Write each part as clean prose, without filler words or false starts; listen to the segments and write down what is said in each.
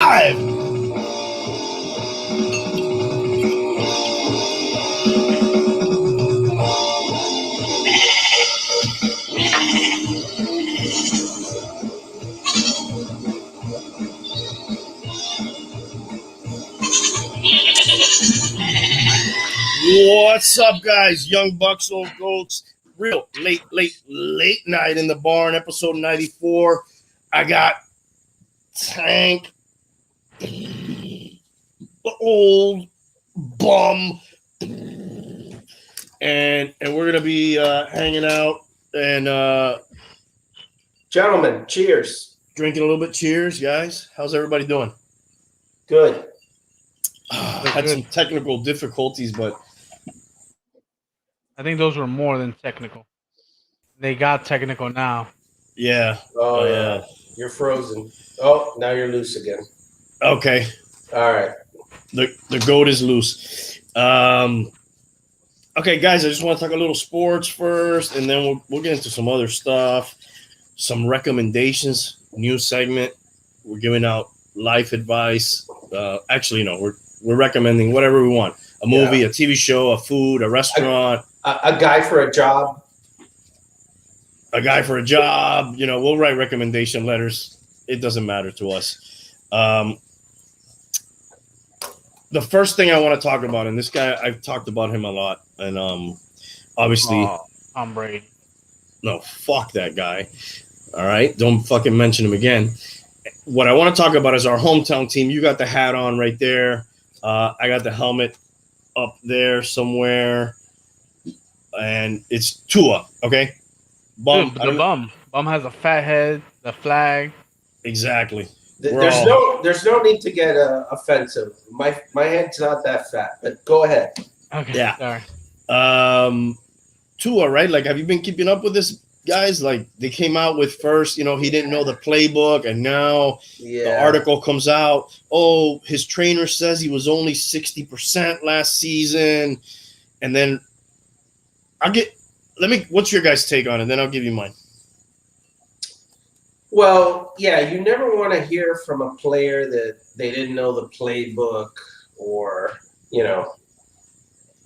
live. What's up, guys? Young Bucks, Old Goats. Real late night in the barn, episode 94. I got Tank, the old bum, and we're gonna be hanging out and gentlemen, cheers. Drinking a little bit. Cheers, guys. How's everybody doing? Good. Had some technical difficulties, but I think those were more than technical. They got technical now. yeah. Oh, yeah. You're frozen. Oh, now you're loose again. Okay. All right. The goat is loose. Okay, guys, I just want to talk a little sports first, and then we'll get into some other stuff, some recommendations, new segment. We're giving out life advice. Actually, no, we're recommending whatever we want. A movie, a TV show, a food, a restaurant. A guy for a job. A guy for a job. You know, we'll write recommendation letters. It doesn't matter to us. The first thing I want to talk about, and this guy, I've talked about him a lot, and obviously, Tom Brady. No, fuck that guy. All right, don't fucking mention him again. What I want to talk about is our hometown team. You got the hat on right there. I got the helmet up there somewhere, and it's Tua. Okay, Bum. Dude, the bum. Bum has a fat head. The flag. Exactly. There's no need to get offensive. My head's not that fat, but go ahead. Okay. Yeah. Sorry. Tua, right? Like, have you been keeping up with this, guys? Like, they came out with first, he didn't know the playbook, and now the article comes out. Oh, his trainer says he was only 60% last season, and then what's your guys' take on it? Then I'll give you mine. Well, yeah, you never want to hear from a player that they didn't know the playbook or,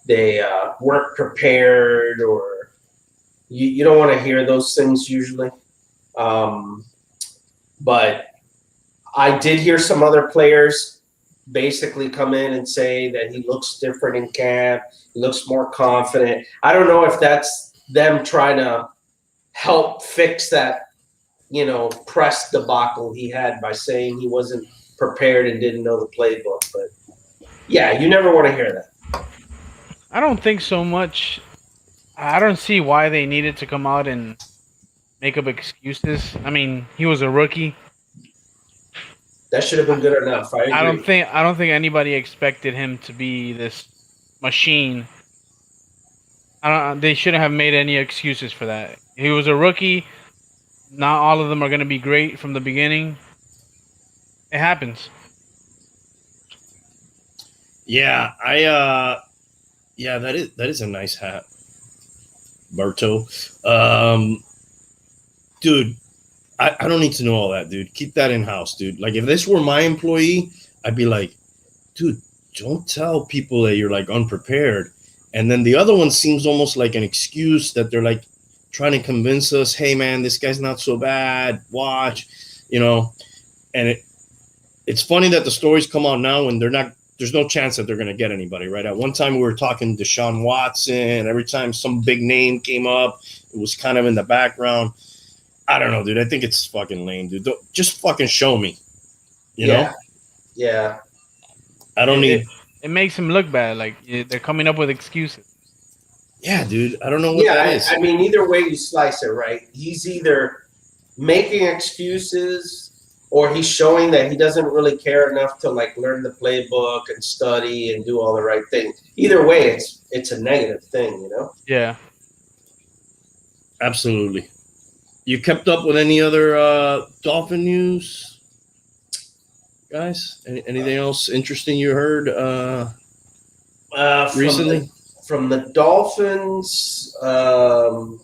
they weren't prepared, or you don't want to hear those things usually. But I did hear some other players basically come in and say that he looks different in camp. He looks more confident. I don't know if that's them trying to help fix that, press debacle he had by saying he wasn't prepared and didn't know the playbook. But yeah, you never want to hear that. I don't think so much. I don't see why they needed to come out and make up excuses. I mean, he was a rookie. That should have been good enough. I agree. I don't think anybody expected him to be this machine. They shouldn't have made any excuses for that. He was a rookie. Not all of them are going to be great from the beginning. It happens. Yeah, that is a nice hat, Berto. Dude, I don't need to know all that, dude. Keep that in house, dude. Like, if this were my employee, I'd be like, dude, don't tell people that you're like unprepared. And then the other one seems almost like an excuse that they're like trying to convince us, hey man, this guy's not so bad. Watch, and it's funny that the stories come out now when there's no chance that they're going to get anybody, right? At one time we were talking Deshaun Watson. Every time some big name came up, it was kind of in the background. I don't know, dude. I think it's fucking lame, dude. Just fucking show me, you know? Yeah. I don't need... It makes him look bad. Like, they're coming up with excuses. Yeah, dude. I don't know what that is. I mean, either way you slice it, right? He's either making excuses or he's showing that he doesn't really care enough to like learn the playbook and study and do all the right things. Either way, it's a negative thing, Yeah. Absolutely. You kept up with any other Dolphin news, guys? Anything else interesting you heard recently? From the Dolphins, no.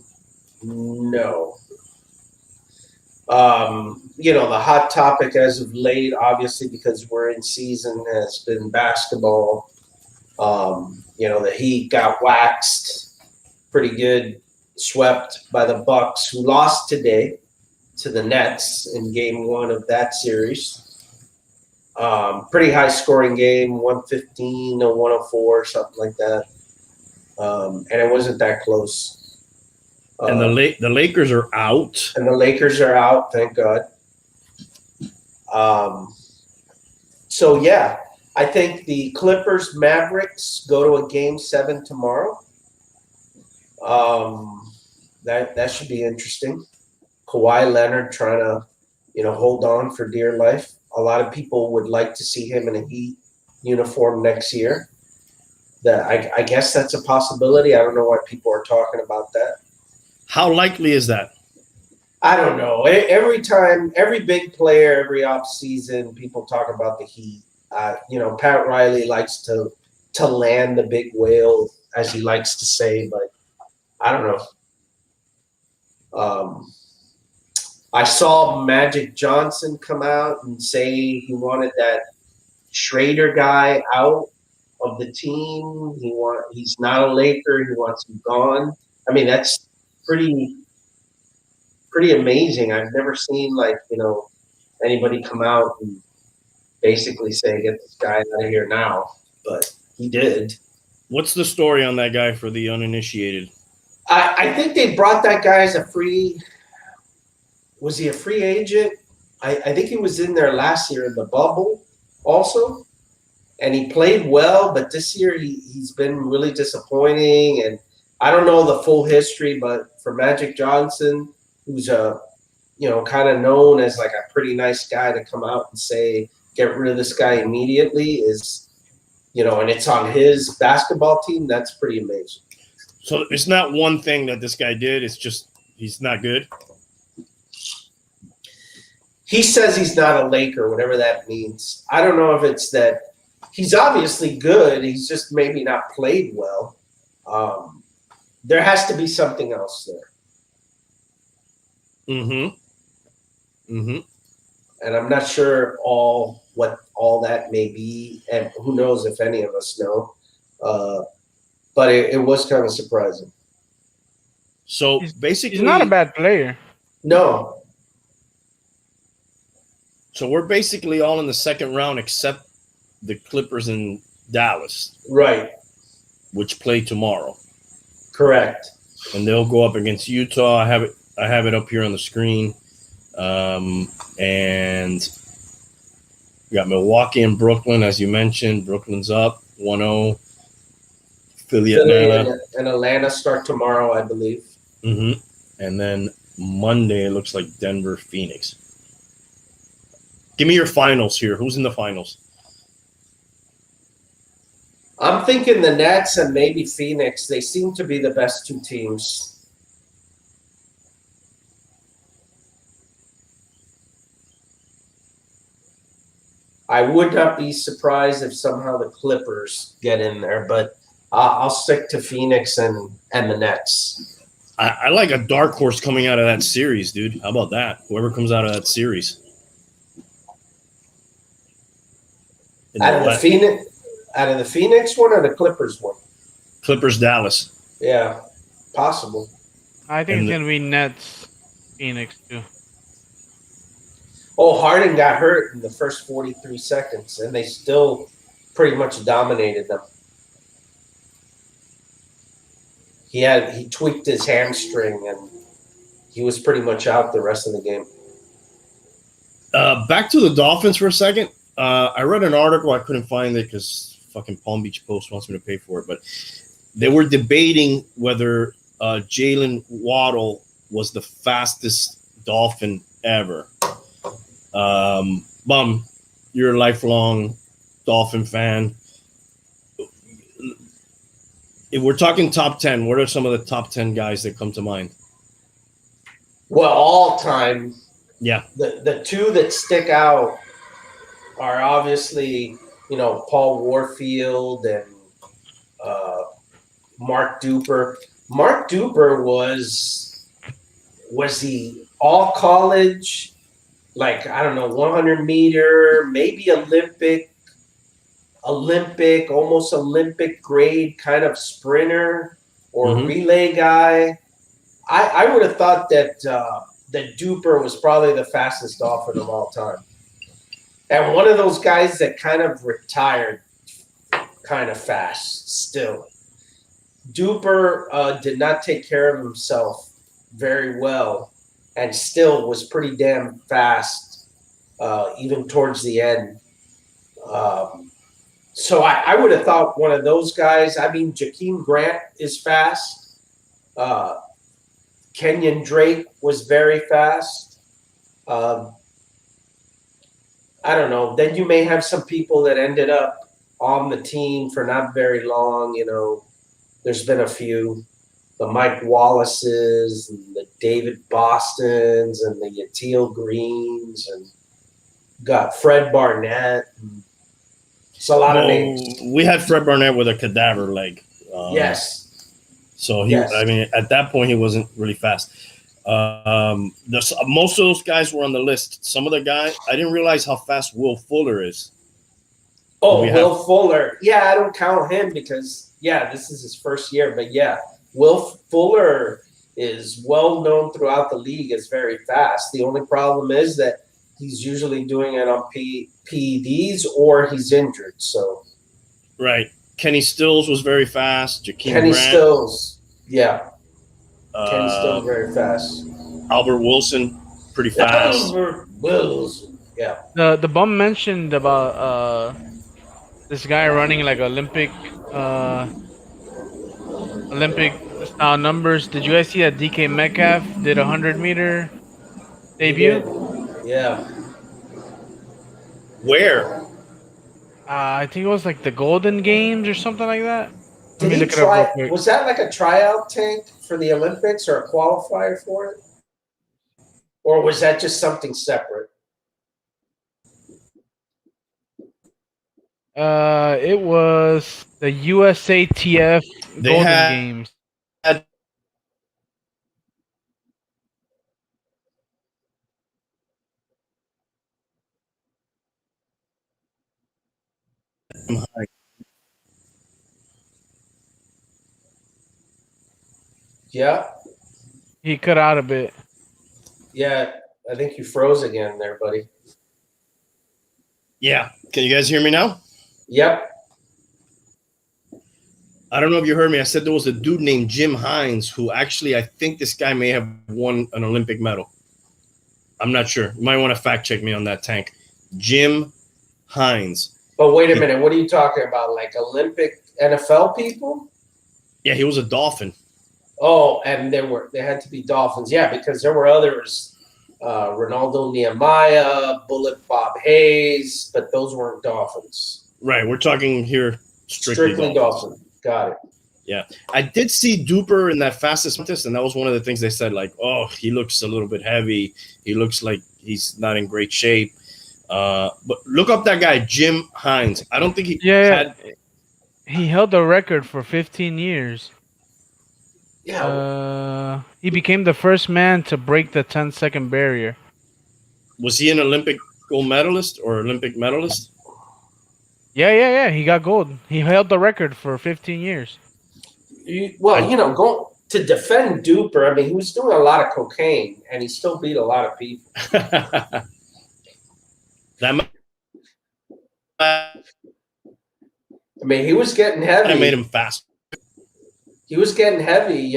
the hot topic as of late, obviously because we're in season, has been basketball. The Heat got waxed pretty good, swept by the Bucks, who lost today to the Nets in game one of that series. Pretty high scoring game, 115 or 104, something like that. And it wasn't that close. And the Lakers are out. And the Lakers are out, thank God. So, yeah, I think the Clippers Mavericks go to a game 7 tomorrow. That should be interesting. Kawhi Leonard trying to, hold on for dear life. A lot of people would like to see him in a Heat uniform next year. I guess that's a possibility. I don't know why people are talking about that. How likely is that? I don't know. Every time, every big player, every off season, people talk about the Heat. Pat Riley likes to land the big whale, as he likes to say, but I don't know. I saw Magic Johnson come out and say he wanted that Schrader guy out of the team. He's not a Laker. He wants him gone. I mean, that's pretty amazing. I've never seen anybody come out and basically say, "Get this guy out of here now," but he did. What's the story on that guy for the uninitiated? I think they brought that guy as a free. Was he a free agent? I think he was in there last year in the bubble also, and he played well. But this year he's been really disappointing, and I don't know the full history. But for Magic Johnson, who's kind of known as like a pretty nice guy, to come out and say, "Get rid of this guy immediately," is, and it's on his basketball team. That's pretty amazing. So it's not one thing that this guy did. It's just he's not good. He says he's not a Laker, whatever that means. I don't know if it's that he's obviously good. He's just maybe not played well. There has to be something else there. Mm-hmm. And I'm not sure what all that may be, and who knows if any of us know. But it was kind of surprising. So basically, he's not a bad player. No. So we're basically all in the second round except the Clippers in Dallas. Right. Which play tomorrow. Correct. And they'll go up against Utah. I have it up here on the screen. And we got Milwaukee and Brooklyn, as you mentioned. Brooklyn's up 1-0. Philly Atlanta. And Atlanta start tomorrow, I believe. Mm-hmm. And then Monday, it looks like Denver, Phoenix. Give me your finals here. Who's in the finals? I'm thinking the Nets and maybe Phoenix. They seem to be the best two teams. I would not be surprised if somehow the Clippers get in there, but I'll stick to Phoenix and the Nets. I like a dark horse coming out of that series, dude. How about that? Whoever comes out of that series. Out of the Phoenix one or the Clippers one? Clippers, Dallas. Yeah, possible. I think it's going to be Nets, Phoenix, too. Oh, Harden got hurt in the first 43 seconds, and they still pretty much dominated them. He tweaked his hamstring, and he was pretty much out the rest of the game. Back to the Dolphins for a second. I read an article. I couldn't find it because fucking Palm Beach Post wants me to pay for it. But they were debating whether Jalen Waddle was the fastest Dolphin ever. Bum, you're a lifelong Dolphin fan. If we're talking top 10, what are some of the top 10 guys that come to mind? Well, all time. Yeah. The two that stick out are obviously, Paul Warfield and Mark Duper. Mark Duper was the all college, like, I don't know, 100 meter, maybe almost Olympic grade kind of sprinter or Mm-hmm. relay guy. I would have thought that Duper was probably the fastest dolphin of all time. And one of those guys that kind of retired kind of fast still. Duper did not take care of himself very well and still was pretty damn fast, even towards the end. So I would have thought one of those guys. I mean, Jakeem Grant is fast. Uh, Kenyon Drake was very fast. Uh, I don't know. Then you may have some people that ended up on the team for not very long. There's been a few. The Mike Wallaces and the David Bostons and the Yatil Greens and got Fred Barnett. It's a lot of names. We had Fred Barnett with a cadaver leg. Yes. So Yes. I mean, at that point, he wasn't really fast. Most of those guys were on the list. Some of the guys, I didn't realize how fast Will Fuller is. Oh, Will Fuller. Yeah, I don't count him because, this is his first year. But, Will Fuller is well known throughout the league as very fast. The only problem is that he's usually doing it on PEDs or he's injured. So Right. Kenny Stills was very fast. Kenny Stills. Yeah. Kenny Stills very fast. Albert Wilson, pretty fast. Albert Wilson. Yeah. The bum mentioned about this guy running like Olympic style numbers. Did you guys see that DK Metcalf did a 100-meter debut? Yeah. Where? I think it was like the Golden Games or something like that. Did he try? Was that like a tryout tank for the Olympics or a qualifier for it? Or was that just something separate? It was the USATF Golden Games. Yeah. He cut out a bit. Yeah, I think you froze again there, buddy. Yeah. Can you guys hear me now? Yep. I don't know if you heard me. I said there was a dude named Jim Hines who actually, I think this guy may have won an Olympic medal. I'm not sure. You might want to fact check me on that tank. Jim Hines. But wait a minute. What are you talking about? Like Olympic NFL people? Yeah, he was a Dolphin. Oh, and they had to be Dolphins. Yeah, because there were others. Ronaldo Nehemiah, Bullet Bob Hayes, but those weren't Dolphins. Right. We're talking here strictly Dolphins. Got it. Yeah. I did see Duper in that fastest contest, and that was one of the things they said, like, oh, he looks a little bit heavy. He looks like he's not in great shape. But look up that guy, Jim Hines. I don't think he had. He held the record for 15 years. Yeah. He became the first man to break the 10-second barrier. Was he an Olympic gold medalist or Olympic medalist? Yeah. He got gold. He held the record for 15 years. Going to defend Duper, I mean, he was doing a lot of cocaine, and he still beat a lot of people. I mean, he was getting heavy. I made him fast. He was getting heavy,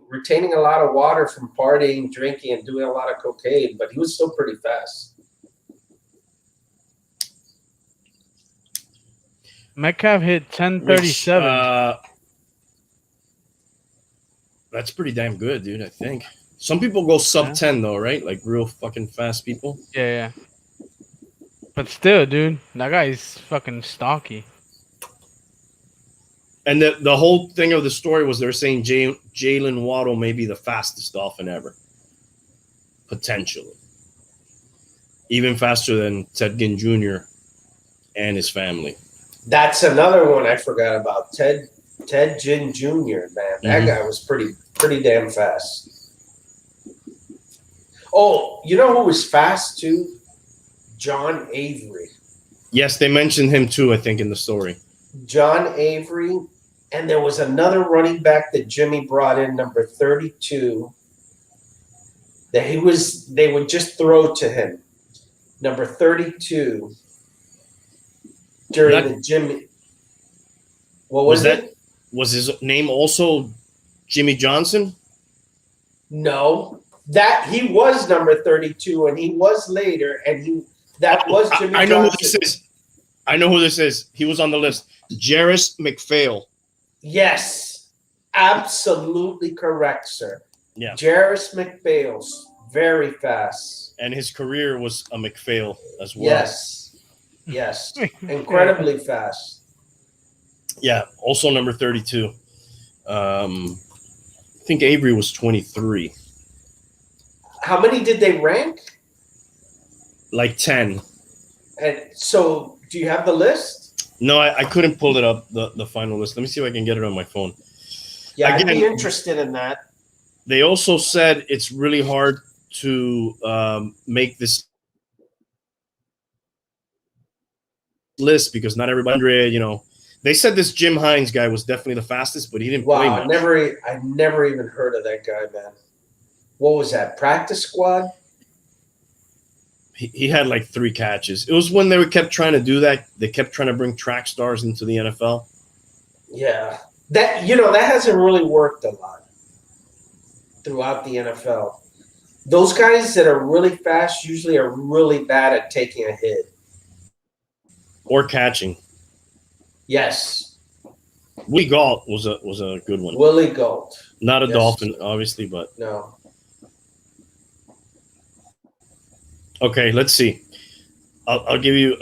retaining a lot of water from partying, drinking, and doing a lot of cocaine, but he was still pretty fast. Metcalf hit 10:37. That's pretty damn good, dude, I think. Some people go sub 10, though, right? Like real fucking fast people. Yeah. But still, dude, that guy's fucking stocky. And the whole thing of the story was they're saying Jalen Waddle may be the fastest Dolphin ever. Potentially. Even faster than Ted Ginn Jr. and his family. That's another one I forgot about. Ted Ginn Jr., man. That guy was pretty damn fast. Oh, you know who was fast too? John Avery. Yes, they mentioned him too, I think, in the story. John Avery. And there was another running back that Jimmy brought in, number 32, that they would just throw to him. Number 32 during That the Jimmy. What was it? was his name also Jimmy Johnson? No. That he was number 32 and he was later and that was Jimmy I know Johnson. who this is. I know who this is. He was on the list. Jarris McPhail. Yes. Absolutely correct, sir. Yeah. Jarris McPhail's very fast. And his career was a McPhail as well. Yes. Yes. Incredibly fast. Yeah. Also number 32. I think Avery was 23. How many did they rank? Like 10. And so, do you have the list? No, I couldn't pull it up, the final list. Let me see if I can get it on my phone. Yeah, Again, I'd be interested in that. They also said it's really hard to make this list because not everybody, they said this Jim Hines guy was definitely the fastest, but he didn't play much. I never even heard of that guy, man. What was that? Practice squad? He had like 3 catches. It was when they kept trying to do that. They kept trying to bring track stars into the NFL. Yeah. That hasn't really worked a lot throughout the NFL. Those guys that are really fast usually are really bad at taking a hit. Or catching. Yes. Willie Gault was a good one. Willie Gault. Not a Dolphin, obviously, but no. Okay, let's see. I'll give you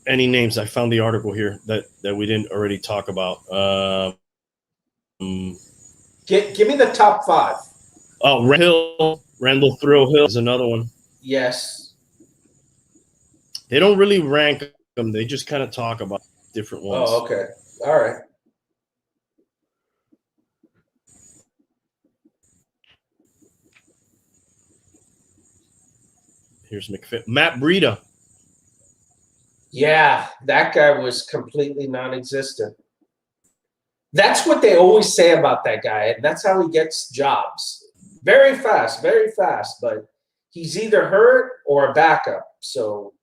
any names. I found the article here that we didn't already talk about. Give me the top 5. Oh, Randall Thrill Hill is another one. Yes. They don't really rank them. They just kind of talk about different ones. Oh, okay. All right. Here's Matt Breida. Yeah, that guy was completely non-existent. That's what they always say about that guy, and that's how he gets jobs. Very fast, but he's either hurt or a backup, so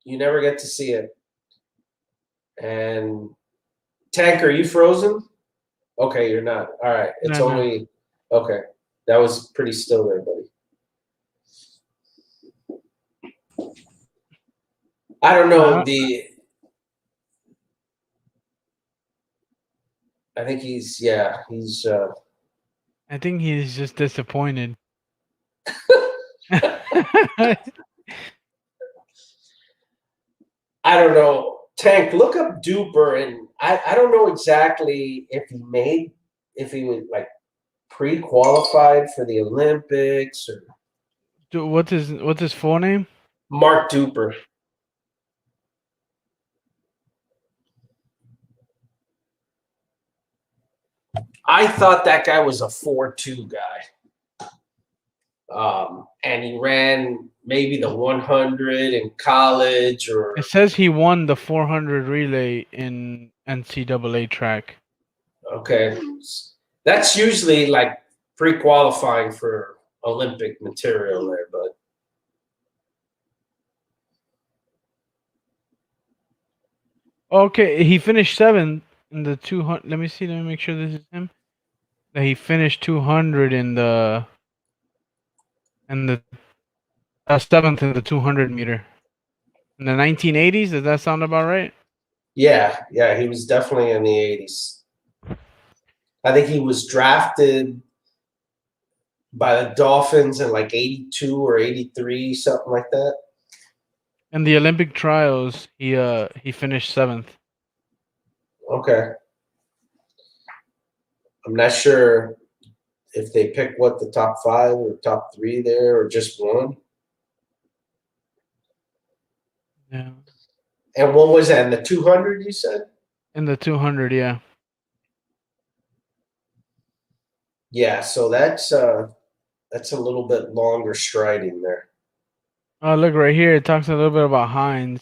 you never get to see it. And Tank, are you frozen? Okay, you're not. All right, it's only okay. That was pretty still there, buddy. I don't know I think he's. I think he's just disappointed. I don't know. Tank, look up Duper, and I don't know exactly if he was like pre-qualified for the Olympics or. What's his full name? Mark Duper. I thought that guy was a 4.2 guy. And he ran maybe the 100 in college or. It says he won the 400 relay in NCAA track. Okay. That's usually like pre-qualifying for Olympic material there, but. Okay, he finished 7th in the 200. Let me make sure this is him. That he finished 200 in the 7th in the 200 meter in the 1980s. Does that sound about right? Yeah, he was definitely in the 80s. I think he was drafted by the Dolphins in like 82 or 83, something like that. In the Olympic trials, he finished 7th. Okay. I'm not sure if they pick the top 5 or top 3 there or just one. Yeah. And what was that in the 200? You said in the 200, yeah. Yeah, so that's That's a little bit longer striding there. Oh, look right here. It talks a little bit about Hines.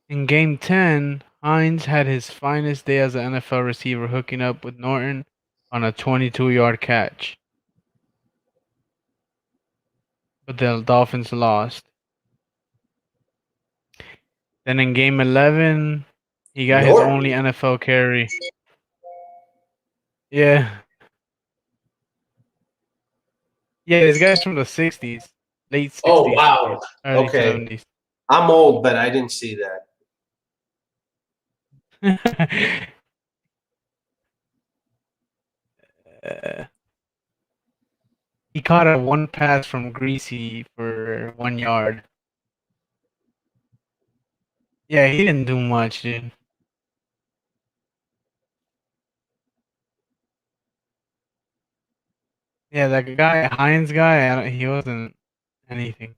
In Game 10, Hines had his finest day as an NFL receiver, hooking up with Norton on a 22-yard catch. But the Dolphins lost. Then in Game 11, he got his Norton. only NFL carry. Yeah. Yeah, this guy's from the 60s. Late 60s. Oh, wow. Early Okay. 70s. I'm old, but I didn't see that. He caught a one pass from Greasy for 1 yard. Yeah, he didn't do much, dude. Yeah, that guy, Hines guy, he wasn't anything.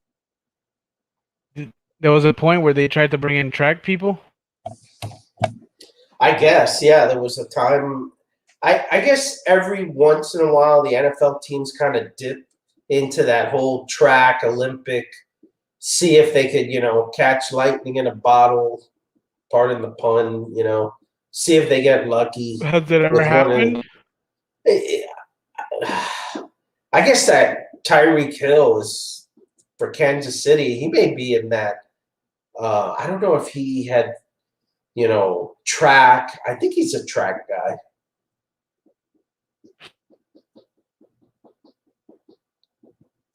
There was a point where they tried to bring in track people. I guess, yeah, there was a time. I guess every once in a while the NFL teams kind of dip into that whole track Olympic, see if they could, catch lightning in a bottle, pardon the pun, see if they get lucky Has that ever with one of. happened? I guess that Tyreek Hill is for Kansas City. He may be in that. I don't know if he had, track. I think he's a track guy.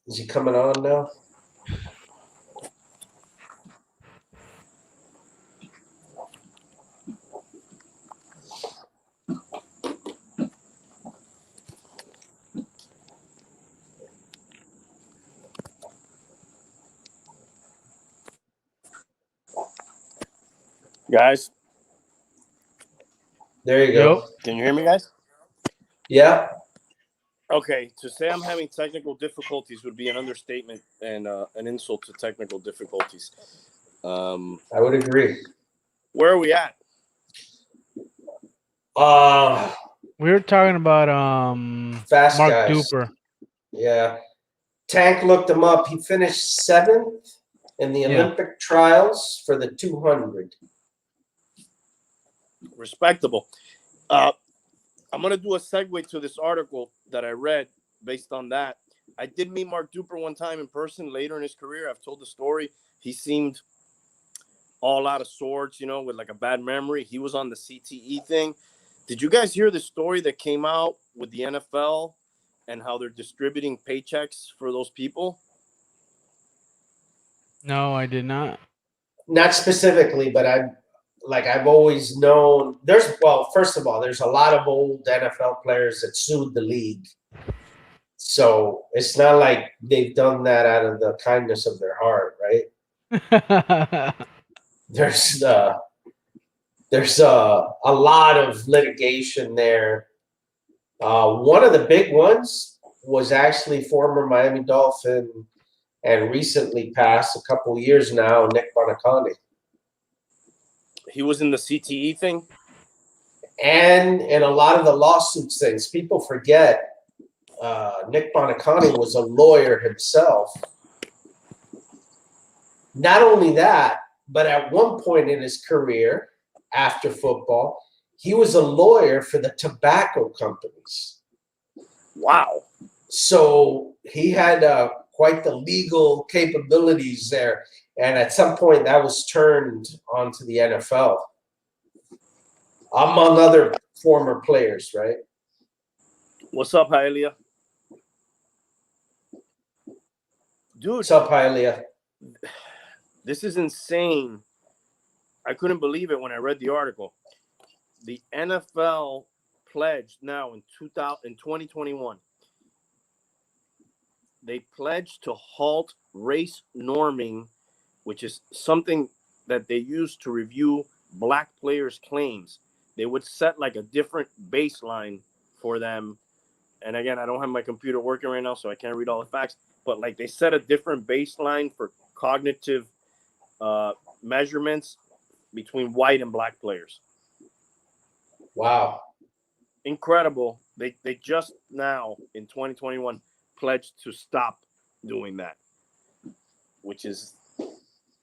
Is he coming on now? Guys, There you go. Yep. can you hear me, guys? Yeah. Okay, to say I'm having technical difficulties would be an understatement and an insult to technical difficulties. I would agree. Where are we at? We were talking about Fast Mark guys. Duper. Yeah. Tank looked him up. He finished 7th in the Olympic trials for the 200. Respectable. I'm going to do a segue to this article that I read based on that. I did meet Mark Duper one time in person later in his career. I've told the story. He seemed all out of sorts, with like a bad memory. He was on the CTE thing. Did you guys hear the story that came out with the NFL and how they're distributing paychecks for those people? No, I did not. Not specifically, but I've always known first of all, there's a lot of old NFL players that sued the league. So it's not like they've done that out of the kindness of their heart, right? There's a lot of litigation there. One of the big ones was actually former Miami Dolphin and recently passed a couple years now, Nick Bonacani. He was in the CTE thing? And in a lot of the lawsuits things, people forget Nick Bonacani was a lawyer himself. Not only that, but at one point in his career, after football, he was a lawyer for the tobacco companies. Wow. So he had quite the legal capabilities there. And at some point, that was turned onto the NFL, among other former players, right? What's up, Hialeah? Dude. What's up, Hialeah? This is insane. I couldn't believe it when I read the article. The NFL pledged now in 2021. They pledged to halt race norming, which is something that they use to review black players' claims. They would set like a different baseline for them. And again, I don't have my computer working right now, so I can't read all the facts. But like they set a different baseline for cognitive measurements between white and black players. Wow. Incredible. They just now in 2021 pledged to stop doing that, which is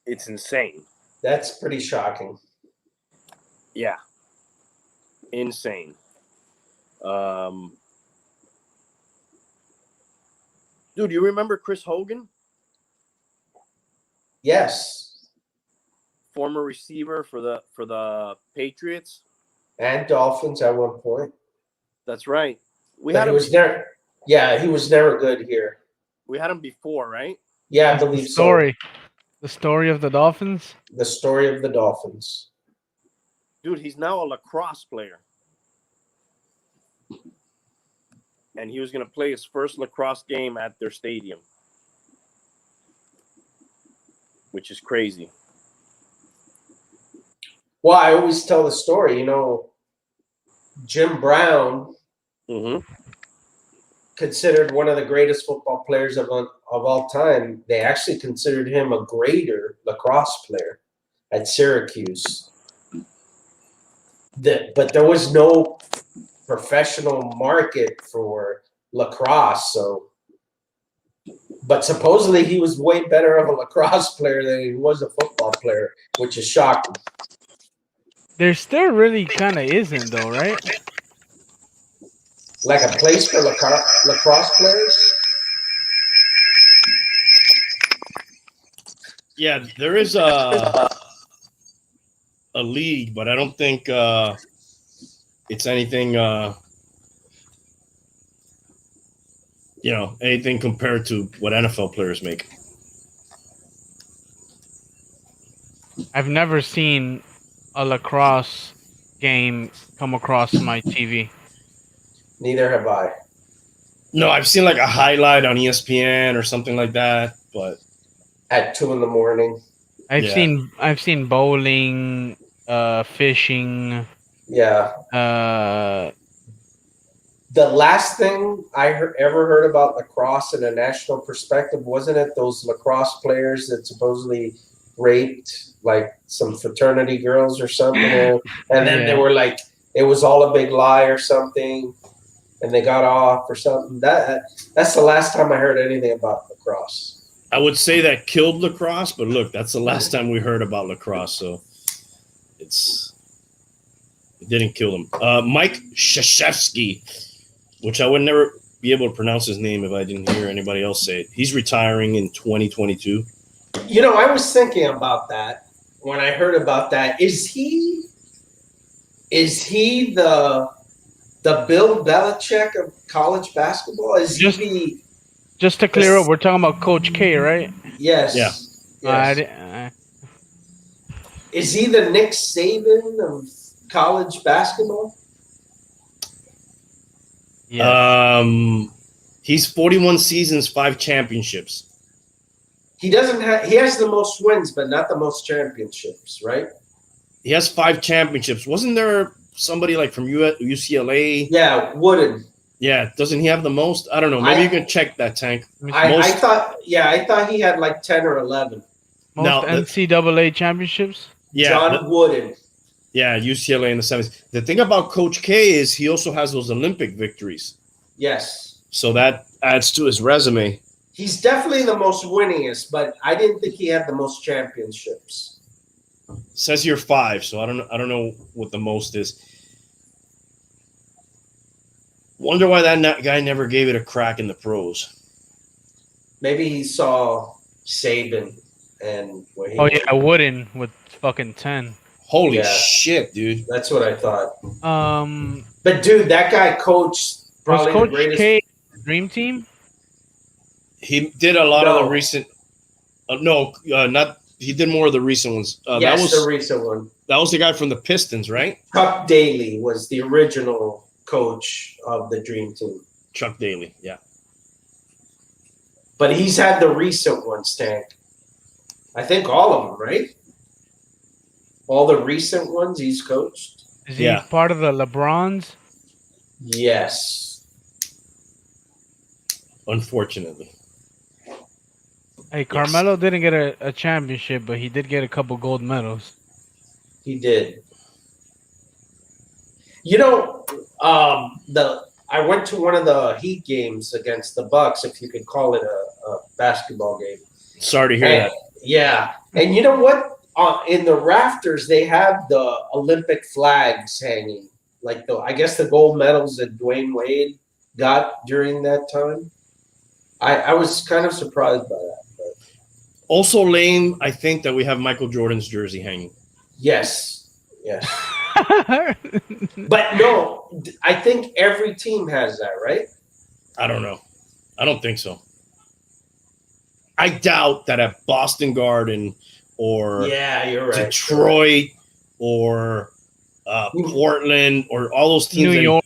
it's insane. That's pretty shocking. Yeah, insane. Dude, you remember Chris Hogan, Yes, former receiver for the Patriots? and Dolphins at one point. That's right. We But had he him. was never. Yeah, he was never good here. We had him before, right? Yeah, I That's believe the story. so. The story of the Dolphins. The story of the Dolphins. Dude, he's now a lacrosse player. And he was going to play his first lacrosse game at their stadium, which is crazy. Well, I always tell the story. You know, Jim Brown, considered one of the greatest football players of all time. They actually considered him a greater lacrosse player at Syracuse. But there was no professional market for lacrosse, so. But supposedly he was way better of a lacrosse player than he was a football player, which is shocking. There still really kind of isn't, though, right? Like a place for lacrosse players? Yeah, there is a league, but I don't think it's anything anything compared to what NFL players make. I've never seen a lacrosse game come across my TV. Neither have I. No, I've seen like a highlight on ESPN or something like that, but At 2 a.m. I've seen bowling, fishing. Yeah. The last thing I ever heard about lacrosse in a national perspective, wasn't it those lacrosse players that supposedly raped like some fraternity girls or something? And then they were like, it was all a big lie or something, and they got off or something. That's the last time I heard anything about lacrosse. I would say that killed lacrosse, but look, that's the last time we heard about lacrosse, so it didn't kill him. Mike Krzyzewski, which I would never be able to pronounce his name if I didn't hear anybody else say it. He's retiring in 2022. You know, I was thinking about that when I heard about that. Is he the Bill Belichick of college basketball? Just to clear up, we're talking about Coach K, right? Yes. Yeah. Yes. Is he the Nick Saban of college basketball? Yeah. He's 41 seasons, 5 championships. He doesn't have. He has the most wins, but not the most championships, right? He has 5 championships. Wasn't there somebody like from UCLA? Yeah, Wooden. Yeah, doesn't he have the most? I don't know. Maybe you can check that, Tank. I thought he had like 10 or 11. Most NCAA championships? Yeah, John Wooden. Yeah, UCLA in the 70s. The thing about Coach K is he also has those Olympic victories. Yes. So that adds to his resume. He's definitely the most winningest, but I didn't think he had the most championships. Says here 5, so I don't know what the most is. Wonder why that guy never gave it a crack in the pros. Maybe he saw Saban and where he Wooden with fucking 10. Holy shit, dude. That's what I thought. But dude, that guy coached probably Coach the greatest. K Dream Team? He did a lot of the recent. Not. He did more of the recent ones. Yes, that was the recent one. That was the guy from the Pistons, right? Chuck Daly was the original coach of the Dream Team. Chuck Daly, yeah. But he's had the recent ones, Tank. I think all of them, right? All the recent ones he's coached. Is he part of the LeBrons? Yes. Unfortunately. Hey, Carmelo didn't get a championship, but he did get a couple gold medals. He did. You know, I went to one of the Heat games against the Bucks, if you could call it a basketball game. Sorry to hear And, that. yeah, and you know what? In the rafters, they have the Olympic flags hanging, like I guess the gold medals that Dwayne Wade got during that time. I was kind of surprised by that. But Also lame, I think, that we have Michael Jordan's jersey hanging. yes. But no, I think every team has that, right? I don't know. I don't think so. I doubt that at Boston Garden or Yeah, you're right. Detroit or Portland or all those teams. New York.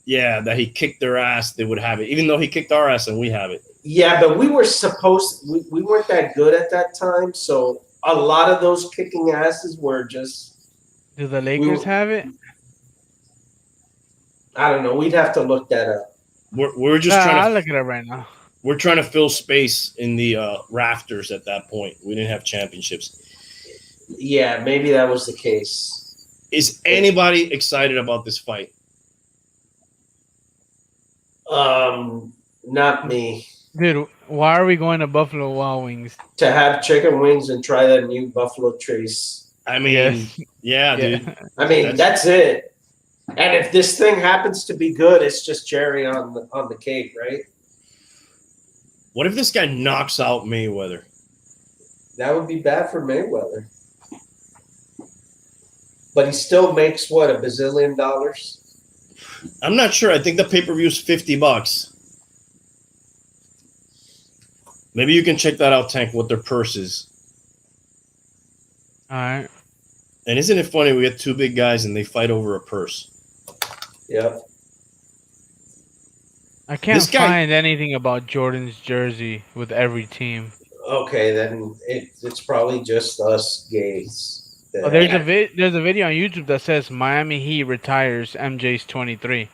That he kicked their ass, they would have it. Even though he kicked our ass and we have it. Yeah, but we weren't that good at that time, so a lot of those kicking asses were just. Do the Lakers have it? I don't know. We'd have to look that up. We're just I'll look it up right now. We're trying to fill space in the rafters at that point. We didn't have championships. Yeah, maybe that was the case. Is anybody excited about this fight? Not me. Dude, why are we going to Buffalo Wild Wings? To have chicken wings and try that new Buffalo Trace. I mean, yeah, dude. I mean, that's it. And if this thing happens to be good, it's just cherry on the cake, right? What if this guy knocks out Mayweather? That would be bad for Mayweather. But he still makes what, $1 bazillion? I'm not sure. I think the pay-per-view is $50. Maybe you can check that out, Tank, what their purse is. All right. And isn't it funny? We get two big guys and they fight over a purse. Yep. I can't find anything about Jordan's jersey with every team. Okay, then it's probably just us gays. Oh, there's a video on YouTube that says Miami Heat retires MJ's 23.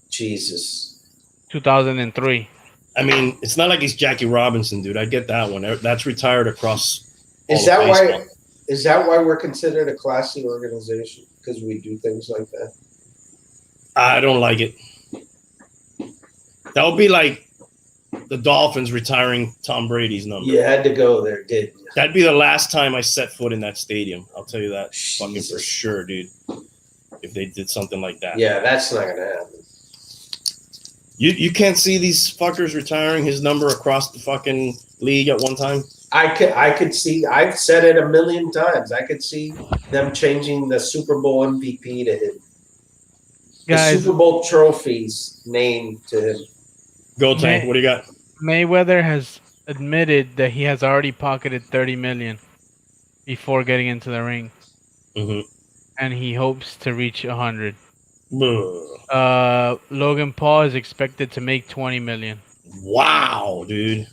Jesus. 2003. I mean, it's not like he's Jackie Robinson, dude. I get that one. That's retired across. Is that why? Is that why we're considered a classy organization? Because we do things like that. I don't like it. That would be like the Dolphins retiring Tom Brady's number. You had to go there, didn't you? That'd be the last time I set foot in that stadium. I'll tell you that fucking Jesus. for sure, dude. If they did something like that. Yeah, that's not gonna happen. You can't see these fuckers retiring his number across the fucking league at one time? I could see. I've said it a million times. I could see them changing the Super Bowl MVP to him. Guys, the Super Bowl trophies named to him. Go Tank. What do you got? Mayweather has admitted that he has already pocketed $30 million before getting into the ring, and he hopes to reach 100. Logan Paul is expected to make $20 million. Wow, dude.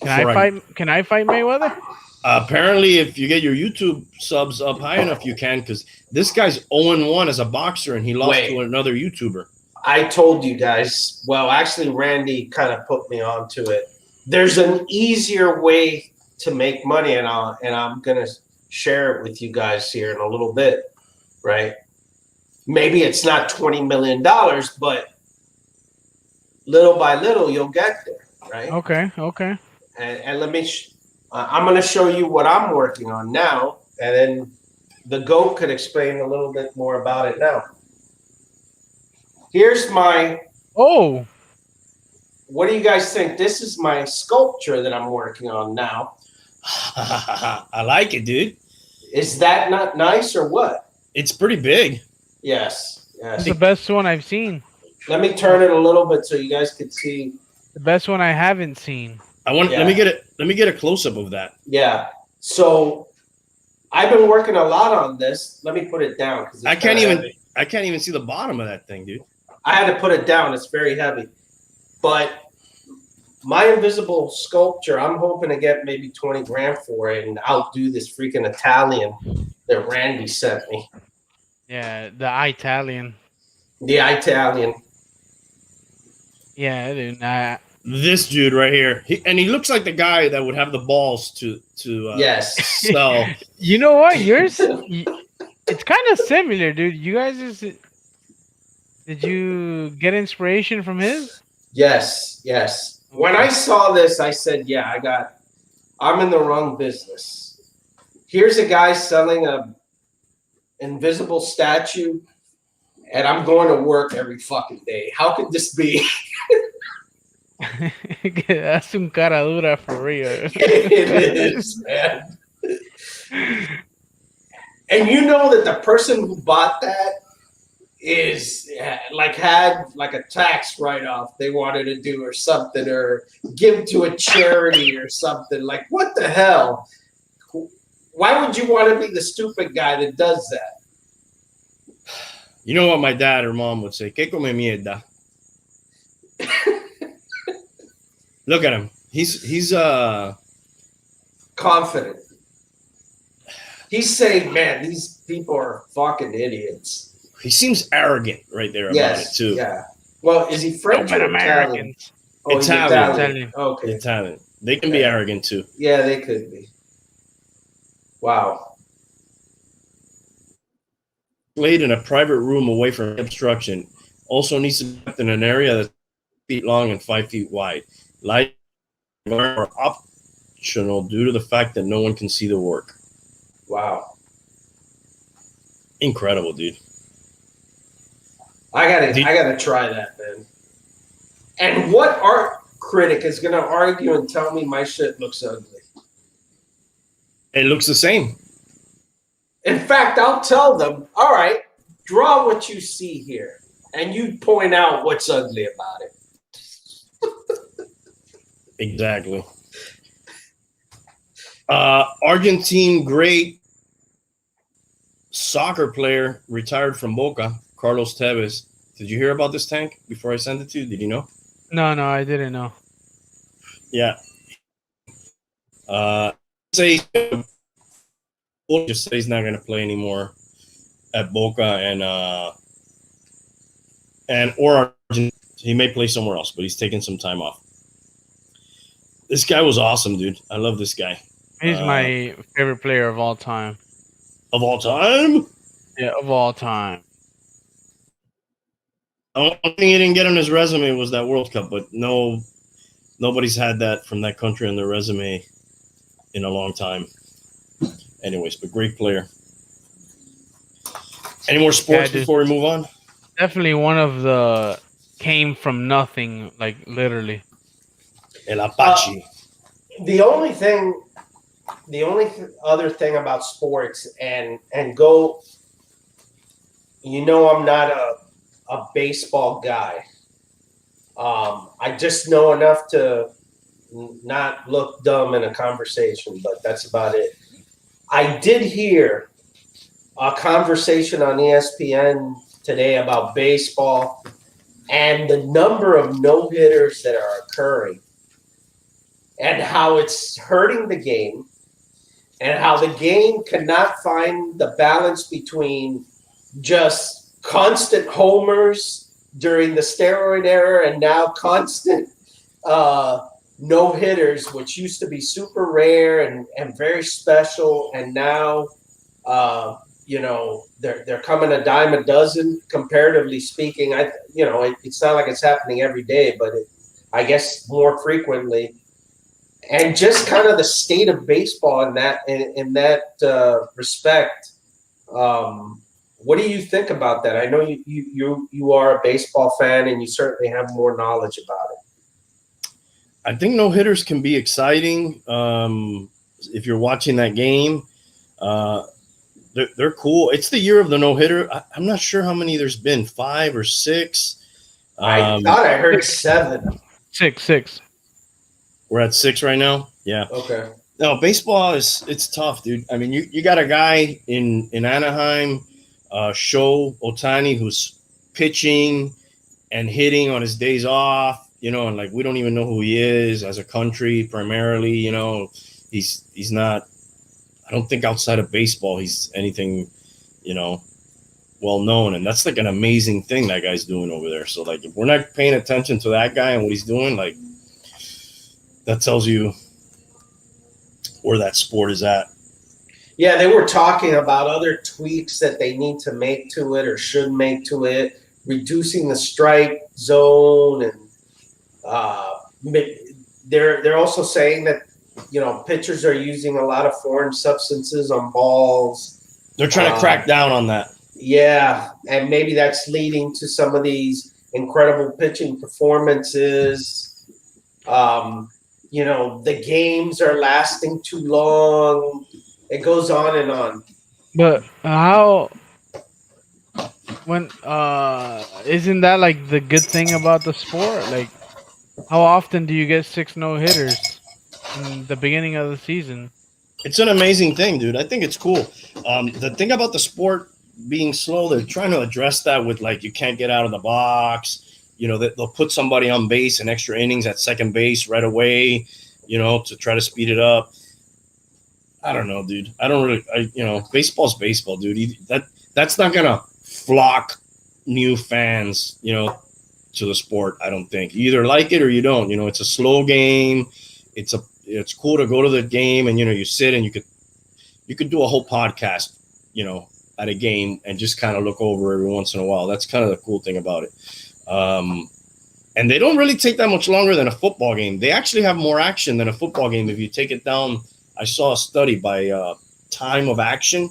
Can I fight Mayweather? Apparently, if you get your YouTube subs up high enough, you can, because this guy's 0-1 as a boxer, and he lost to another YouTuber. I told you guys. Well, actually, Randy kind of put me onto it. There's an easier way to make money, and I'm gonna share it with you guys here in a little bit, right? Maybe it's not $20 million, but little by little, you'll get there, right? Okay. And let me. I'm going to show you what I'm working on now, and then the GOAT could explain a little bit more about it now. Here's my. Oh. What do you guys think? This is my sculpture that I'm working on now. I like it, dude. Is that not nice or what? It's pretty big. Yes. It's the best one I've seen. Let me turn it a little bit so you guys can see. The best one I haven't seen. Let me get a close up of that. Yeah. So I've been working a lot on this. Let me put it down because I can't even see the bottom of that thing, dude. I had to put it down. It's very heavy. But my invisible sculpture, I'm hoping to get maybe 20 grand for it and outdo this freaking Italian that Randy sent me. Yeah, the Italian. The Italian. Yeah, dude. This dude right here, he looks like the guy that would have the balls to yes. sell. You know what? Yours, it's kind of similar, dude. You guys Did you get inspiration from his? Yes. When I saw this, I said, "Yeah, I'm in the wrong business." Here's a guy selling a invisible statue, and I'm going to work every fucking day. How could this be? That's un cara dura for real. It is, man. And you know that the person who bought that is had like a tax write-off they wanted to do or something, or give to a charity or something. Like, what the hell? Why would you want to be the stupid guy that does that? You know what my dad or mom would say? Que come mierda. Look at him. He's Confident. He's saying, man, these people are fucking idiots. he seems arrogant right there about it too. Yeah. Well, is he French or Italian? Oh, he's Italian. Italian. Okay. Italian. They can be arrogant too. Yeah, they could be. Wow. Laid in a private room away from obstruction. Also needs to be kept in an area that's 8 feet long and 5 feet wide. Light are optional due to the fact that no one can see the work. Wow. Incredible, dude. I gotta try that, man. And what art critic is gonna argue and tell me my shit looks ugly? It looks the same. In fact, I'll tell them, all right, draw what you see here, and you point out what's ugly about it. Exactly. Argentine great soccer player retired from Boca, Carlos Tevez. Did you hear about this, Tank, before I sent it to you? Did you know? No, I didn't know. Yeah. Say just say he's not going to play anymore at Boca or Argentina. He may play somewhere else, but he's taking some time off. This guy was awesome, dude. I love this guy. He's my favorite player of all time. Of all time? Yeah, of all time. The only thing he didn't get on his resume was that World Cup, but nobody's had that from that country on their resume in a long time. Anyways, but great player. Any more sports before we move on? Definitely one of the came from nothing, like literally. El Apache. The only other thing about sports and go, I'm not a baseball guy. I just know enough to not look dumb in a conversation, but that's about it. I did hear a conversation on ESPN today about baseball and the number of no-hitters that are occurring and how it's hurting the game and how the game cannot find the balance between just constant homers during the steroid era and now constant no-hitters, which used to be super rare and very special, and now they're coming a dime a dozen, comparatively speaking. It's not like it's happening every day, but I guess more frequently. And just kind of the state of baseball in that respect. What do you think about that? I know you are a baseball fan, and you certainly have more knowledge about it. I think no-hitters can be exciting if you're watching that game. They're cool. It's the year of the no-hitter. I'm not sure how many there's been, 5 or 6. I thought I heard 7. 6. We're at 6 right now? Yeah. Okay. No, baseball it's tough, dude. I mean, you got a guy in Anaheim, Shohei Ohtani, who's pitching and hitting on his days off. And like we don't even know who he is as a country primarily. He's not. I don't think outside of baseball he's anything, well known, and that's like an amazing thing that guy's doing over there. So like, if we're not paying attention to that guy and what he's doing, like that tells you where that sport is at. Yeah, they were talking about other tweaks that they need to make to it or should make to it reducing the strike zone, and they're also saying that pitchers are using a lot of foreign substances on balls. They're trying to crack down on that. Yeah, and maybe that's leading to some of these incredible pitching performances. The games are lasting too long. It goes on and on. But when isn't that like the good thing about the sport? Like, how often do you get 6 no hitters in the beginning of the season? It's an amazing thing, dude. I think it's cool. The thing about the sport being slow, they're trying to address that with like you can't get out of the box. They'll put somebody on base in extra innings at second base right away. To try to speed it up. I don't know, dude. I don't really. Baseball's baseball, dude. That's not gonna flock new fans, to the sport. I don't think. You either like it or you don't. It's a slow game. It's cool to go to the game and you sit and you could do a whole podcast, at a game and just kind of look over every once in a while. That's kind of the cool thing about it. And they don't really take that much longer than a football game. They actually have more action than a football game. If you take it down, I saw a study by time of action.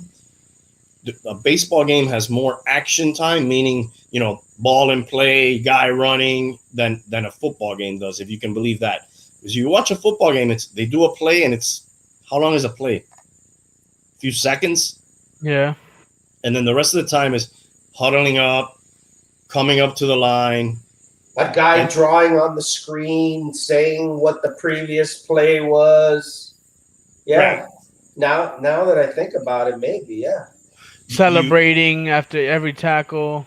A baseball game has more action time, meaning, ball in play, guy running than a football game does, if you can believe that. Because you watch a football game, they do a play and it's, how long is a play? A few seconds? Yeah. And then the rest of the time is huddling up, coming up to the line. A guy drawing on the screen, saying what the previous play was. Yeah. Right. Now that I think about it, maybe, yeah. Celebrating after every tackle.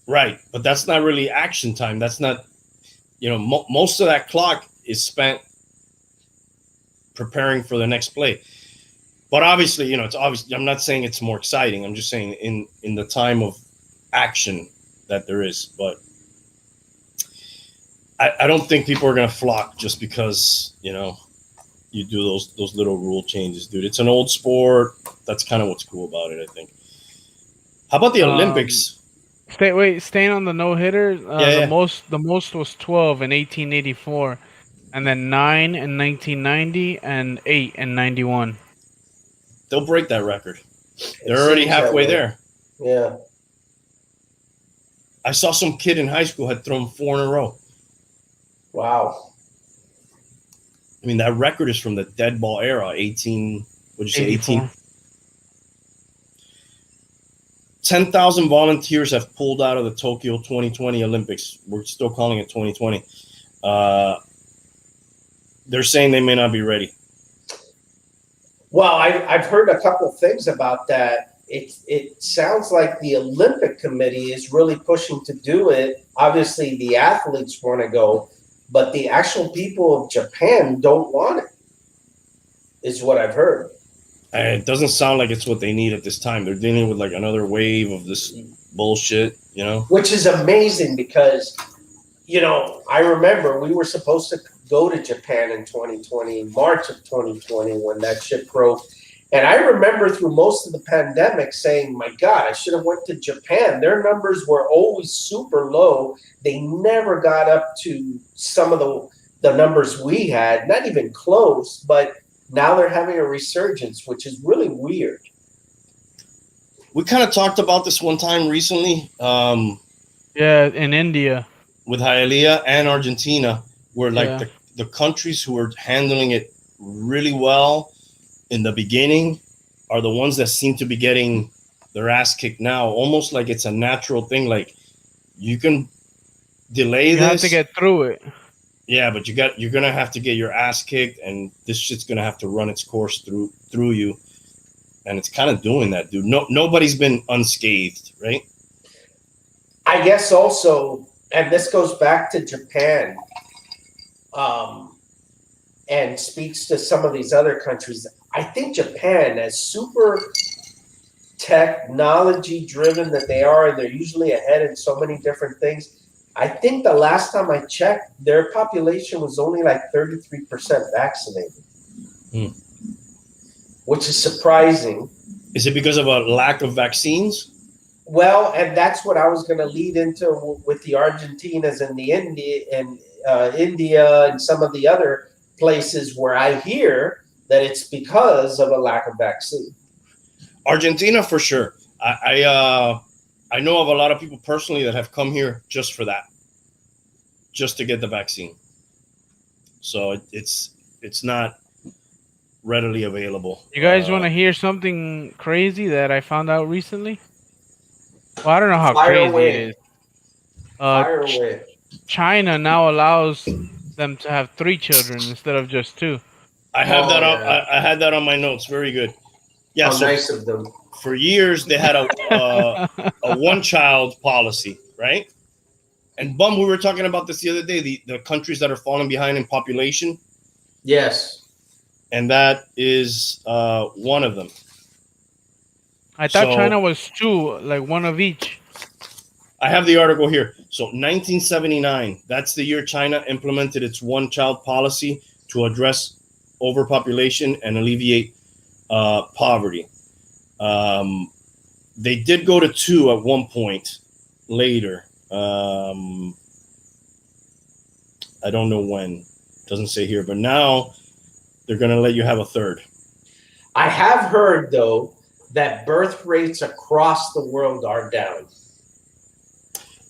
Right. But that's not really action time. That's not, most of that clock is spent preparing for the next play. But obviously, it's obvious. I'm not saying it's more exciting. I'm just saying in the time of action that there is. But I don't think people are going to flock just because, you do those little rule changes, dude. It's an old sport. That's kind of what's cool about it, I think. How about the Olympics? Staying on the no hitter. Yeah. The most was 12 in 1884, and then 9 in 1990, and 8 in 91. They'll break that record. They're already halfway there. Yeah. I saw some kid in high school had thrown 4 in a row. Wow. I mean, that record is from the dead ball era, 18. What'd you say, 18? 10,000 volunteers have pulled out of the Tokyo 2020 Olympics. We're still calling it 2020. They're saying they may not be ready. Well, I've heard a couple of things about that. It sounds like the Olympic Committee is really pushing to do it. Obviously, the athletes want to go, but the actual people of Japan don't want it, is what I've heard. It doesn't sound like it's what they need at this time. They're dealing with like another wave of this bullshit, Which is amazing because, I remember we were supposed to go to Japan in 2020, March of 2020, when that shit broke. And I remember through most of the pandemic saying, my God, I should have went to Japan. Their numbers were always super low. They never got up to some of the numbers we had, not even close, but now they're having a resurgence, which is really weird. We kind of talked about this one time recently. Yeah, in India. With Hialeah and Argentina, where like the countries who are handling it really well in the beginning are the ones that seem to be getting their ass kicked now, almost like it's a natural thing. Like you can delay this. You have to get through it. Yeah, but you're gonna have to get your ass kicked, and this shit's gonna have to run its course through you, and it's kind of doing that, dude. Nobody's been unscathed, right? I guess also, and this goes back to Japan, and speaks to some of these other countries. I think Japan, as super technology driven that they are, and they're usually ahead in so many different things. I think the last time I checked, their population was only like 33% vaccinated, which is surprising. Is it because of a lack of vaccines? Well, and that's what I was going to lead into with the Argentinas and the India and some of the other places where I hear that it's because of a lack of vaccine. Argentina for sure. I know of a lot of people personally that have come here just for that, just to get the vaccine. So it's not readily available. You guys want to hear something crazy that I found out recently? Well, I don't know how Fire crazy away. it is. Fire away. China now allows them to have 3 children instead of just 2. I have that on. Yeah. I had that on my notes. Very good. Yeah. How So nice of them. for years they had a one-child policy, right? And Bum, we were talking about this the other day. The countries that are falling behind in population, Yes. and that is one of them. I thought So- China was 2, like one of each. I have the article here. So 1979, that's the year China implemented its one-child policy to address overpopulation and alleviate poverty. They did go to 2 at one point later. I don't know when. Doesn't say here, but now they're going to let you have a 3rd. I have heard, though, that birth rates across the world are down.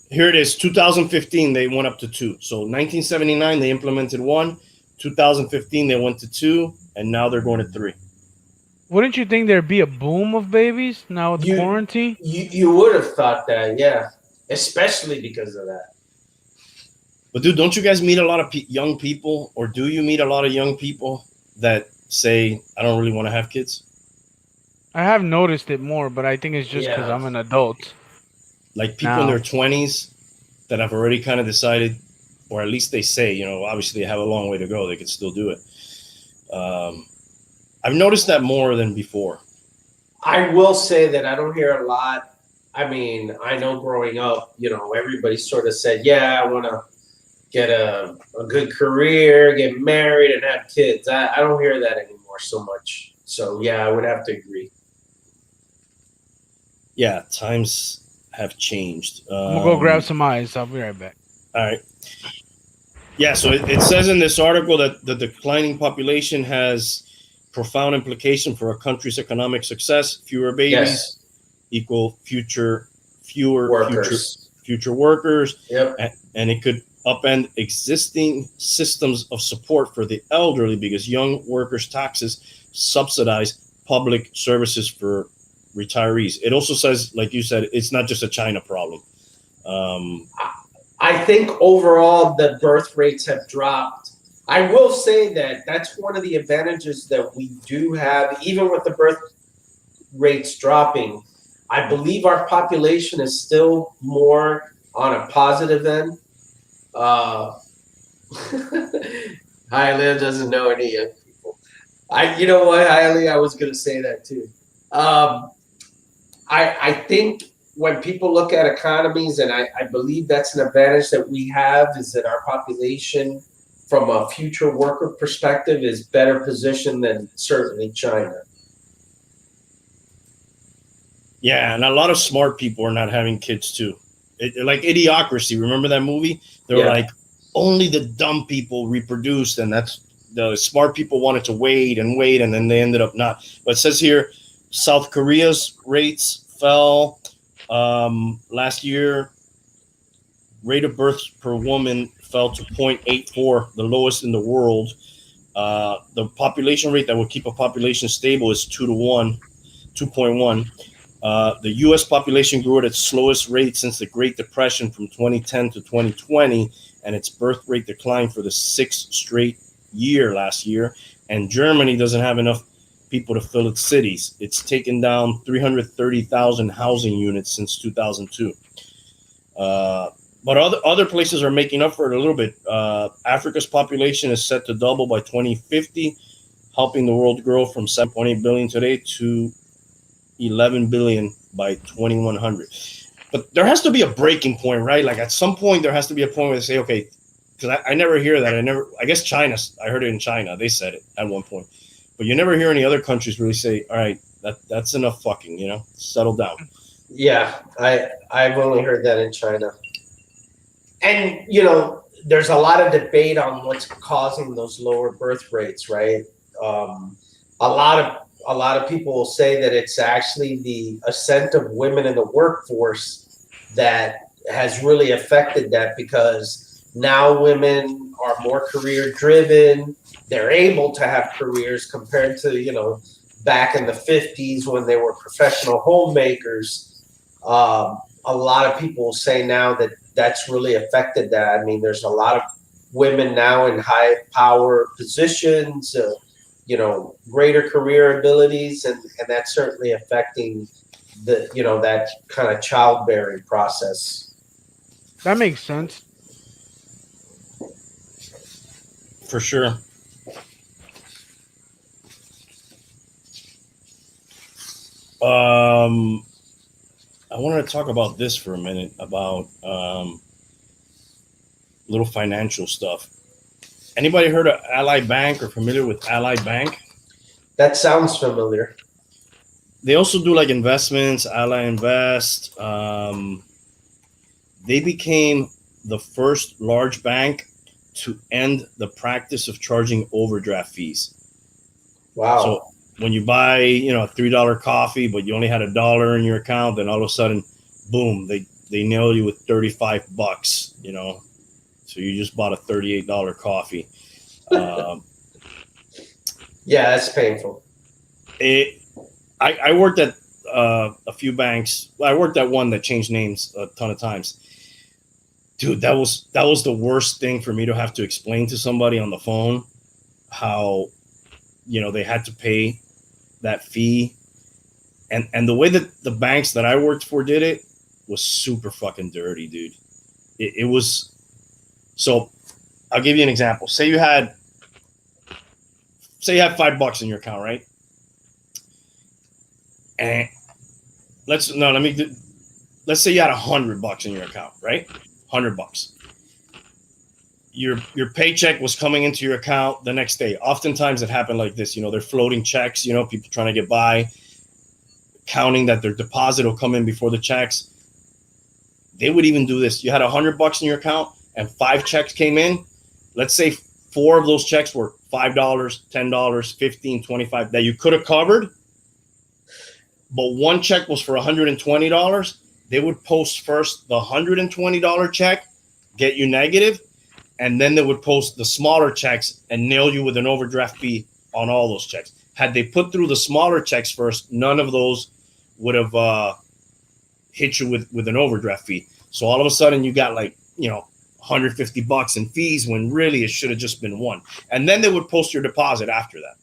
Here it is. 2015, they went up to 2. So 1979, they implemented 1. 2015, they went to 2, and now they're going to 3. Wouldn't you think there'd be a boom of babies now with the quarantine? You would have thought that, yeah. Especially because of that. But dude, don't you guys meet a lot of young people, or do you meet a lot of young people that say, I don't really want to have kids? I have noticed it more, but I think it's just because I'm an adult. Like people in their 20s that have already kind of decided, or at least they say, obviously they have a long way to go. They could still do it. I've noticed that more than before. I will say that I don't hear a lot. I mean, I know growing up, everybody sort of said, yeah, I want to get a good career, get married, and have kids. I don't hear that anymore so much. So, yeah, I would have to agree. Yeah, times have changed. I'm going to go grab some ice. I'll be right back. All right. Yeah, so it says in this article that the declining population has profound implication for a country's economic success. Fewer babies equal fewer workers. future workers. Yep. And it could upend existing systems of support for the elderly because young workers' taxes subsidize public services for retirees. It also says, like you said, it's not just a China problem. I think overall the birth rates have dropped. I will say that that's one of the advantages that we do have, even with the birth rates dropping. I believe our population is still more on a positive end. Hialeah doesn't know any young people. You know what, Hialeah? I was going to say that too. I think when people look at economies, and I believe that's an advantage that we have, is that our population, from a future worker perspective, is better positioned than certainly China. Yeah, and a lot of smart people are not having kids too. Like Idiocracy, remember that movie? They were like, only the dumb people reproduced, and that's the smart people wanted to wait, and then they ended up not. But it says here, South Korea's rates fell last year. Rate of births per woman fell to 0.84, the lowest in the world. The population rate that would keep a population stable is 2.1. The U.S. population grew at its slowest rate since the Great Depression from 2010 to 2020, and its birth rate declined for the 6th straight year last year. And Germany doesn't have enough people to fill its cities. It's taken down 330,000 housing units since 2002. But other places are making up for it a little bit. Africa's population is set to double by 2050, helping the world grow from 7.8 billion today to 11 billion by 2100. But there has to be a breaking point, right? Like at some point, there has to be a point where they say, okay, because I never hear that. I guess China, I heard it in China. They said it at one point. But you never hear any other countries really say, all right, that's enough fucking, settle down. Yeah, I've only heard that in China. And there's a lot of debate on what's causing those lower birth rates, right? Um, a lot of people will say that it's actually the ascent of women in the workforce that has really affected that, because now women are more career driven. They're able to have careers compared to back in the 50s when they were professional homemakers. A lot of people say now that that's really affected that. I mean, there's a lot of women now in high power positions, greater career abilities, and that's certainly affecting that kind of childbearing process. That makes sense. For sure. I wanted to talk about this for a minute about little financial stuff. Anybody heard of Ally Bank or familiar with Ally Bank? That sounds familiar. They also do like investments, Ally Invest. They became the first large bank to end the practice of charging overdraft fees. Wow. So when you buy, a $3 coffee, but you only had $1 in your account, then all of a sudden, boom, they nail you with $35. So you just bought a $38 coffee. Um, Yeah, that's painful. I worked at a few banks. I worked at one that changed names a ton of times. Dude, that was the worst thing for me to have to explain to somebody on the phone how they had to pay that fee, and the way that the banks that I worked for did it was super fucking dirty, dude. It was so. I'll give you an example. Say you had $5 in your account, right? And let's say you had $100 in your account, right? $100. Your paycheck was coming into your account the next day. Oftentimes it happened like this. They're floating checks. People trying to get by, counting that their deposit will come in before the checks. They would even do this. You had $100 in your account and 5 checks came in. Let's say 4 of those checks were $5, $10, $15, $25 that you could have covered, but one check was for $120. They would post first the $120 check, get you negative, and then they would post the smaller checks and nail you with an overdraft fee on all those checks. Had they put through the smaller checks first, none of those would have hit you with an overdraft fee. So all of a sudden you got like, $150 in fees when really it should have just been one. And then they would post your deposit after that.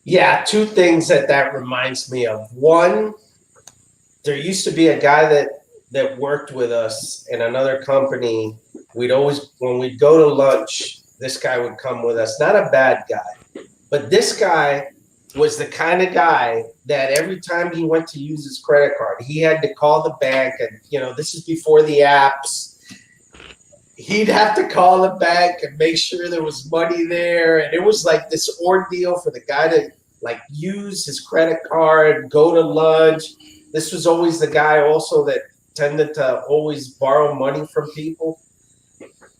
Yeah, two things that reminds me of. One, there used to be a guy that worked with us in another company. When we'd go to lunch, this guy would come with us. Not a bad guy, but this guy was the kind of guy that every time he went to use his credit card, he had to call the bank, and this is before the apps. He'd have to call the bank and make sure there was money there, and it was like this ordeal for the guy to like use his credit card, go to lunch. This was always the guy also that tended to always borrow money from people.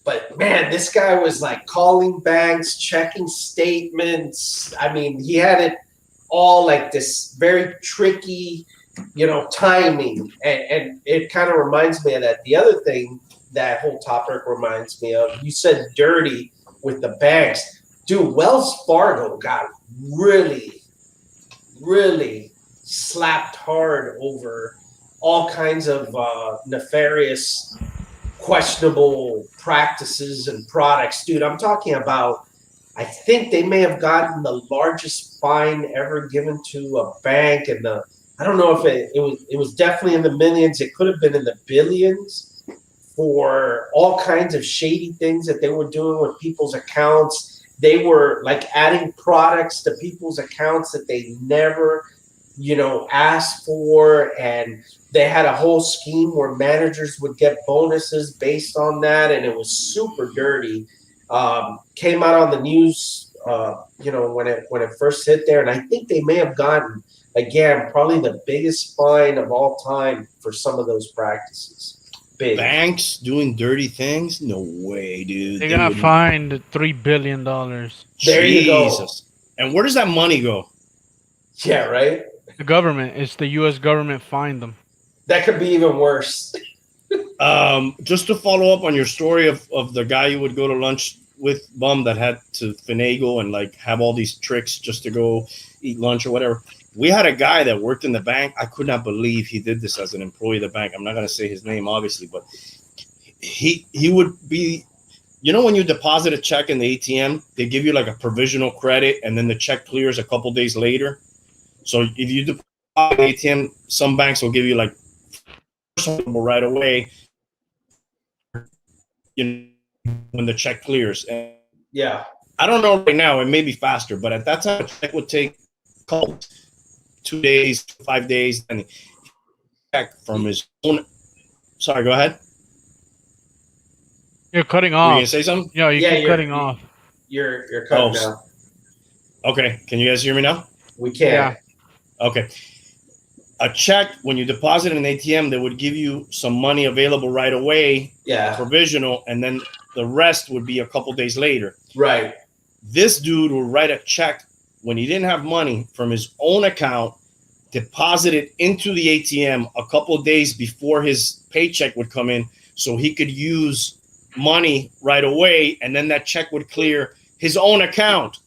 But man, this guy was like calling banks, checking statements. I mean, he had it all like this very tricky, timing. And it kind of reminds me of that. The other thing that whole topic reminds me of, you said dirty with the banks. Dude, Wells Fargo got really, really slapped hard over all kinds of nefarious, questionable practices and products. Dude, I'm talking about, I think they may have gotten the largest fine ever given to a bank, and I don't know if it was definitely in the millions. It could have been in the billions for all kinds of shady things that they were doing with people's accounts. They were like adding products to people's accounts that they never, asked for, and they had a whole scheme where managers would get bonuses based on that, and it was super dirty. Came out on the news, when it first hit there, and I think they may have gotten again, probably the biggest fine of all time for some of those practices. Big. Banks doing dirty things? No way, dude. They got fined $3 billion. There you go. Jesus. And where does that money go? Yeah, right? The government, it's the U.S. government fined them. That could be even worse. Just to follow up on your story of the guy you would go to lunch with, Bum, that had to finagle and like have all these tricks just to go eat lunch or whatever. We had a guy that worked in the bank. I could not believe he did this as an employee of the bank. I'm not going to say his name, obviously, but he would be, you know, when you deposit a check in the ATM, they give you like a provisional credit and then the check clears a couple days later. So if you deposit the ATM, some banks will give you like right away, you know, when the check clears. And yeah. I don't know right now, it may be faster, but at that time, a check would take a couple, 2 days, 5 days, and check from his own. Sorry, go ahead. You're cutting Were off. you gonna say something? Yeah, you keep cutting off. You're cutting now. Okay, can you guys hear me now? We can. Yeah. Okay. A check, when you deposit in an ATM, they would give you some money available right away, Yeah. provisional, and then the rest would be a couple days later. Right. This dude would write a check when he didn't have money from his own account, deposit it into the ATM a couple of days before his paycheck would come in, so he could use money right away, and then that check would clear his own account.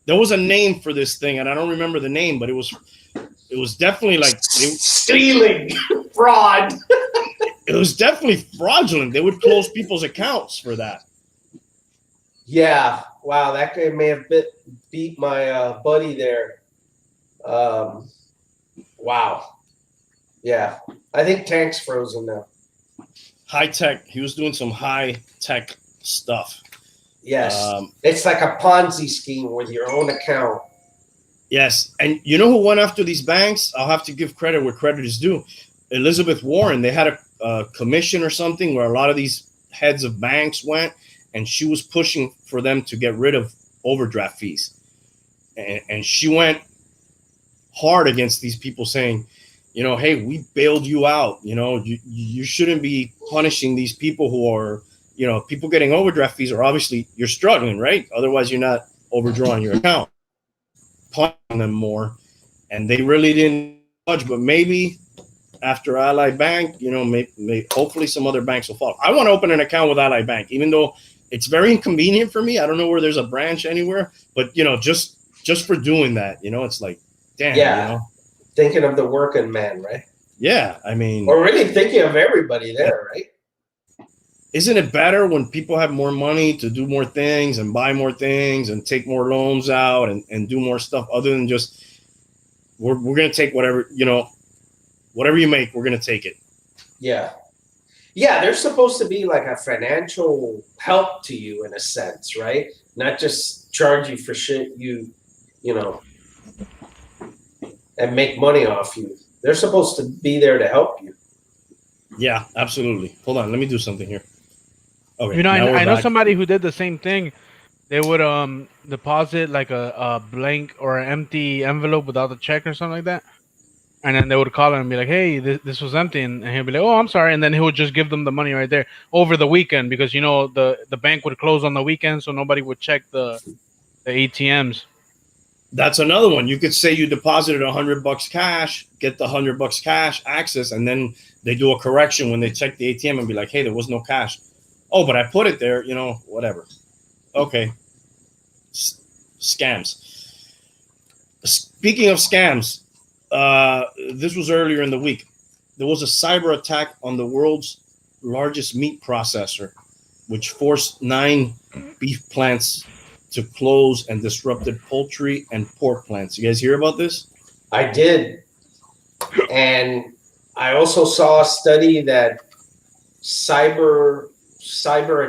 There was a name for this thing, and I don't remember the name, but it was definitely like stealing, fraud. It was definitely fraudulent. They would close people's accounts for that. Yeah. Wow, that guy may have beat my buddy there. Wow. Yeah. I think Tank's frozen now. High tech. He was doing some high tech stuff. Yes. It's like a Ponzi scheme with your own account. Yes. And you know who went after these banks? I'll have to give credit where credit is due. Elizabeth Warren. They had a commission or something where a lot of these heads of banks went, and she was pushing for them to get rid of overdraft fees. And she went hard against these people, saying, you know, hey, we bailed you out. You know, you shouldn't be punishing these people who are, you know, people getting overdraft fees are obviously, you're struggling, right? Otherwise, you're not overdrawing your account. Punishing them more. And they really didn't budge, but maybe after Ally Bank, you know, maybe hopefully some other banks will follow. I want to open an account with Ally Bank, even though it's very inconvenient for me. I don't know where there's a branch anywhere, but, you know, just for doing that, you know, it's like, damn, yeah. You know? Thinking of the working man, right? Yeah, I mean, or really thinking of everybody there, right? Isn't it better when people have more money to do more things and buy more things and take more loans out and do more stuff other than just we're going to take whatever, you know, whatever you make, we're going to take it. Yeah. Yeah, they're supposed to be like a financial help to you in a sense, right? Not just charge you for shit you know, and make money off you. They're supposed to be there to help you. Yeah, absolutely. Hold on, let me do something here. Okay. You know, I know somebody who did the same thing. They would deposit like a blank or an empty envelope without the check or something like that. And then they would call him and be like, hey, this was empty. And he'll be like, oh, I'm sorry. And then he would just give them the money right there over the weekend because, you know, the bank would close on the weekend, so nobody would check the ATMs. That's another one. You could say you deposited $100 cash, get the $100 cash access, and then they do a correction when they check the ATM and be like, hey, there was no cash. Oh, but I put it there, you know, whatever. Okay. Scams. Speaking of scams, this was earlier in the week. There was a cyber attack on the world's largest meat processor, which forced 9 beef plants to close and disrupted poultry and pork plants. You guys hear about this? I did. And I also saw a study that cyber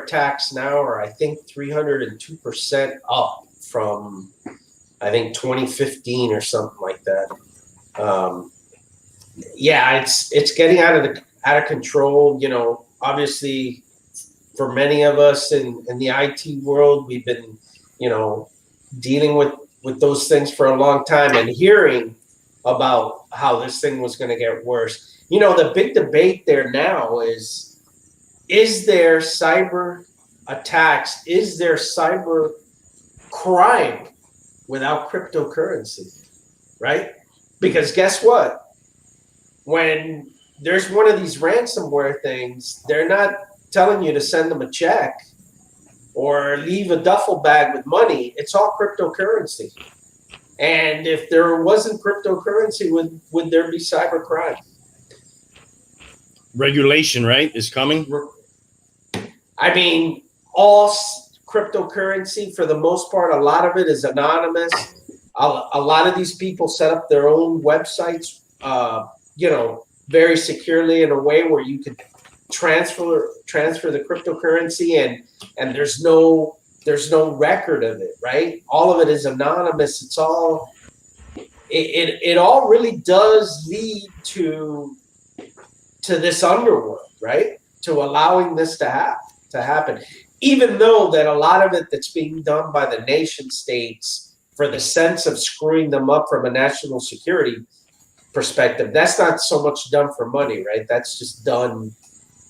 attacks now are, I think, 302% up from, I think, 2015 or something like that. Yeah, it's getting out of control. You know, obviously, for many of us in the IT world, we've been, you know, dealing with with those things for a long time and hearing about how this thing was going to get worse. You know, the big debate there now is there cyber attacks? Is there cyber crime without cryptocurrency? Right? Because guess what? When there's one of these ransomware things, they're not telling you to send them a check or leave a duffel bag with money. It's all cryptocurrency. And if there wasn't cryptocurrency, would there be cybercrime? Regulation, right, is coming. I mean, all cryptocurrency, for the most part, a lot of it is anonymous. A lot of these people set up their own websites, very securely in a way where you could transfer the cryptocurrency and there's no record of it, right? All of it is anonymous. It's all it all really does lead to this underworld, right? To allowing this to happen. Even though that a lot of it that's being done by the nation states for the sense of screwing them up from a national security perspective, that's not so much done for money, right? That's just done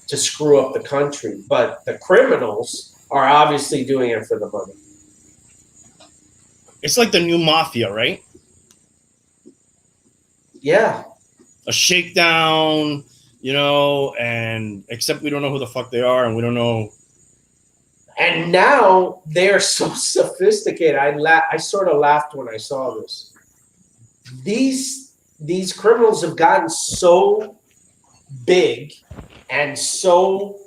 to screw up the country. But the criminals are obviously doing it for the money. It's like the new mafia, right? Yeah. A shakedown, and except we don't know who the fuck they are and we don't know. And now they're so sophisticated. I sort of laughed when I saw this. These criminals have gotten so big and so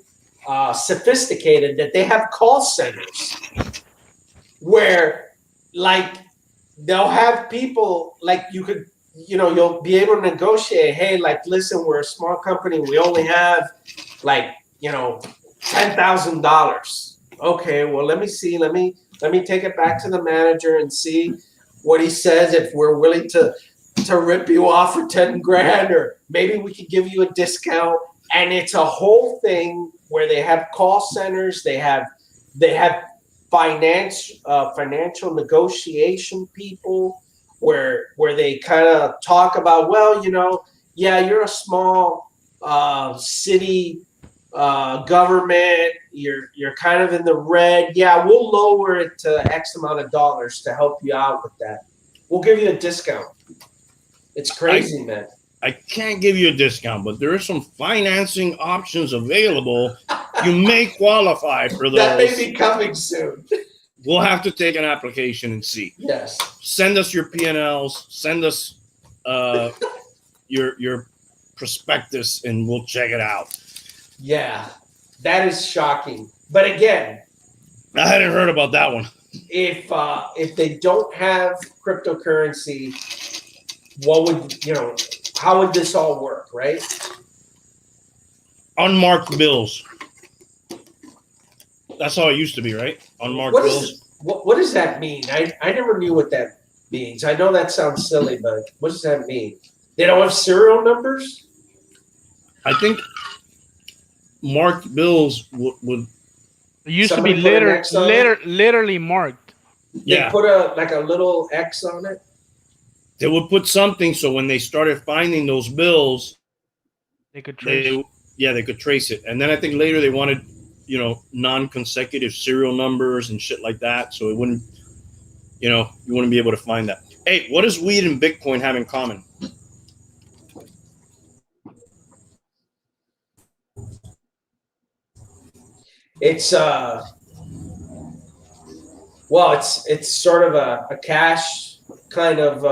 sophisticated that they have call centers where, like, they'll have people, like, you'll be able to negotiate. Hey, like, listen, we're a small company. We only have, like, $10,000. Okay, well, let me see. Let me take it back to the manager and see what he says. If we're willing to rip you off for 10 grand, or maybe we could give you a discount. And it's a whole thing where they have call centers. They have financial negotiation people where they kind of talk about, well, yeah, you're a small city government, you're kind of in the red. Yeah, we'll lower it to X amount of dollars to help you out with that. We'll give you a discount. It's crazy, man. I can't give you a discount, but there are some financing options available. You may qualify for those. That may be coming soon. We'll have to take an application and see. Yes. Send us your P&Ls. Send us your prospectus, and we'll check it out. Yeah, that is shocking. But again, I hadn't heard about that one. If they don't have cryptocurrency, how would this all work, right? Unmarked bills. That's how it used to be, right? Unmarked bills. What does that mean? I never knew what that means. I know that sounds silly, but what does that mean? They don't have serial numbers? I think marked bills would It used to be literally marked. They put a little X on it? They would put something so when they started finding those bills, they could trace it. They could trace it. And then I think later they wanted, non-consecutive serial numbers and shit like that. So it wouldn't, you wouldn't be able to find that. Hey, what does weed and Bitcoin have in common? It's it's sort of a cash kind of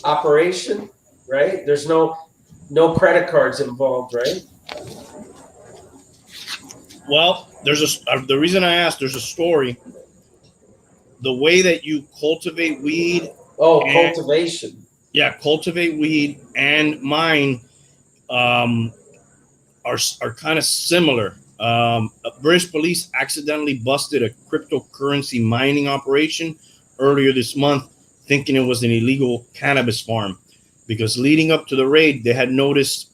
operation, right? There's no credit cards involved, right? Well, the reason I asked, there's a story. The way that you cultivate weed. Oh, cultivation. Yeah, cultivate weed and mine are kind of similar. British police accidentally busted a cryptocurrency mining operation earlier this month, thinking it was an illegal cannabis farm, because leading up to the raid, they had noticed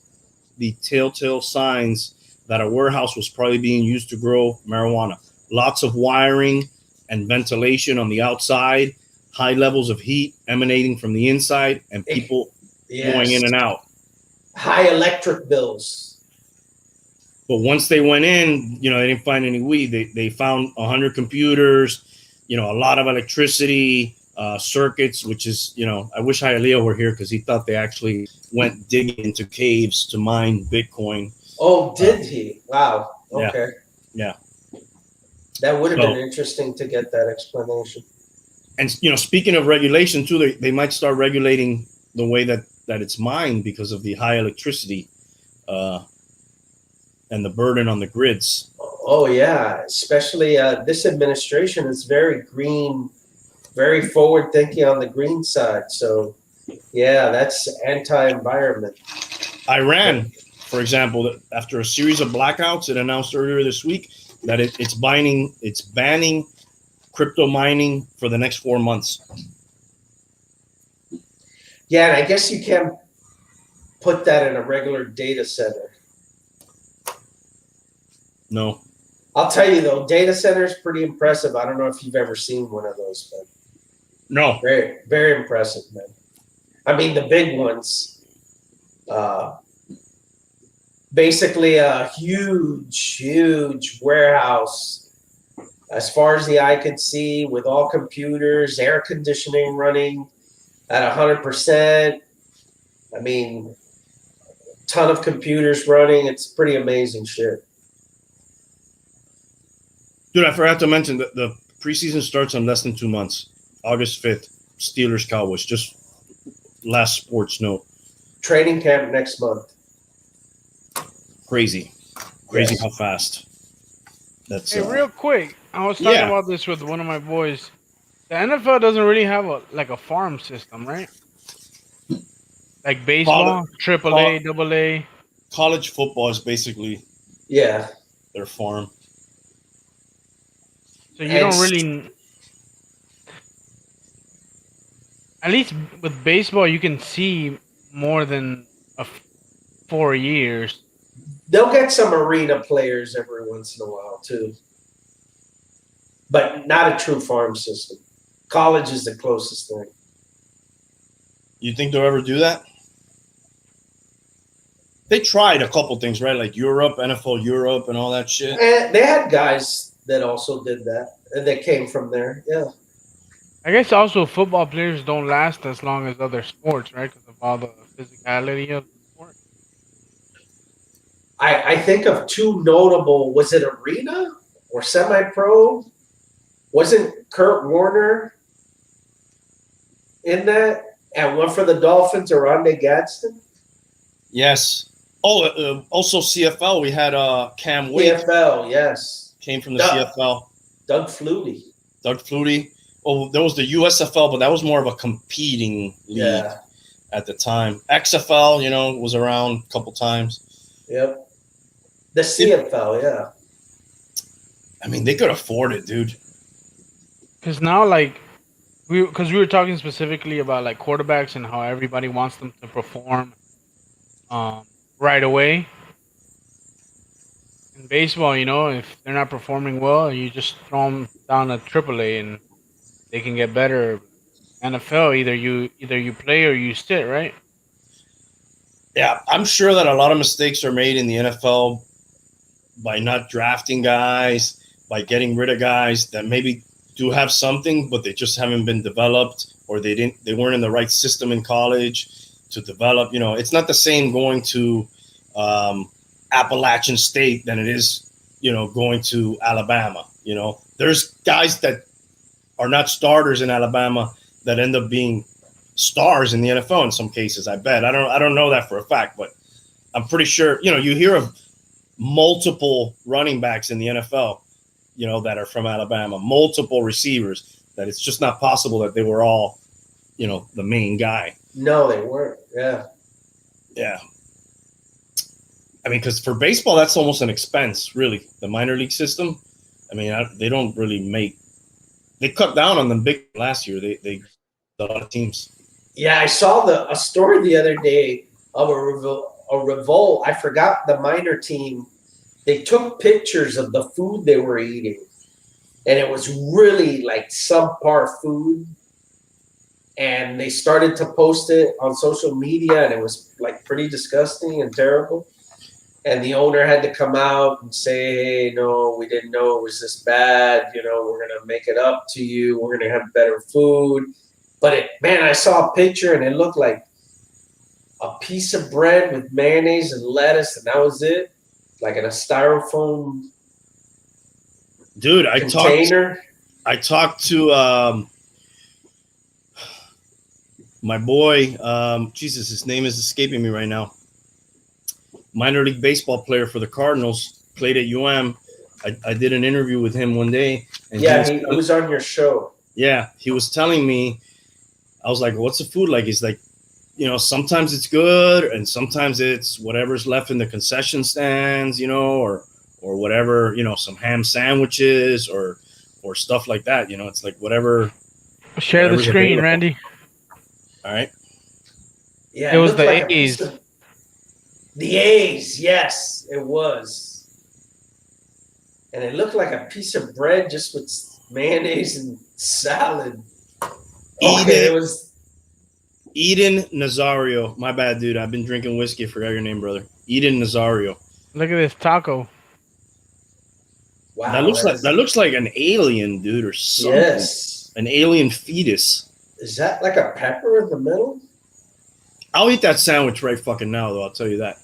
the telltale signs that a warehouse was probably being used to grow marijuana. Lots of wiring and ventilation on the outside, high levels of heat emanating from the inside and people going in and out. High electric bills. But once they went in, they didn't find any weed. They found 100 computers, a lot of electricity, circuits, which is, I wish Hialeah were here because he thought they actually went digging into caves to mine Bitcoin. Oh, did he? Wow. Okay. Yeah. That would have been interesting to get that explanation. And, speaking of regulation, too, they might start regulating the way that it's mined because of the high electricity and the burden on the grids. Oh, yeah. Especially this administration is very green, very forward thinking on the green side. So, yeah, that's anti-environment. Iran, for example, after a series of blackouts, it announced earlier this week that it's banning crypto mining for the next 4 months. Yeah, and I guess you can't put that in a regular data center. No. I'll tell you though, data center is pretty impressive. I don't know if you've ever seen one of those, but no, very, very impressive, man. I mean, the big ones, basically a huge warehouse, as far as the eye could see, with all computers, air conditioning running at 100%. I mean, ton of computers running. It's pretty amazing shit. Dude, I forgot to mention that the preseason starts in less than 2 months. August 5th, Steelers Cowboys. Just last sports note. Training camp next month. Crazy how fast. That's real quick. I was talking about this with one of my boys. The NFL doesn't really have a farm system, right? Like baseball, AAA, AA. College football is basically their farm. So you don't really, at least with baseball, you can see more than 4 years. They'll get some arena players every once in a while too, but not a true farm system. College is the closest thing. You think they'll ever do that? They tried a couple things, right? Like Europe, NFL Europe, and all that shit. And they had guys that also did that, and they came from there. Yeah. I guess also football players don't last as long as other sports, right? Because of all the physicality of the sport. I think of two notable. Was it arena or semi-pro? Wasn't Kurt Warner in that? And one for the Dolphins, Oronde Gadsden? Yes. Oh, also CFL. We had Cam Wake. CFL, yes. Came from the CFL. Doug Flutie. Oh, there was the USFL, but that was more of a competing league at the time. XFL, was around a couple times. Yep. The CFL, I mean, they could afford it, dude. Because now, we were talking specifically about quarterbacks and how everybody wants them to perform right away. In baseball, if they're not performing well, you just throw them down to AAA and they can get better. NFL, either you play or you sit, right? Yeah, I'm sure that a lot of mistakes are made in the NFL by not drafting guys, by getting rid of guys that maybe do have something, but they just haven't been developed, or they weren't in the right system in college to develop. It's not the same going to Appalachian State than it is, going to Alabama. There's guys that are not starters in Alabama that end up being stars in the NFL in some cases. I bet. I don't know that for a fact, but I'm pretty sure. You hear of multiple running backs in the NFL, that are from Alabama, multiple receivers, that it's just not possible that they were all, the main guy. No, they weren't. Yeah. Yeah. I mean, because for baseball, that's almost an expense, really. The minor league system. I mean, they don't really make. They cut down on them big last year. They a lot of teams. Yeah, I saw a story the other day of a revolt. I forgot the minor team. They took pictures of the food they were eating, and it was really subpar food. and they started to post it on social media, and it was like pretty disgusting and terrible. And the owner had to come out and say, "Hey, no, we didn't know it was this bad. You know, we're gonna make it up to you. We're gonna have better food." But man, I saw a picture and it looked like a piece of bread with mayonnaise and lettuce, and that was it, like in a styrofoam Dude, container. I talked to my boy. Jesus, his name is escaping me right now. Minor league baseball player for the Cardinals, played at UM. I did an interview with him one day. And he was on your show. Yeah, he was telling me, I was like, what's the food like? He's like, you know, sometimes it's good and sometimes it's whatever's left in the concession stands, you know, or whatever, you know, some ham sandwiches or stuff like that. You know, it's like whatever. Share the screen, available. Randy. All right. Yeah, it was the like A's. The A's, yes, it was. And it looked like a piece of bread just with mayonnaise and salad. Okay, it was Eden Nazario. My bad, dude. I've been drinking whiskey. I forgot your name, brother. Eden Nazario. Look at this taco. Wow, that looks like an alien, dude, or something. Yes, an alien fetus. Is that like a pepper in the middle? I'll eat that sandwich right fucking now, though. I'll tell you that.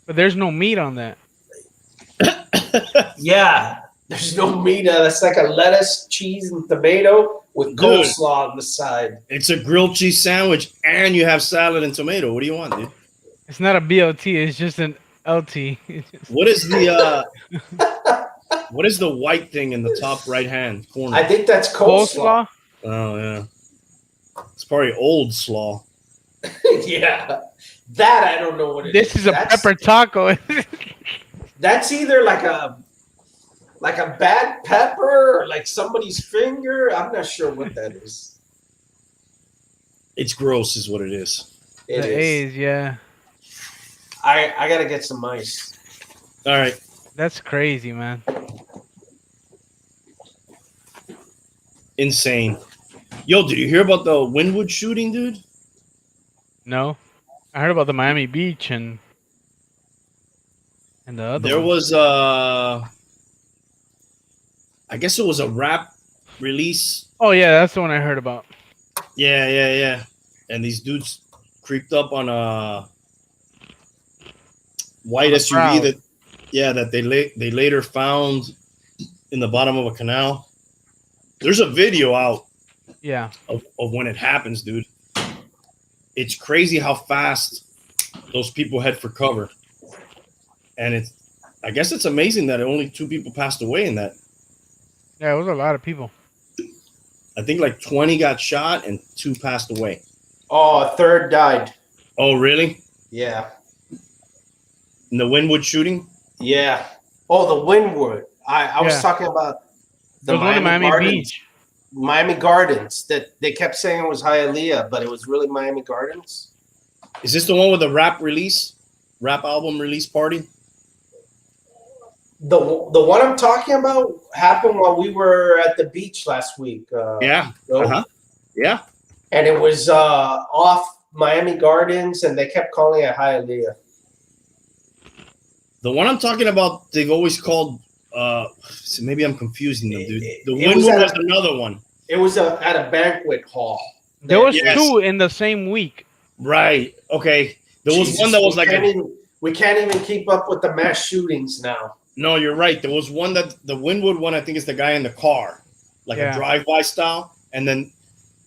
But there's no meat on that. Yeah, there's no meat. That's like a lettuce, cheese, and tomato with coleslaw on the side. It's a grilled cheese sandwich, and you have salad and tomato. What do you want, dude? It's not a BLT. It's just an LT. What is the what is the white thing in the top right hand corner? I think that's coleslaw. Oh yeah, it's probably old slaw. Yeah, that I don't know what it is. This is a pepper taco. That's either like a bad pepper or like somebody's finger. I'm not sure what that is. It's gross, is what it is. It the is. A's, yeah. I gotta get some ice. All right, that's crazy, man. Insane. Yo, did you hear about the Wynwood shooting, dude? No, I heard about the Miami Beach and the other. There one. was I guess it was a rap release. Oh yeah, that's the one I heard about. Yeah. And these dudes creeped up on a white SUV that they later found in the bottom of a canal. There's a video out. Yeah. Of when it happens, dude. It's crazy how fast those people head for cover. And I guess it's amazing that only 2 people passed away in that. Yeah, it was a lot of people. I think like 20 got shot and 2 passed away. Oh, a third died. Oh, really? Yeah. In the Wynwood shooting? Yeah. Oh, the Wynwood. I was talking about the Miami Gardens. Beach. Miami Gardens. That they kept saying it was Hialeah, but it was really Miami Gardens. Is this the one with the rap album release party? The one I'm talking about happened while we were at the beach last week. Yeah. Yeah. And it was off Miami Gardens, and they kept calling it Hialeah. The one I'm talking about, they've always called. So maybe I'm confusing them, dude. The Wynwood was another one. It was at a banquet hall. There was 2 in the same week. Right. Okay. There was one that was like we can't even keep up with the mass shootings now. No, you're right. There was one that the Wynwood one, I think, is the guy in the car, like a drive-by style. And then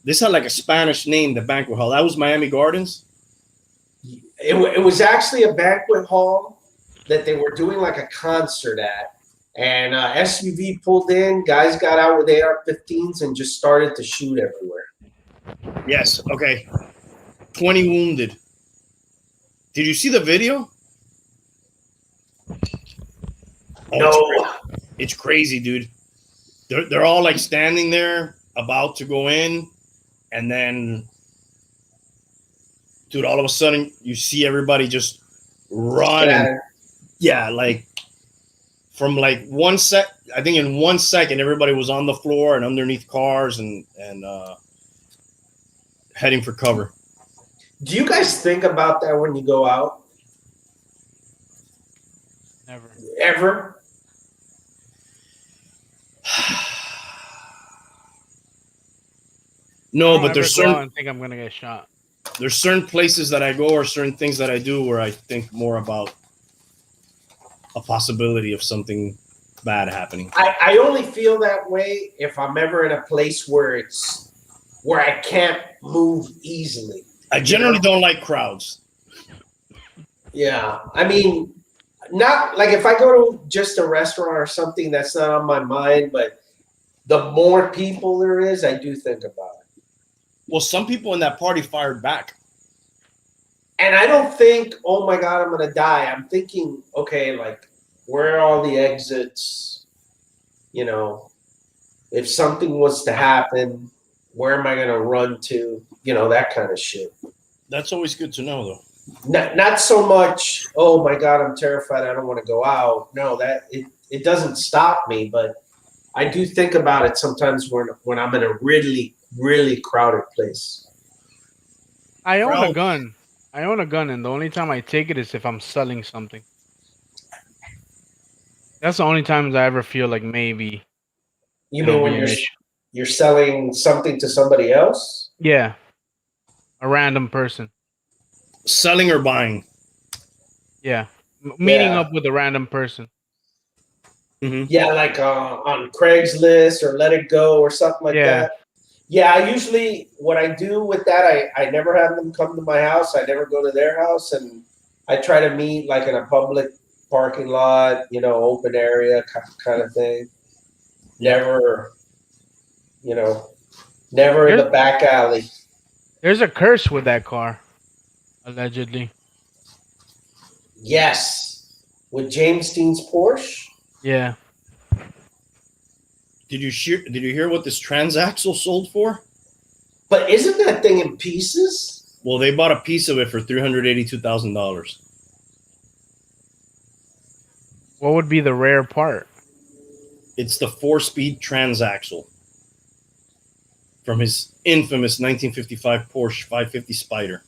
this had like a Spanish name, the banquet hall. That was Miami Gardens. It was actually a banquet hall that they were doing like a concert at. And SUV pulled in, guys got out with AR-15s and just started to shoot everywhere. Yes. Okay. 20 wounded. Did you see the video? Oh, no. It's crazy, dude. They're all like standing there about to go in, and then, dude, all of a sudden you see everybody just run. Yeah, like from like I think in 1 second everybody was on the floor and underneath cars and heading for cover. Do you guys think about that when you go out? Never. Ever? No, I don't but ever go out and think I'm gonna get shot. there's certain places that I go or certain things that I do where I think more about a possibility of something bad happening. I only feel that way if I'm ever in a place where I can't move easily. I generally don't like crowds. Yeah. I mean, not like if I go to just a restaurant or something, that's not on my mind, but the more people there is, I do think about it. Well, some people in that party fired back. And I don't think, oh my God, I'm going to die. I'm thinking, okay, like, where are all the exits? You know, if something was to happen, where am I going to run to? You know, that kind of shit. That's always good to know, though. Not so much, oh my God, I'm terrified, I don't want to go out. No, that it doesn't stop me, but I do think about it sometimes when I'm in a really, really crowded place. I own a Crowd. gun. And the only time I take it is if I'm selling something. That's the only times I ever feel like maybe You it'll mean when be an issue. you're selling something to somebody else? Yeah, a random person. Selling or buying. Yeah, meeting Yeah. up with a random person. Mm-hmm. Yeah, like on Craigslist or Let It Go or something like Yeah. that. Yeah, I usually, what I do with that, I never have them come to my house. I never go to their house, and I try to meet like in a public parking lot, you know, open area kind of thing. Never, you know, never in the back alley. There's a curse with that car, allegedly. Yes, with James Dean's Porsche. Yeah. Did you hear what this transaxle sold for? But isn't that thing in pieces? Well, they bought a piece of it for $382,000. What would be the rare part? It's the 4-speed transaxle from his infamous 1955 Porsche 550 Spider.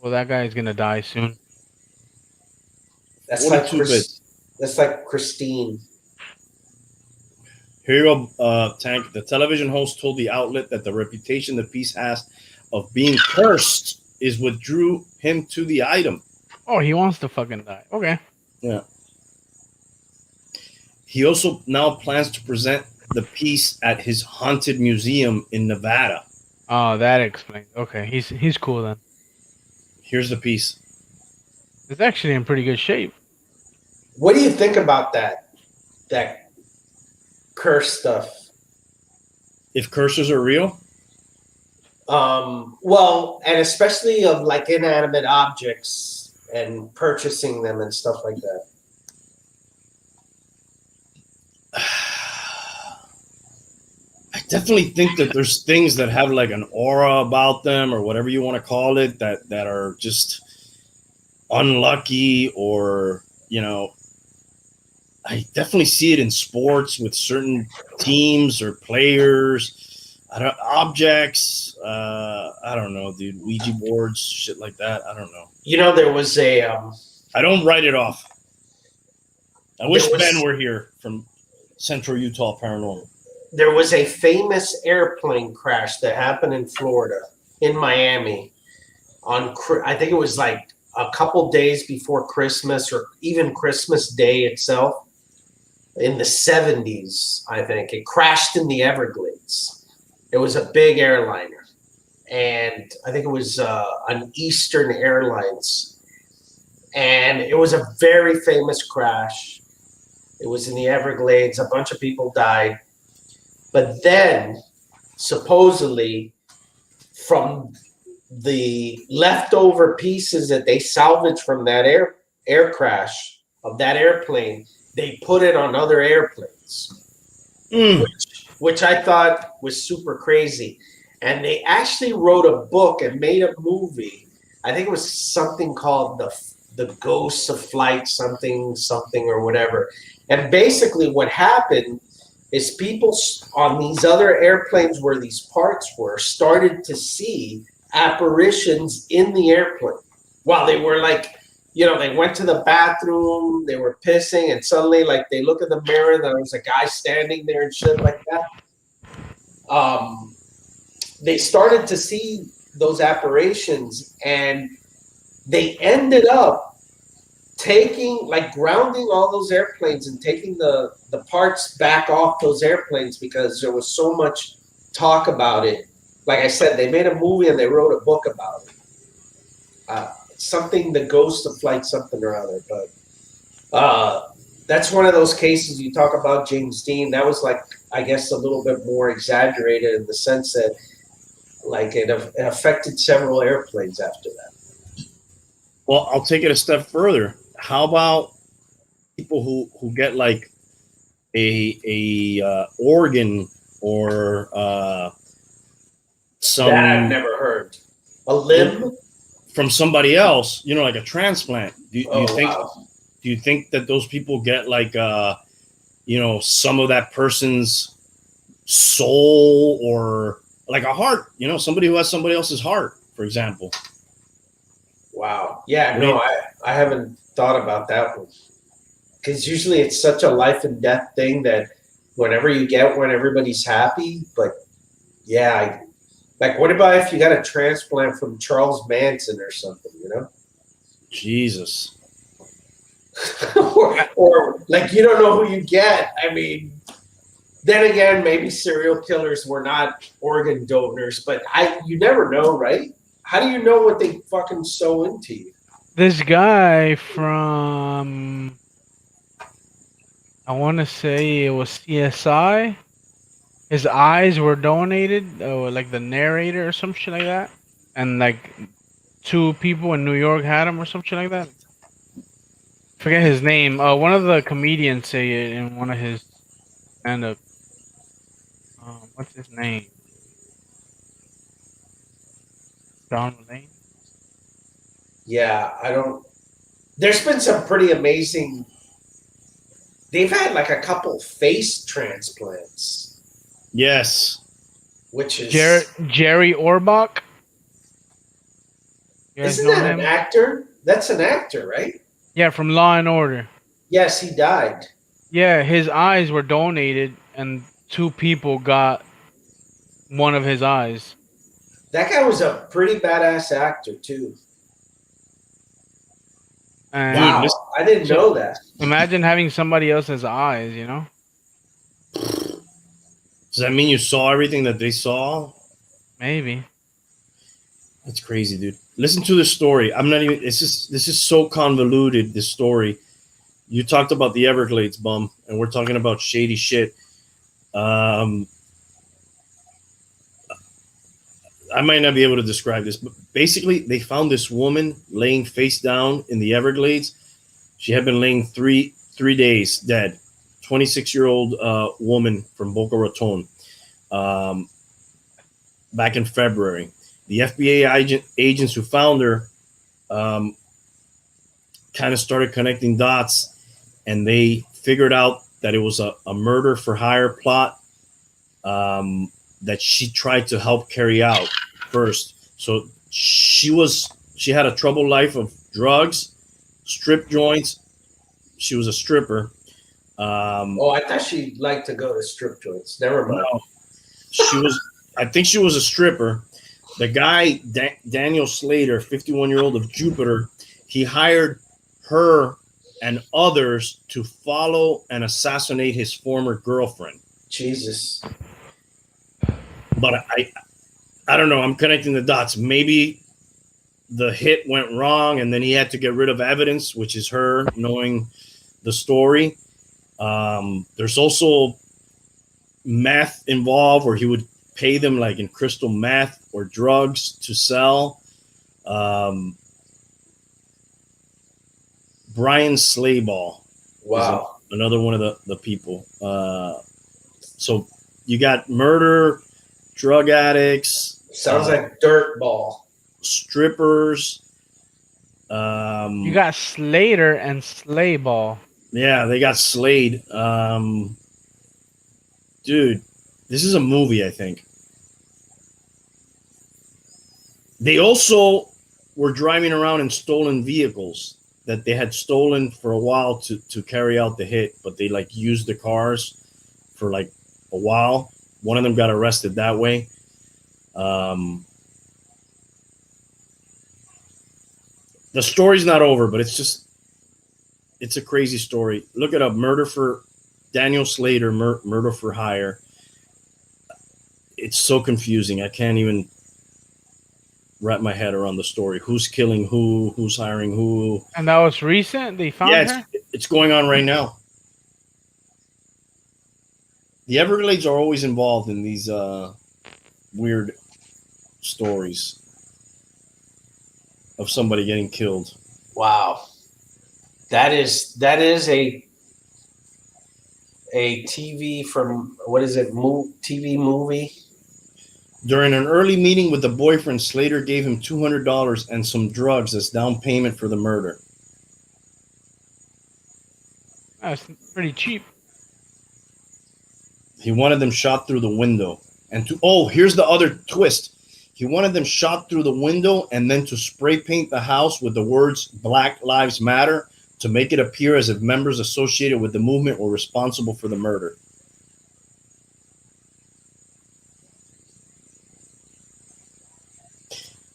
Well, that guy's gonna die soon. That's like 42 bits. That's like Christine. Here you go, Tank. The television host told the outlet that the reputation the piece has of being cursed is what drew him to the item. Oh, he wants to fucking die. Okay. Yeah. He also now plans to present the piece at his haunted museum in Nevada. Oh, that explains. Okay, he's cool then. Here's the piece. It's actually in pretty good shape. What do you think about that curse stuff? If curses are real? Well, and especially of like inanimate objects and purchasing them and stuff like that. I definitely think that there's things that have like an aura about them or whatever you want to call it that are just unlucky, or, you know, I definitely see it in sports with certain teams or players, objects. I don't know, dude. Ouija boards, shit like that. I don't know. You know, there was a I don't write it off. I wish was- Ben were here from Central Utah Paranormal. there was a famous airplane crash that happened in Florida, in Miami, I think it was like a couple days before Christmas or even Christmas Day itself. In the 70s, I think. It crashed in the Everglades. It was a big airliner. And I think it was an Eastern Airlines. And it was a very famous crash. It was in the Everglades. A bunch of people died. But then, supposedly, from the leftover pieces that they salvaged from that air crash of that airplane, they put it on other airplanes, which I thought was super crazy. And they actually wrote a book and made a movie. I think it was something called the Ghosts of Flight, something or whatever. And basically what happened is people on these other airplanes where these parts were started to see apparitions in the airplane while they were like, they went to the bathroom, they were pissing, and suddenly like they look in the mirror and there was a guy standing there and shit like that. They started to see those apparitions, and they ended up grounding all those airplanes and taking the parts back off those airplanes because there was so much talk about it. Like I said, they made a movie and they wrote a book about it. Something, the ghost of flight something or other. But that's one of those cases you talk about, James Dean. That was like, I guess, a little bit more exaggerated in the sense that like it affected several airplanes after that. Well, I'll take it a step further. How about people who get like a organ or some That I've never heard. A limb from somebody else, like a transplant. Do you think? Wow. Do you think that those people get like some of that person's soul or like a heart? Somebody who has somebody else's heart, for example. Wow. Yeah. No, I haven't thought about that one. Because usually it's such a life and death thing that whenever you get one, everybody's happy. But yeah, like what about if you got a transplant from Charles Manson or something, Jesus. or like you don't know who you get. I mean, then again, maybe serial killers were not organ donors, but you never know, right? How do you know what they fucking sew into you? This guy from, I want to say it was CSI. His eyes were donated, like the narrator or some shit like that, and like 2 people in New York had him or some shit like that. Forget his name. One of the comedians say it in one of his stand-up. What's his name? John Mulaney. Yeah, I don't. There's been some pretty amazing. They've had like a couple face transplants. Yes. Which is Jerry Orbach. Isn't that an actor? That's an actor, right? Yeah, from Law and Order. Yes, he died. Yeah, his eyes were donated, and 2 people got one of his eyes. That guy was a pretty badass actor too. And wow, I didn't know that. Imagine having somebody else's eyes, Does that mean you saw everything that they saw? Maybe. That's crazy, dude. Listen to the story. I'm not even. This is so convoluted. This story. You talked about the Everglades, bum, and we're talking about shady shit. I might not be able to describe this, but basically, they found this woman laying face down in the Everglades. She had been laying three days dead. 26-year-old woman from Boca Raton. Back in February, the FBI agents who found her kind of started connecting dots, and they figured out that it was a murder for hire plot that she tried to help carry out first. So she had a troubled life of drugs, strip joints. She was a stripper. I thought she liked to go to strip joints. Never mind. No, I think she was a stripper. The guy, Daniel Slater, 51-year-old of Jupiter, he hired her and others to follow and assassinate his former girlfriend. Jesus. But I don't know. I'm connecting the dots. Maybe the hit went wrong, and then he had to get rid of evidence, which is her knowing the story. There's also meth involved, where he would pay them like in crystal meth or drugs to sell. Brian Slayball. Wow. Another one of the people. So you got murder, drug addicts. Sounds like dirt ball. Strippers. You got Slater and Slayball. Yeah, they got slayed. Dude, this is a movie, I think. They also were driving around in stolen vehicles that they had stolen for a while to carry out the hit, but they like used the cars for like a while. One of them got arrested that way. Um, the story's not over, but it's a crazy story. Look it up. Murder for Daniel Slater, Murder for Hire. It's so confusing. I can't even wrap my head around the story. Who's killing who? Who's hiring who? And that was recent. They found Yeah, her. it's going on right now. The Everglades are always involved in these weird stories of somebody getting killed. Wow. That is a TV from what is it? TV movie. During an early meeting with the boyfriend, Slater gave him $200 and some drugs as down payment for the murder. That's pretty cheap. He wanted them shot through the window. And here's the other twist. He wanted them shot through the window and then to spray paint the house with the words Black Lives Matter to make it appear as if members associated with the movement were responsible for the murder.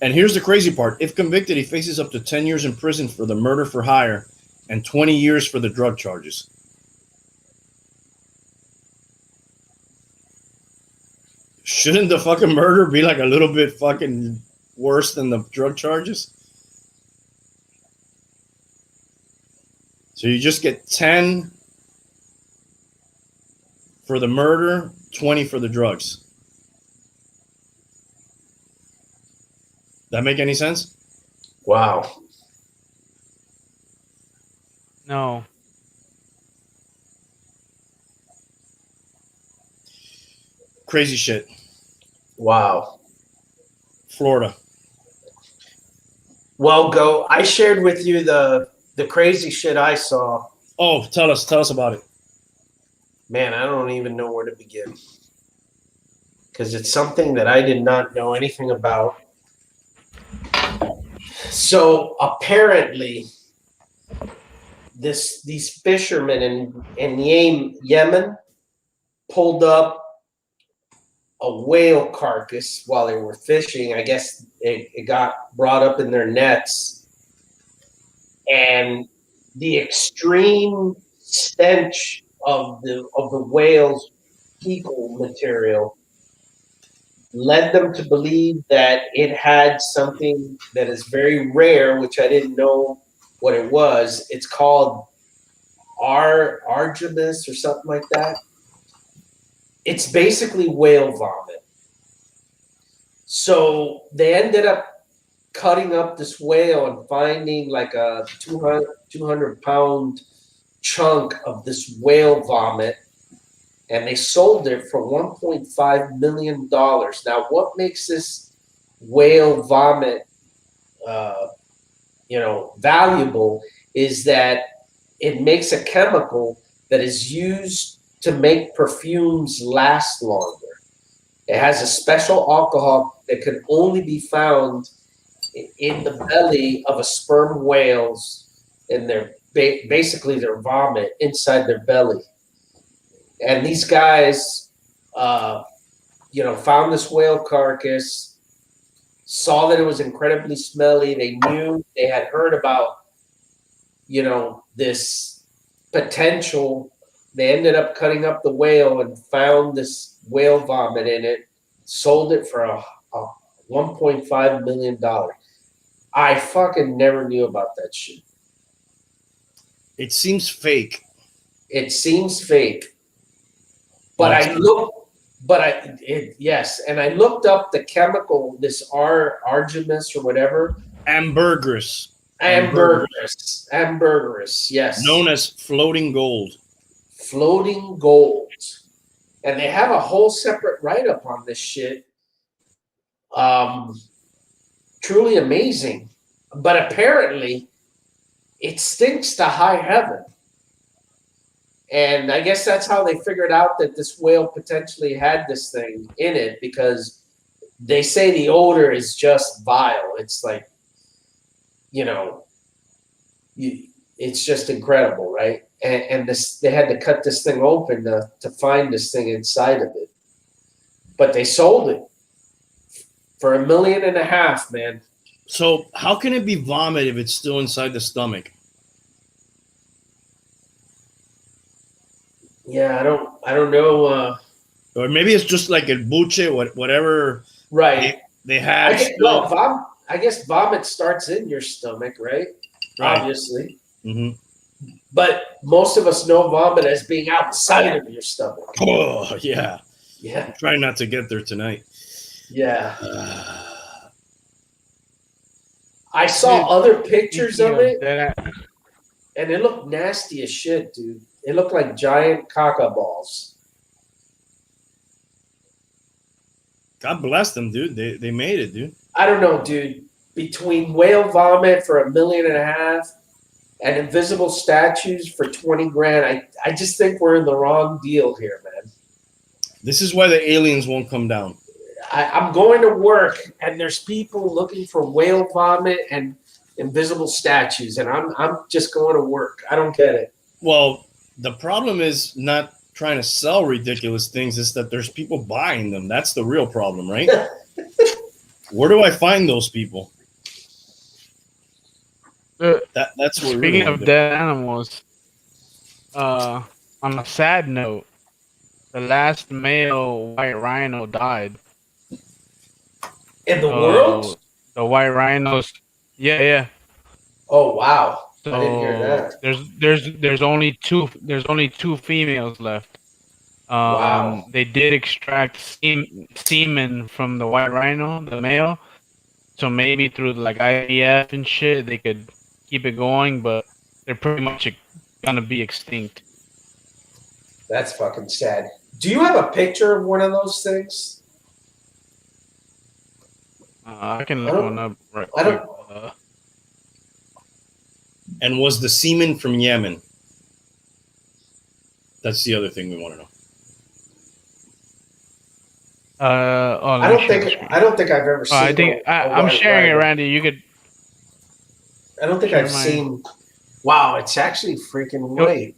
And here's the crazy part. If convicted, he faces up to 10 years in prison for the murder for hire and 20 years for the drug charges. Shouldn't the fucking murder be like a little bit fucking worse than the drug charges? So you just get 10 for the murder, 20 for the drugs. That make any sense? Wow. No. Crazy shit. Wow. Florida. Well, go. I shared with you the crazy shit I saw. Oh, tell us about it. Man, I don't even know where to begin. Because it's something that I did not know anything about. So apparently, these fishermen in Yemen pulled up a whale carcass while they were fishing. I guess it got brought up in their nets, and the extreme stench of the whale's fecal material led them to believe that it had something that is very rare, which I didn't know what it was. It's called argimus or something like that. It's basically whale vomit. So they ended up cutting up this whale and finding like a 200-pound chunk of this whale vomit, and they sold it for $1.5 million. Now, what makes this whale vomit, valuable is that it makes a chemical that is used to make perfumes last longer. It has a special alcohol that can only be found in the belly of a sperm whale's, in their basically their vomit inside their belly. And these guys, found this whale carcass, saw that it was incredibly smelly. They had heard about, this potential. They ended up cutting up the whale and found this whale vomit in it, sold it for a $1.5 million. I fucking never knew about that shit. It seems fake. It seems fake. But yes, and I looked up the chemical, this argimus or whatever. Ambergris. Ambergris, yes. Known as floating gold. Floating gold. And they have a whole separate write-up on this shit. Truly amazing. But apparently, it stinks to high heaven. And I guess that's how they figured out that this whale potentially had this thing in it, because they say the odor is just vile. It's like, you know, it's just incredible, right? And this, they had to cut this thing open to find this thing inside of it. But they sold it for $1.5 million, man. So how can it be vomit if it's still inside the stomach? Yeah, I don't know. Or maybe it's just like el buche, whatever Right. they had. I guess vomit starts in your stomach, right? Right. Obviously. Mm-hmm. But most of us know vomit as being outside of your stomach. Oh, yeah. Yeah. I'm trying not to get there tonight. Yeah. I saw other pictures of it, and it looked nasty as shit, dude. It looked like giant caca balls. God bless them, dude. They made it, dude. I don't know, dude. Between whale vomit for $1.5 million and invisible statues for 20 grand, I just think we're in the wrong deal here, man. This is why the aliens won't come down. I'm going to work, and there's people looking for whale vomit and invisible statues, and I'm just going to work. I don't get it. Well, the problem is not trying to sell ridiculous things, is that there's people buying them. That's the real problem, right? Where do I find those people? That's what. Speaking of dead animals, on a sad note, the last male white rhino died. In the world? The white rhinos. Yeah. Oh wow! So I didn't hear that. There's only two females left. Wow. They did extract semen from the white rhino, the male. So maybe through like IVF and shit, they could keep it going, but they're pretty much gonna be extinct. That's fucking sad. Do you have a picture of one of those things? I can look one up right I quick. don't. And was the semen from Yemen? That's the other thing we want to know. I don't think I've ever seen. I'm sharing it, Randy. You could. I don't think I've seen. Wow, it's actually freaking white.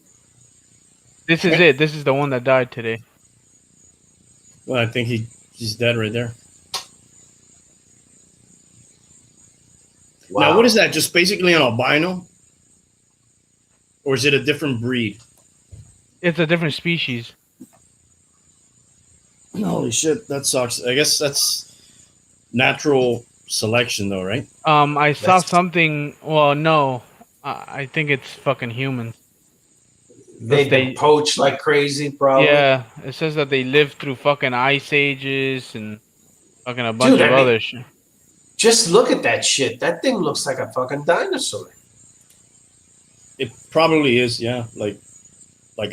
This is it. This is the one that died today. Well, I think he's dead right there. Wow. Now, what is that? Just basically an albino? Or is it a different breed? It's a different species. Holy shit, that sucks. I guess that's natural selection, though, right? I saw something. Well, no, I think it's fucking humans. They poach like crazy, probably. Yeah, it says that they lived through fucking ice ages and fucking a bunch of other shit. Just look at that shit. That thing looks like a fucking dinosaur. It probably is, yeah. Like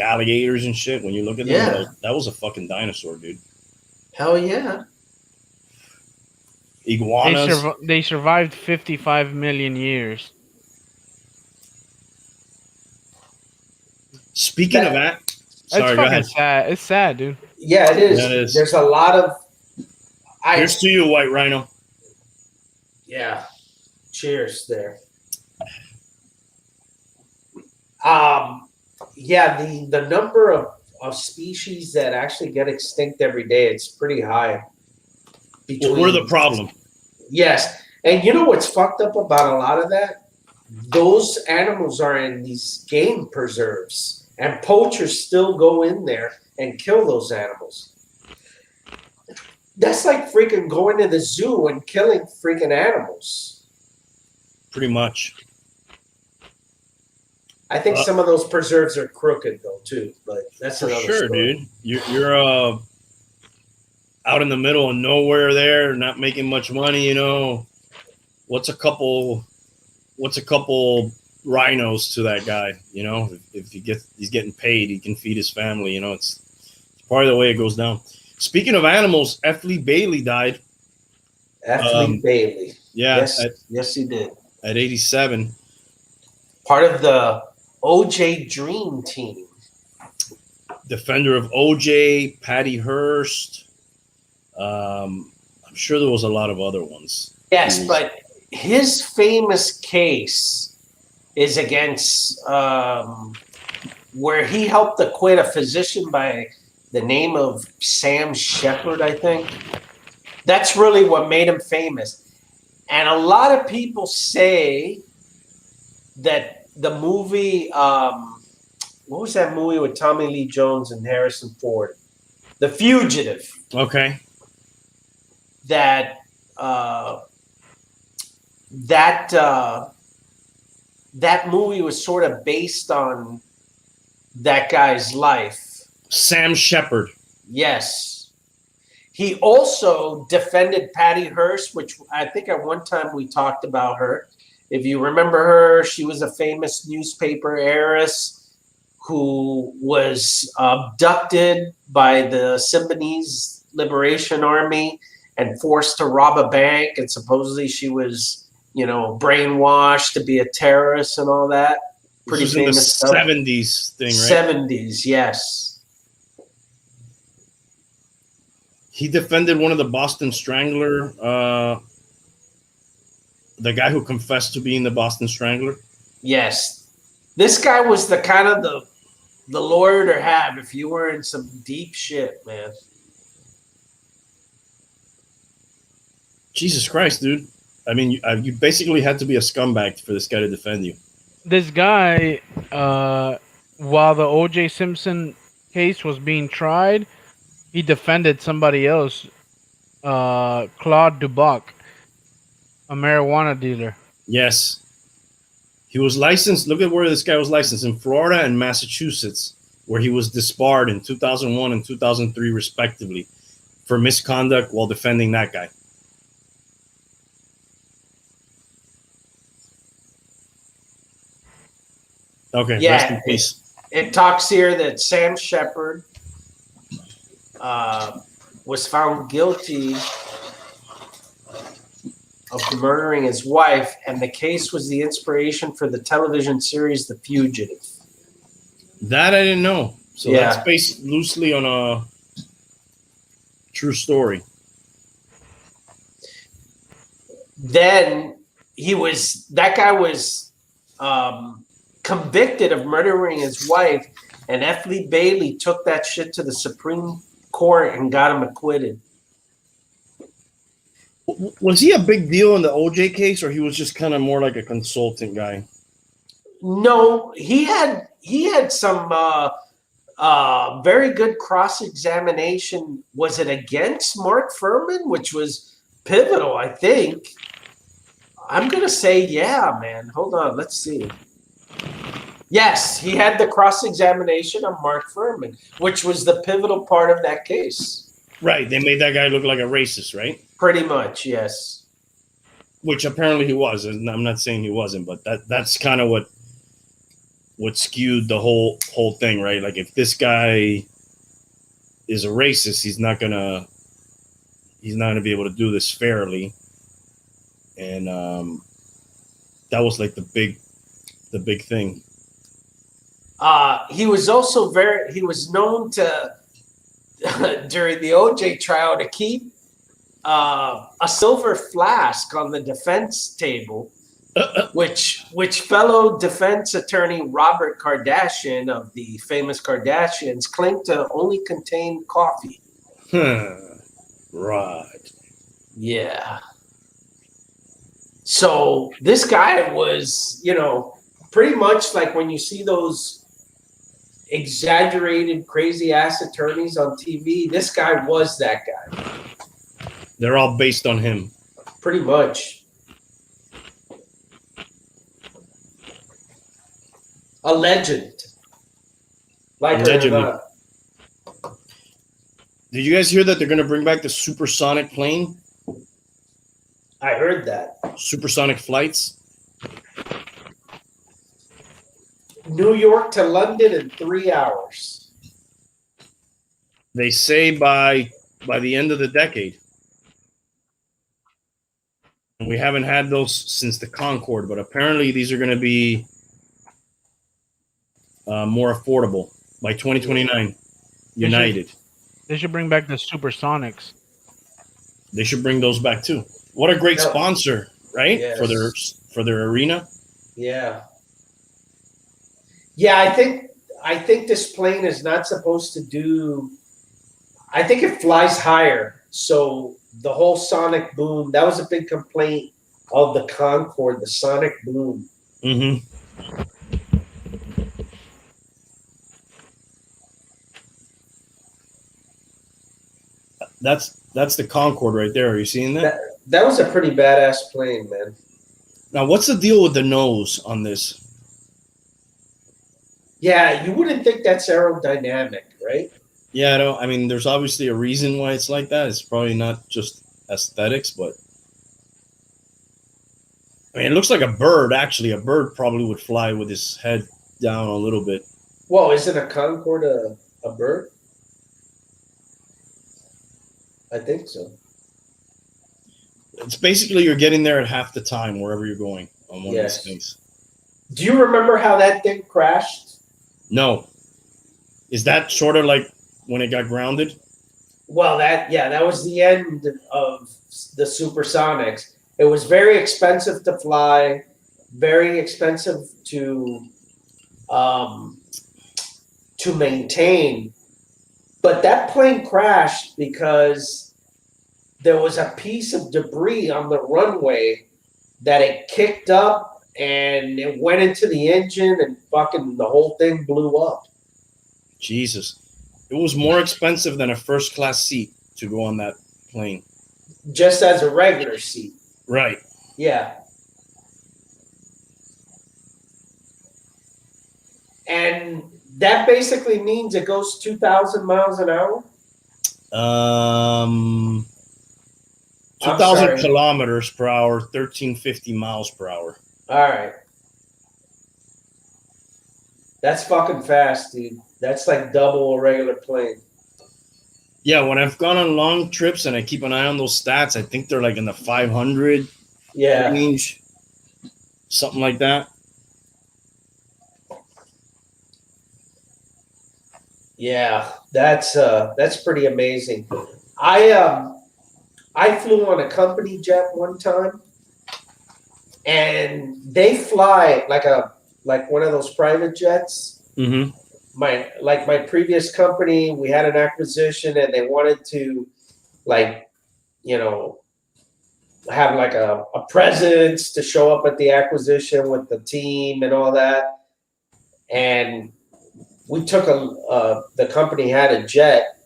alligators and shit. When you look at them, like, that was a fucking dinosaur, dude. Hell yeah. Iguanas. They survived 55 million years. Speaking of that, sorry, go ahead. Sad. It's sad, dude. Yeah, it is. Yeah, it is. There's a lot of. Here's to you, white rhino. Yeah. Cheers there. Yeah, the number of species that actually get extinct every day, it's pretty high. We're the problem. Yes. And you know what's fucked up about a lot of that? Those animals are in these game preserves, and poachers still go in there and kill those animals. That's like freaking going to the zoo and killing freaking animals. Pretty much. I think some of those preserves are crooked though too, but that's another story. Dude. You're out in the middle of nowhere there, not making much money, you know. What's a couple rhinos to that guy, you know? If he's getting paid, he can feed his family, you know. It's part of the way it goes down. Speaking of animals, F. Lee Bailey died. F. Lee Bailey. Yeah. Yes, he did. At 87. Part of the OJ Dream team. defender of OJ, Patty Hearst. I'm sure there was a lot of other ones. Yes, but his famous case is against where he helped acquit a physician by the name of Sam Shepard, I think. That's really what made him famous. And a lot of people say that the movie, what was that movie with Tommy Lee Jones and Harrison Ford? The Fugitive. Okay. That movie was sort of based on that guy's life. Sam Shepard. Yes. He also defended Patty Hearst, which I think at one time we talked about her. If you remember her, she was a famous newspaper heiress who was abducted by the Symbionese Liberation Army and forced to rob a bank. And supposedly she was, brainwashed to be a terrorist and all that. Pretty this was famous in the stuff. 70s thing, right? 70s, yes. He defended one of the Boston Strangler, the guy who confessed to being the Boston Strangler. Yes. This guy was the kind of the lawyer to have if you were in some deep shit, man. Jesus Christ, dude. I mean, you basically had to be a scumbag for this guy to defend you. This guy, while the O.J. Simpson case was being tried, he defended somebody else, Claude Duboc, a marijuana dealer. Yes. He was licensed. Look at where this guy was licensed, in Florida and Massachusetts, where he was disbarred in 2001 and 2003, respectively, for misconduct while defending that guy. Okay, Yeah, rest in peace. It talks here that Sam Shepard was found guilty of murdering his wife, and the case was the inspiration for the television series The Fugitive. That I didn't know. So Yeah. that's based loosely on a true story. Then that guy was convicted of murdering his wife, and F. Lee Bailey took that shit to the Supreme Court and got him acquitted. Was he a big deal in the OJ case, or he was just kind of more like a consultant guy? No, he had some very good cross-examination. Was it against Mark Furman, which was pivotal, I think? I'm going to say, yeah, man. Hold on. Let's see. Yes, he had the cross-examination of Mark Furman, which was the pivotal part of that case. Right. They made that guy look like a racist, right? Pretty much, yes. Which apparently he was. And I'm not saying he wasn't, but that's kind of what skewed the whole thing, right? Like, if this guy is a racist, he's not gonna be able to do this fairly. And that was like the big thing. He was also he was known to during the OJ trial to keep a silver flask on the defense table, which fellow defense attorney Robert Kardashian of the famous Kardashians claimed to only contain coffee. Right. Yeah. So this guy was, pretty much like when you see those exaggerated, crazy ass attorneys on TV, this guy was that guy. They're all based on him. Pretty much. A legend. Like Allegedly. or not. Did you guys hear that they're going to bring back the supersonic plane? I heard that. Supersonic flights? New York to London in 3 hours. They say by the end of the decade. And we haven't had those since the Concorde, but apparently these are going to be more affordable by 2029. United. They should bring back the Supersonics. They should bring those back too. What a great No. sponsor, right? Yes. For their arena. Yeah. Yeah, I think this plane is not supposed to do. I think it flies higher, so the whole sonic boom. That was a big complaint of the Concorde, the sonic boom. Mm-hmm. That's the Concorde right there. Are you seeing that? That was a pretty badass plane, man. Now, what's the deal with the nose on this? Yeah, you wouldn't think that's aerodynamic, right? Yeah, I mean, there's obviously a reason why it's like that. It's probably not just aesthetics, but I mean, it looks like a bird. Actually, a bird probably would fly with his head down a little bit. Whoa, isn't a Concorde a bird? I think so. It's basically you're getting there at half the time wherever you're going on one Yes. of these things. Do you remember how that thing crashed? No. Is that sort of like when it got grounded? Well, that was the end of the Supersonics. It was very expensive to fly, very expensive to maintain. But that plane crashed because there was a piece of debris on the runway that it kicked up and it went into the engine and fucking the whole thing blew up. Jesus. It was more expensive than a first class seat to go on that plane. Just as a regular seat. Right. Yeah. And that basically means it goes 2,000 miles an hour? 2,000 kilometers per hour, 1,350 miles per hour. All right. That's fucking fast, dude. That's like double a regular plane. Yeah, when I've gone on long trips and I keep an eye on those stats, I think they're like in the 500 range, something like that. Yeah, that's pretty amazing. I flew on a company jet one time, and they fly like one of those private jets. Mm-hmm. My previous company, we had an acquisition, and they wanted to, have like a presence to show up at the acquisition with the team and all that. And we took the company had a jet,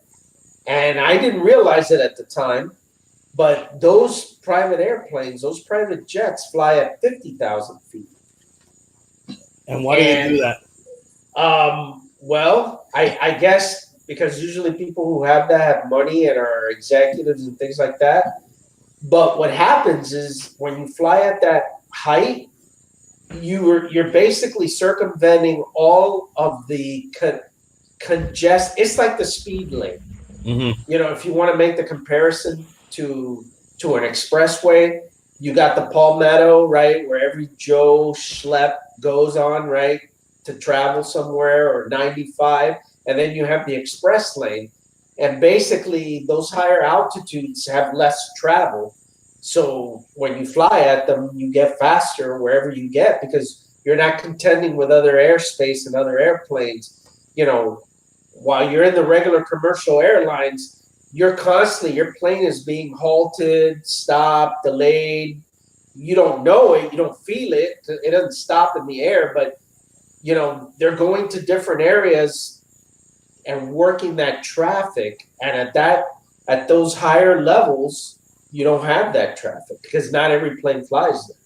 and I didn't realize it at the time, but those private airplanes, those private jets fly at 50,000 feet. And why do they do that? Well, I guess because usually people who have that have money and are executives and things like that. But what happens is when you fly at that height, you're basically circumventing all of the congest. It's like the speed lane. Mm-hmm. If you want to make the comparison to an expressway, you got the Palmetto, right, where every Joe Schlepp goes on, right, to travel somewhere, or 95, and then you have the express lane, and basically those higher altitudes have less travel. So when you fly at them, you get faster wherever you get because you're not contending with other airspace and other airplanes. While you're in the regular commercial airlines, your plane is being halted, stopped, delayed. You don't know it, you don't feel it. It doesn't stop in the air, but they're going to different areas and working that traffic. And at those higher levels, you don't have that traffic because not every plane flies there.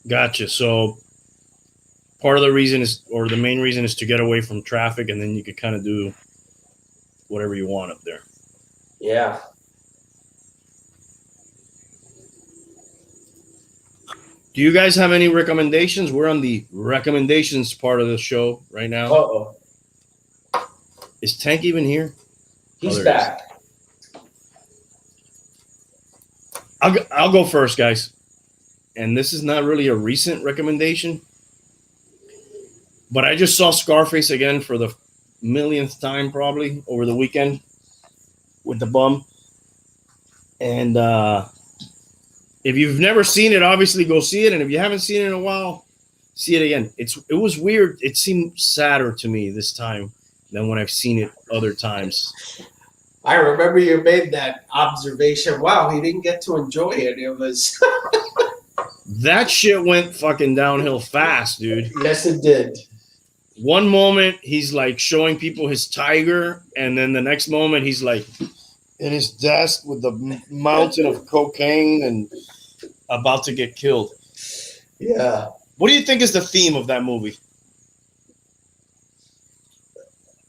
Gotcha. So part of the reason is, or the main reason is to get away from traffic, and then you could kind of do whatever you want up there. Yeah. Do you guys have any recommendations? We're on the recommendations part of the show right now. Uh-oh. Is Tank even here? He's back. I'll go first, guys. And this is not really a recent recommendation, but I just saw Scarface again for the millionth time probably over the weekend with the bum. And if you've never seen it, obviously go see it. And if you haven't seen it in a while, see it again. It was weird. It seemed sadder to me this time than when I've seen it other times. I remember you made that observation. Wow, he didn't get to enjoy it. It was That shit went fucking downhill fast, dude. yes, it did. One moment he's like showing people his tiger, and then the next moment he's like in his desk with the mountain of cocaine and about to get killed. Yeah. What do you think is the theme of that movie?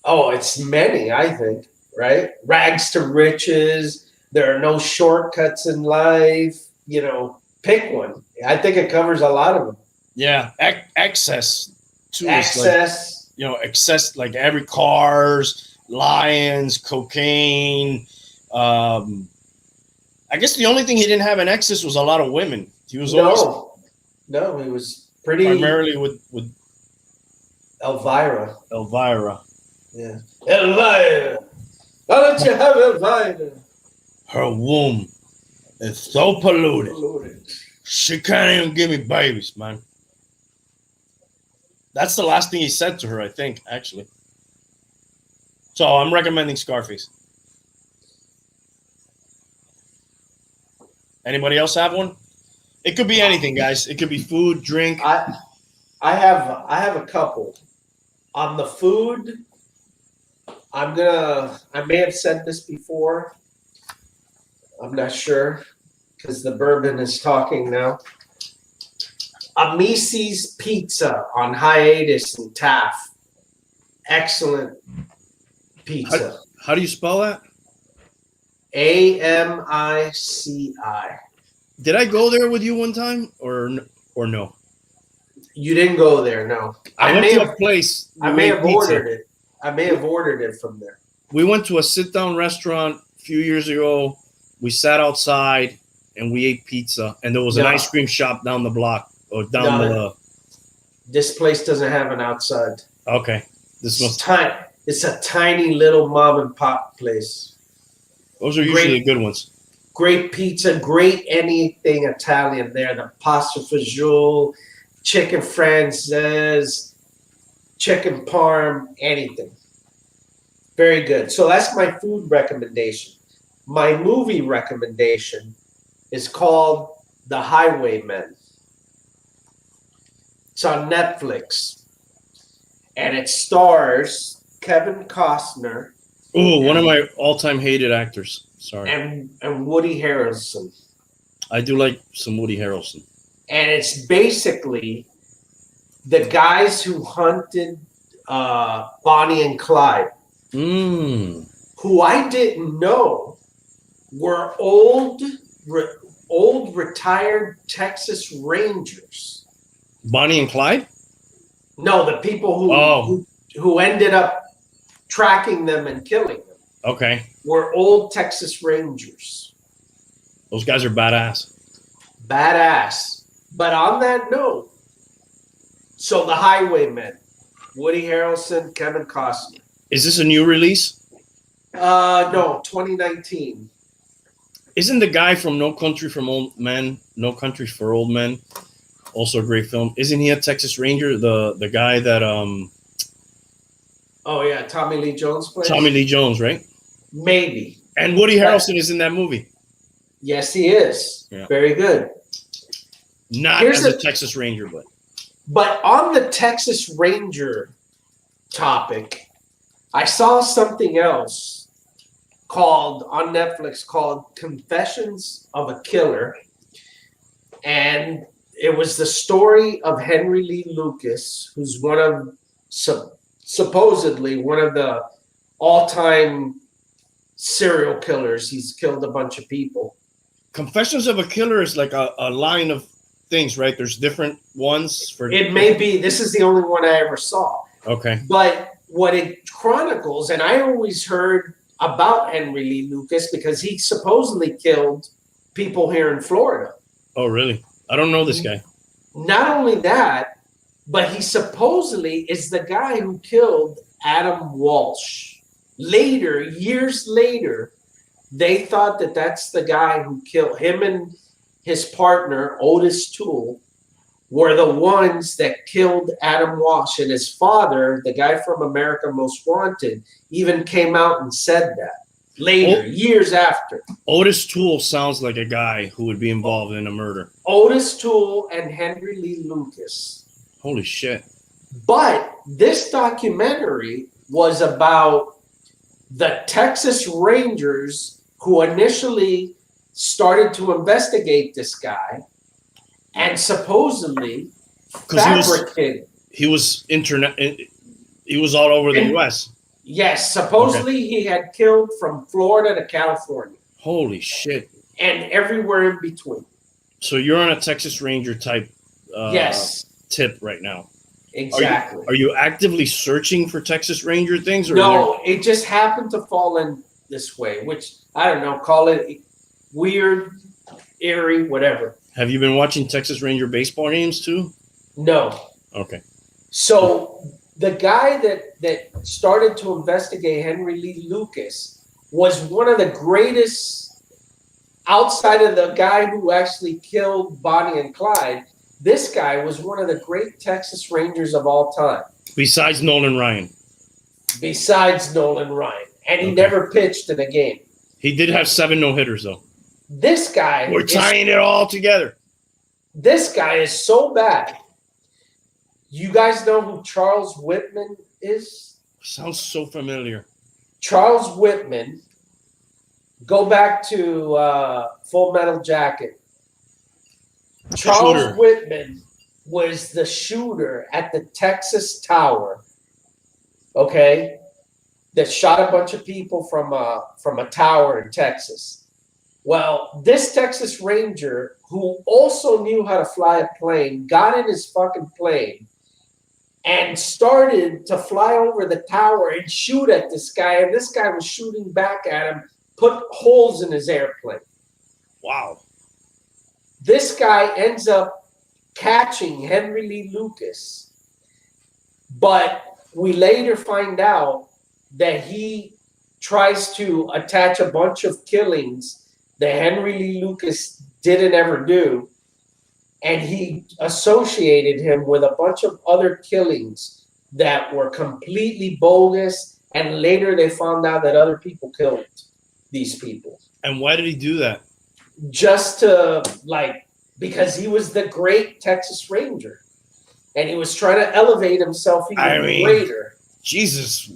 Oh, it's many, I think, right? Rags to riches. There are no shortcuts in life. You know, pick one. I think it covers a lot of them. Yeah, excess too. Excess. Like, excess, like every cars, lions, cocaine. I guess the only thing he didn't have in excess was a lot of women. He was always no, he was pretty primarily with Elvira. Yeah. Elvira. Why don't you have Elvira? Her womb is so polluted. She can't even give me babies, man. That's the last thing he said to her, I think, actually. So I'm recommending Scarface. Anybody else have one? It could be anything, guys. It could be food, drink. I have a couple. On the food, I may have said this before. I'm not sure because the bourbon is talking now. Amici's Pizza on Hiatus in Taft. Excellent pizza. How do you spell that? Amici. Did I go there with you one time or no? You didn't go there, no. I went to a place. I may have ordered it. I may have ordered it from there. We went to a sit-down restaurant a few years ago. We sat outside and we ate pizza, and there was an ice cream shop down the block or down the. This place doesn't have an outside. Okay, It's a tiny little mom and pop place. Those are usually the good ones. Great pizza, great anything Italian there. The pasta fagioli, chicken frances, chicken parm, anything. Very good. So that's my food recommendation. My movie recommendation is called The Highwaymen. It's on Netflix. And it stars Kevin Costner. Oh, one of my all-time hated actors. Sorry. And Woody Harrelson. I do like some Woody Harrelson. And it's basically the guys who hunted Bonnie and Clyde, who I didn't know were old retired Texas Rangers. Bonnie and Clyde? No, the people who ended up tracking them and killing them. Okay. Were old Texas Rangers. Those guys are badass. Badass. But on that note, so The Highwaymen, Woody Harrelson, Kevin Costner. Is this a new release? No, 2019. Isn't the guy from No Country for Old Men also a great film? Isn't he a Texas Ranger? The guy that Oh yeah, Tommy Lee Jones plays. Tommy Lee Jones, right? Maybe. And Woody Harrelson is in that movie. Yes, he is. Yeah. Very good. Not as a Texas Ranger, But on the Texas Ranger topic, I saw something else on Netflix called Confessions of a Killer. And it was the story of Henry Lee Lucas, who's supposedly one of the all-time serial killers. He's killed a bunch of people. Confessions of a Killer is like a line of things, right? There's different ones for. It may be. This is the only one I ever saw. Okay. But what it chronicles, and I always heard about Henry Lee Lucas because he supposedly killed people here in Florida. Oh, really? I don't know this guy. Not only that, But he supposedly is the guy who killed Adam Walsh. Later, years later, they thought that that's the guy who killed him, and his partner, Otis Toole, were the ones that killed Adam Walsh. And his father, the guy from America Most Wanted, even came out and said that later, years after. Otis Toole sounds like a guy who would be involved in a murder. Otis Toole and Henry Lee Lucas. Holy shit. But this documentary was about the Texas Rangers who initially started to investigate this guy and supposedly fabricated. He was all over the U.S. Yes, supposedly he had killed from Florida to California. Holy shit. And everywhere in between. So you're on a Texas Ranger type yes. tip right now. Exactly. Are you actively searching for Texas Ranger things? Or no, it just happened to fall in this way, which, I don't know, call it weird, eerie, whatever. Have you been watching Texas Ranger baseball games too? No. Okay. So the guy that started to investigate Henry Lee Lucas was one of the greatest, outside of the guy who actually killed Bonnie and Clyde. This guy was one of the great Texas Rangers of all time. Besides Nolan Ryan. And he never pitched in a game. He did have 7 no-hitters, though. This guy... We're tying it all together. This guy is so bad. You guys know who Charles Whitman is? Sounds so familiar. Charles Whitman. Go back to Full Metal Jacket. Charles Whitman was the shooter at the Texas Tower, okay, that shot a bunch of people from a tower in Texas. Well, this Texas Ranger, who also knew how to fly a plane, got in his fucking plane and started to fly over the tower and shoot at this guy, and this guy was shooting back at him, put holes in his airplane. Wow. This guy ends up catching Henry Lee Lucas, but we later find out that he tries to attach a bunch of killings that Henry Lee Lucas didn't ever do, and he associated him with a bunch of other killings that were completely bogus, and later they found out that other people killed these people. And why did he do that? Just to, because he was the great Texas Ranger. And he was trying to elevate himself even greater. Jesus.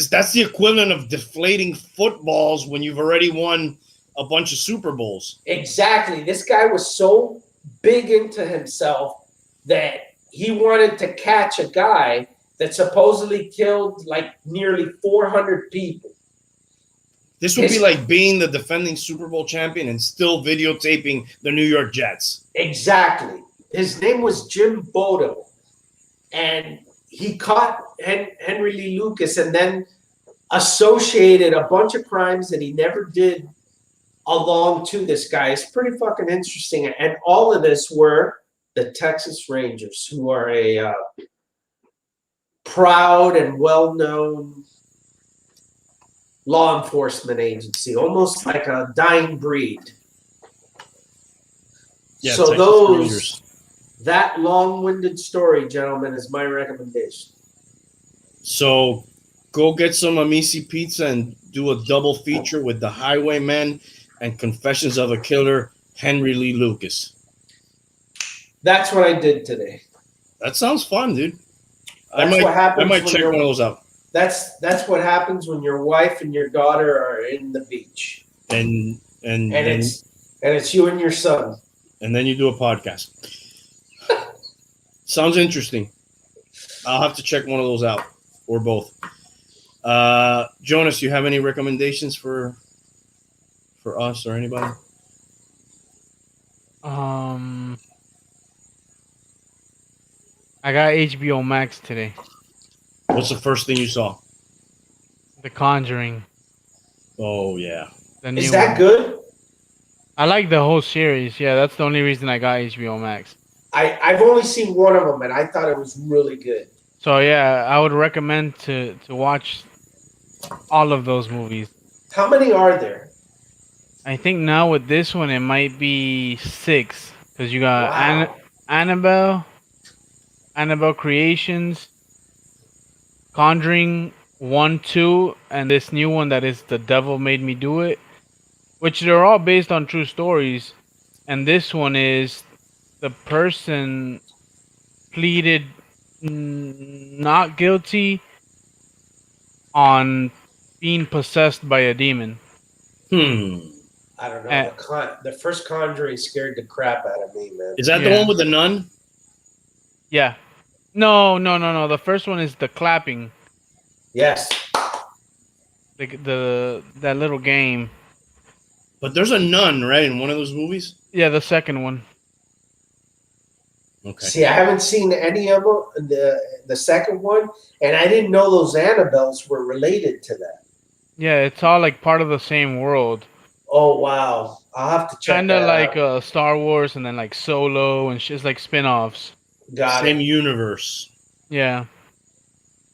That's the equivalent of deflating footballs when you've already won a bunch of Super Bowls. Exactly. This guy was so big into himself that he wanted to catch a guy that supposedly killed nearly 400 people. This would be like being the defending Super Bowl champion and still videotaping the New York Jets. Exactly. His name was Jim Bodo. And he caught Henry Lee Lucas and then associated a bunch of crimes that he never did along to this guy. It's pretty fucking interesting. And all of this were the Texas Rangers, who are a proud and well-known law enforcement agency, almost like a dying breed. Yeah, so that long-winded story, gentlemen, is my recommendation. So go get some Amici pizza and do a double feature with The Highwaymen and Confessions of a Killer, Henry Lee Lucas. That's what I did today. That sounds fun, dude. I might check one of those out. That's what happens when your wife and your daughter are in the beach. And it's you and your son. And then you do a podcast. Sounds interesting. I'll have to check one of those out, or both. Jonas, you have any recommendations for us or anybody? I got HBO Max today. What's the first thing you saw? The Conjuring. Oh yeah. Is that good? I like the whole series. Yeah, that's the only reason I got HBO Max. I've only seen one of them, and I thought it was really good. So yeah, I would recommend to watch all of those movies. How many are there? I think now with this one it might be 6 because you got Wow. Annabelle, Annabelle Creations, Conjuring 1, 2, and this new one that is The Devil Made Me Do It, which they're all based on true stories. And this one is the person pleaded not guilty on being possessed by a demon. Hmm. I don't know. Uh, The first Conjuring scared the crap out of me, man. Is that the Yeah. one with the nun? Yeah. No, no, no, no. The first one is the clapping. Yes. The that little game. But there's a nun, right, in one of those movies? Yeah, the second one. Okay. See, I haven't seen any of them. The second one, and I didn't know those Annabelles were related to that. Yeah, it's all like part of the same world. Oh wow, I'll have to check Kind of that like out. Star Wars and then like Solo and shit's like spin-offs. Got Same it. universe. Yeah.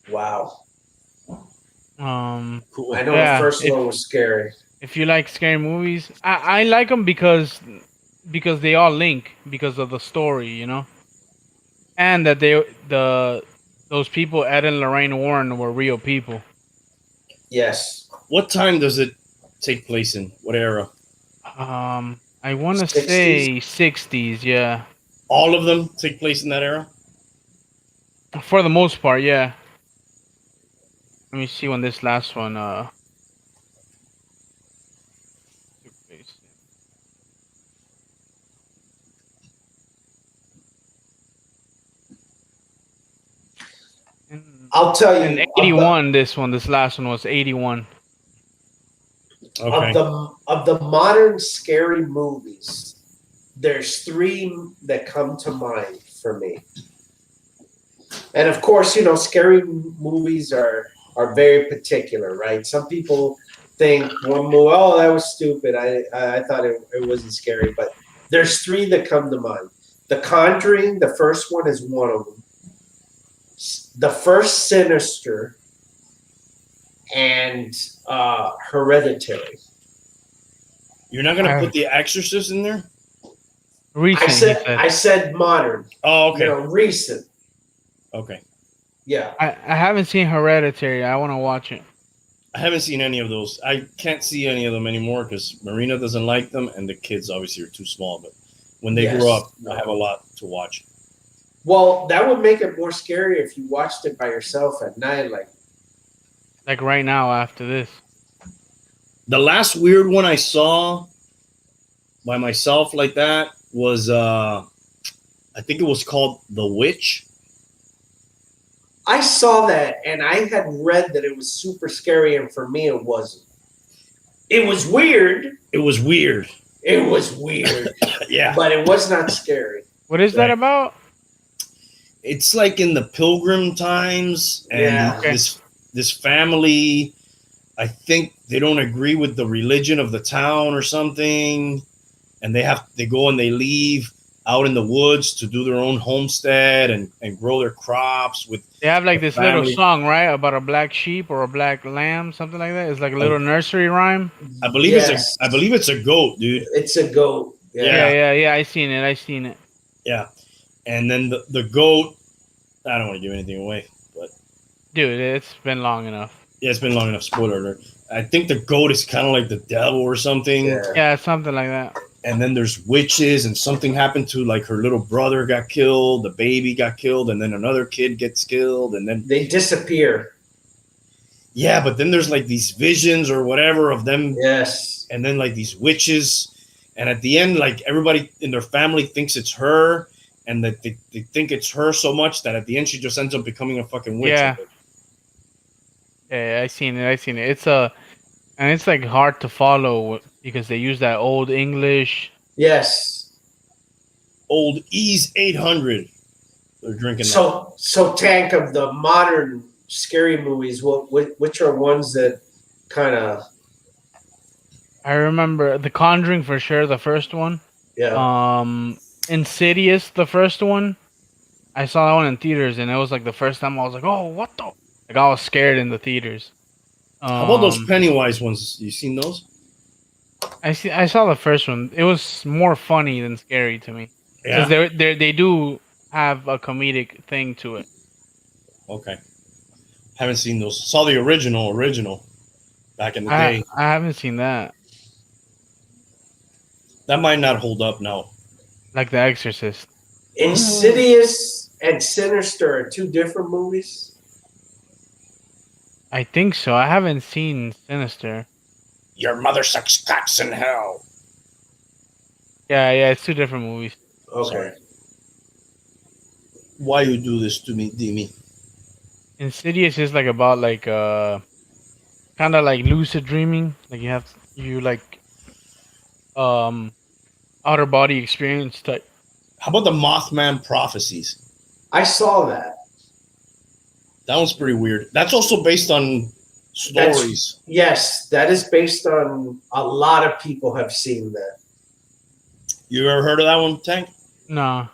Wow. Cool. I know the Yeah, first one was scary. if you like scary movies, I like them because they all link because of the story, you know, and that those people, Ed and Lorraine Warren, were real people. Yes. What time does it take place in? What era? I want to 60s? say 60s, yeah, All of them take place in that era? for the most part, yeah. Let me see when this last one took place. I'll tell In you 81, this last one was 81. Okay. of the modern scary movies. There's three that come to mind for me. And of course, you know, scary movies are very particular, right? Some people think one movie, oh, that was stupid. I thought it wasn't scary, but there's three that come to mind. The Conjuring, the first one is one of them. The first Sinister and Hereditary. You're not gonna put The Exorcist in there? Recent, I said modern. Oh, okay. You know, recent. Okay. Yeah. I haven't seen Hereditary. I want to watch it. I haven't seen any of those. I can't see any of them anymore because Marina doesn't like them, and the kids obviously are too small. But when they grow up, I have a lot to watch. Well, that would make it more scary if you watched it by yourself at night, Like right now after this. The last weird one I saw by myself like that was I think it was called The Witch. I saw that and I had read that it was super scary, and for me it wasn't. It was weird. It was weird. It was weird. Yeah. But it was not scary. What is that about? It's like in the Pilgrim times, and this family, I think they don't agree with the religion of the town or something, and they go and they leave out in the woods to do their own homestead and grow their crops with. They have like this family. little song, right, about a black sheep or a black lamb, something like that. It's like a little nursery rhyme. I believe it's a goat, dude. It's a goat. Yeah. I seen it. Yeah, and then the goat. I don't want to give anything away, but dude, it's been long enough. Yeah, it's been long enough. Spoiler alert. I think the goat is kind of like the devil or something. Yeah, something like that. And then there's witches, and something happened to like her little brother got killed, the baby got killed, and then another kid gets killed, and then they disappear. Yeah, but then there's like these visions or whatever of them. Yes. And then like these witches, and at the end, like everybody in their family thinks it's her, and that they think it's her so much that at the end she just ends up becoming a fucking witch. Yeah. Yeah, I seen it. And it's like hard to follow because they use that old English. Yes. Old Ease 800. They're drinking that. So Tank, of the modern scary movies, which are ones that kind of... I remember The Conjuring for sure, the first one. Yeah. Insidious, the first one. I saw that one in theaters, and it was like the first time I was like, "Oh, what the?" Like I was scared in the theaters. How about those Um, Pennywise ones? You seen those? I saw the first one. It was more funny than scary to me because Yeah. they do have a comedic thing to it. Okay. Haven't seen those. Saw the original back in the day. I haven't seen that. That might not hold up now. Like The Exorcist. Insidious and Sinister are two different movies. I think so. I haven't seen Sinister. Your mother sucks cocks in hell. Yeah, it's two different movies. Okay. Sorry. Why you do this to me, Demi? Insidious is like about like kind of like lucid dreaming. Like you like um outer body experience type. How about the Mothman prophecies? I saw that. That one's pretty weird. That's also based on stories. Yes, that is based on a lot of people have seen that. You ever heard of that one, Tank? No.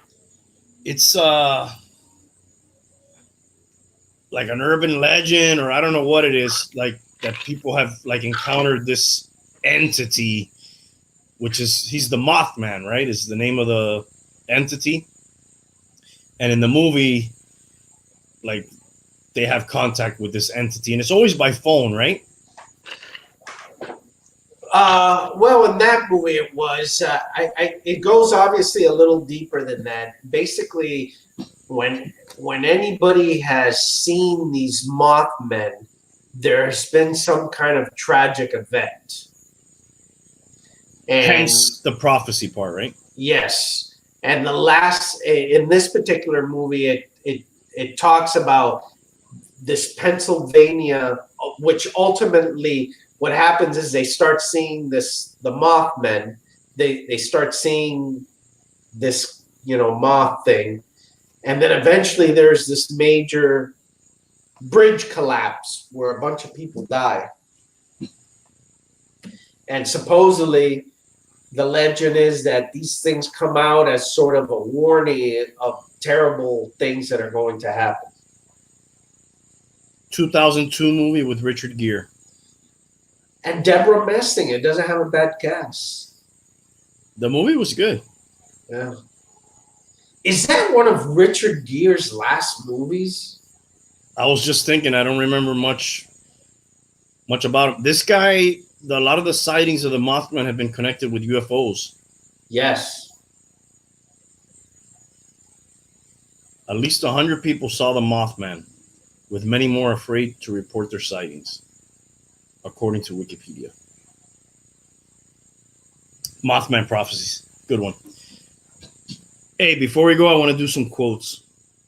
It's like an urban legend, or I don't know what it is, like that people have like encountered this entity, which is he's the Mothman, right? Is the name of the entity. And in the movie, like they have contact with this entity, and it's always by phone, right? Well, in that movie, it was. It goes obviously a little deeper than that. Basically, when anybody has seen these Mothmen, there's been some kind of tragic event. And Hence the prophecy part, right? yes, and the last in this particular movie, it talks about this Pennsylvania, which ultimately what happens is they start seeing the Mothmen. They start seeing this moth thing, and then eventually there's this major bridge collapse where a bunch of people die, and supposedly the legend is that these things come out as sort of a warning of terrible things that are going to happen. 2002 movie with Richard Gere. And Deborah Messing, it doesn't have a bad cast. The movie was good. Yeah. Is that one of Richard Gere's last movies? I was just thinking, I don't remember much about him. This guy, a lot of the sightings of the Mothman have been connected with UFOs. Yes. At least 100 people saw the Mothman, with many more afraid to report their sightings, according to Wikipedia. Mothman prophecies. Good one. Hey, before we go, I want to do some quotes,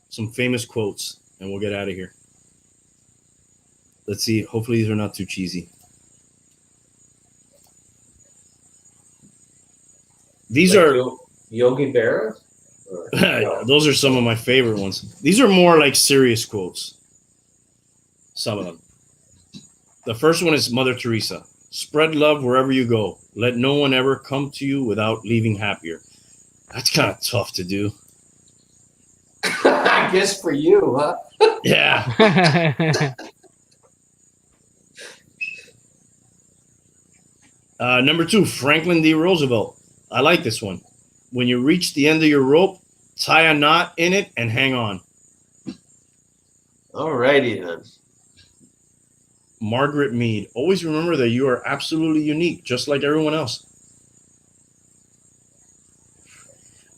some famous quotes, and we'll get out of here. Let's see. Hopefully these are not too cheesy. These like are Yogi Berra? No. Those are some of my favorite ones. These are more like serious quotes. Some of them. The first one is Mother Teresa. Spread love wherever you go. Let no one ever come to you without leaving happier. That's kind of tough to do. I guess for you, huh? Yeah. Number 2, Franklin D. Roosevelt. I like this one. When you reach the end of your rope, tie a knot in it and hang on. Alrighty then. Margaret Mead. Always remember that you are absolutely unique, just like everyone else.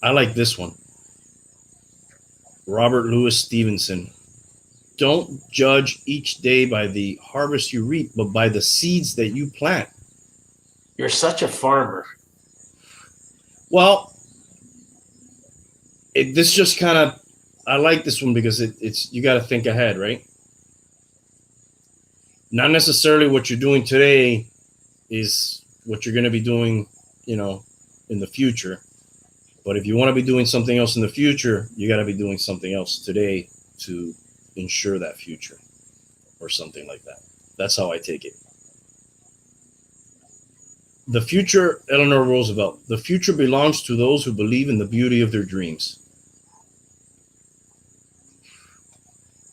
I like this one. Robert Louis Stevenson. Don't judge each day by the harvest you reap, but by the seeds that you plant. You're such a farmer. Well, this just kind of, I like this one because it's you got to think ahead, right? Not necessarily what you're doing today is what you're going to be doing, in the future. But if you want to be doing something else in the future, you got to be doing something else today to ensure that future or something like that. That's how I take it. The future, Eleanor Roosevelt, the future belongs to those who believe in the beauty of their dreams.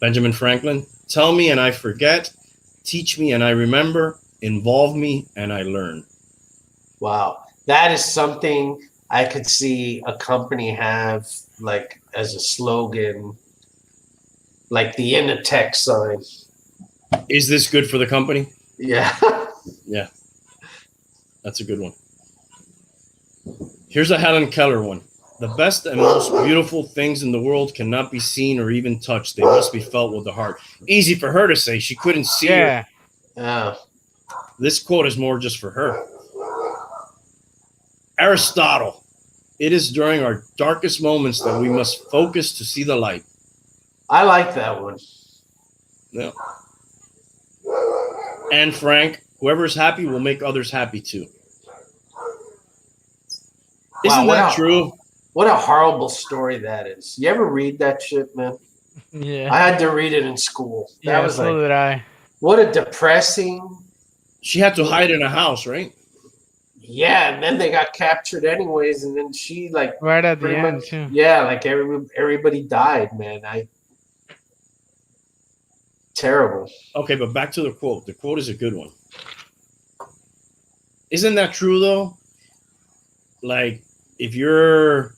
Benjamin Franklin, tell me and I forget, teach me and I remember, involve me and I learn. Wow. That is something I could see a company have like as a slogan, like the in a tech sign. Is this good for the company? Yeah. Yeah, that's a good one. Here's a Helen Keller one. The best and most beautiful things in the world cannot be seen or even touched. They must be felt with the heart. Easy for her to say. She couldn't see her. Yeah. This quote is more just for her. Aristotle. It is during our darkest moments that we must focus to see the light. I like that one. Yeah. And Frank, whoever is happy will make others happy too. Isn't that true? What a horrible story that is. You ever read that shit, man? Yeah. I had to read it in school. That was so like, did I. what a depressing. She had to hide in a house, right? Yeah, and then they got captured anyways, and then she like Right at the pretty end much, too. yeah, like everybody died, man. Terrible. Okay, but back to the quote. The quote is a good one. Isn't that true though? Like if you're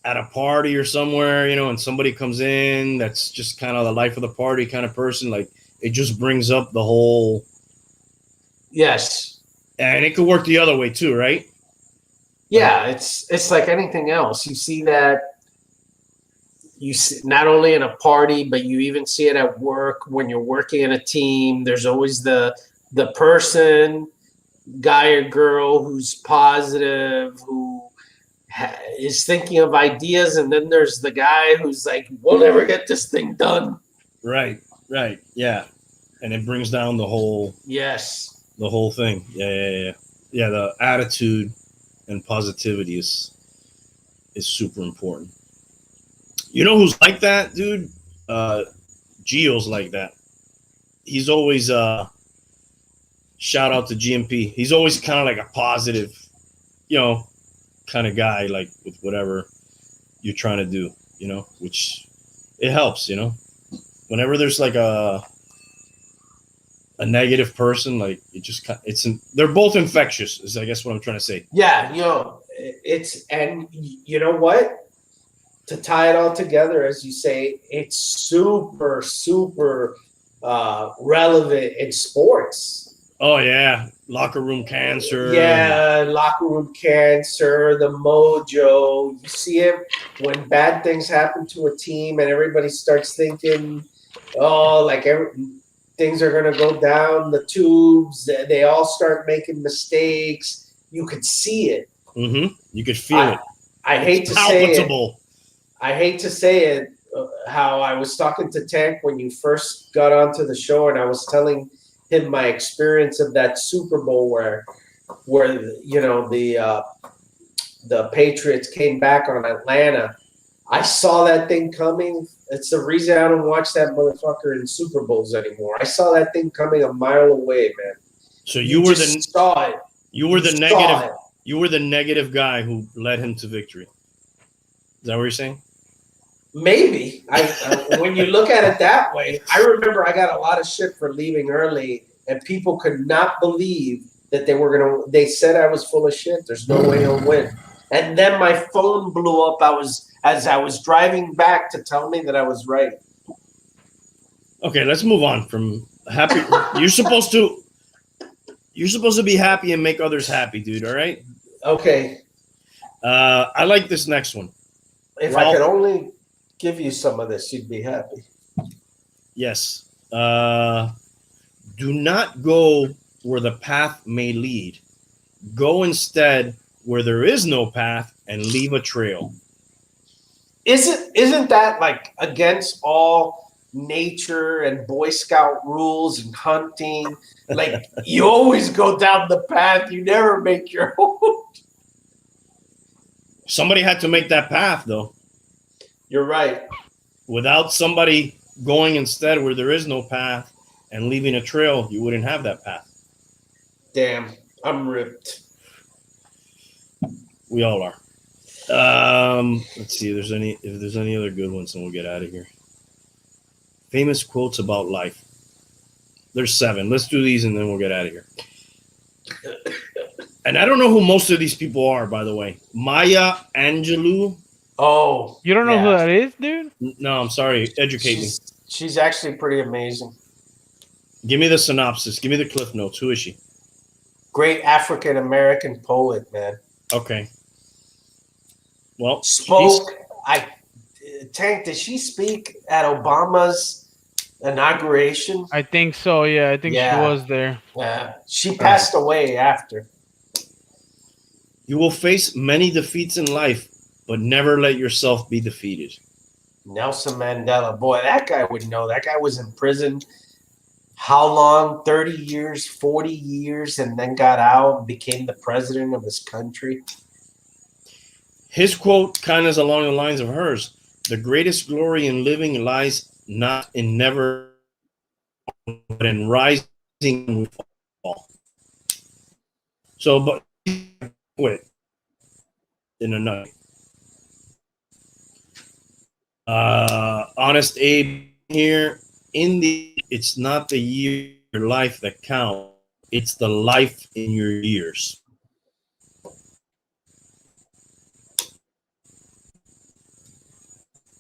at a party or somewhere, you know, and somebody comes in that's just kind of the life of the party kind of person, like it just brings up the whole. Yes. And it could work the other way too, right? Yeah, it's like anything else. You see that. You see, not only in a party, but you even see it at work when you're working in a team. There's always the person, guy or girl, who's positive, who is thinking of ideas, and then there's the guy who's like, "We'll never get this thing done." Right, yeah, and it brings down the whole thing. Yeah. The attitude and positivity is super important. You know who's like that, dude? Gio's like that. He's always shout out to GMP. He's always kind of like a positive, you know, kind of guy, like with whatever you're trying to do, you know, which it helps, you know. Whenever there's like a negative person, like they're both infectious, is I guess what I'm trying to say. Yeah, you know, and you know what? To tie it all together, as you say, it's super, super relevant in sports. Oh yeah, locker room cancer. Yeah, locker room cancer, the mojo. You see it when bad things happen to a team, and everybody starts thinking, "Oh, like things are gonna go down the tubes." They all start making mistakes. You could see it. Mm-hmm. You could feel it. I hate to say it, how I was talking to Tank when you first got onto the show, and I was telling him my experience of that Super Bowl where you know the Patriots came back on Atlanta. I saw that thing coming. It's the reason I don't watch that motherfucker in Super Bowls anymore. I saw that thing coming a mile away, man. So you were saw it. You were the negative. You were the negative guy who led him to victory. Is that what you're saying? Maybe. When you look at it that way, I remember I got a lot of shit for leaving early, and people could not believe that they said I was full of shit. There's no way he'll win. And then my phone blew up. As I was driving back to tell me that I was right. Okay, let's move on from happy. You're supposed to be happy and make others happy, dude. All right. Okay. I like this next one. If I could only give you some of this, you'd be happy. Yes. Do not go where the path may lead. Go instead where there is no path and leave a trail. Isn't that like against all nature and Boy Scout rules and hunting? Like you always go down the path, you never make your own. Somebody had to make that path, though. You're right. Without somebody going instead where there is no path and leaving a trail, you wouldn't have that path. Damn, I'm ripped. We all are. Let's see if there's any other good ones, and we'll get out of here. Famous quotes about life. There's 7. Let's do these, and then we'll get out of here. And I don't know who most of these people are, by the way. Maya Angelou. Oh, You don't know who yeah. that is, dude? No, I'm sorry. Educate me. She's actually pretty amazing. Give me the synopsis. Give me the cliff notes. Who is she? Great African American poet, man. Okay. Well, Spoke. Tank, did she speak at Obama's inauguration? I think so. Yeah, I think she Yeah. was there. She passed away after. you will face many defeats in life, but never let yourself be defeated. Nelson Mandela. Boy, that guy would know. That guy was in prison. How long? 30 years, 40 years, and then got out and became the president of his country. His quote kind of is along the lines of hers. The greatest glory in living lies not in never, but in rising and fall. So, but quit in a nut. Honest Abe here. It's not the year of your life that counts. It's the life in your years.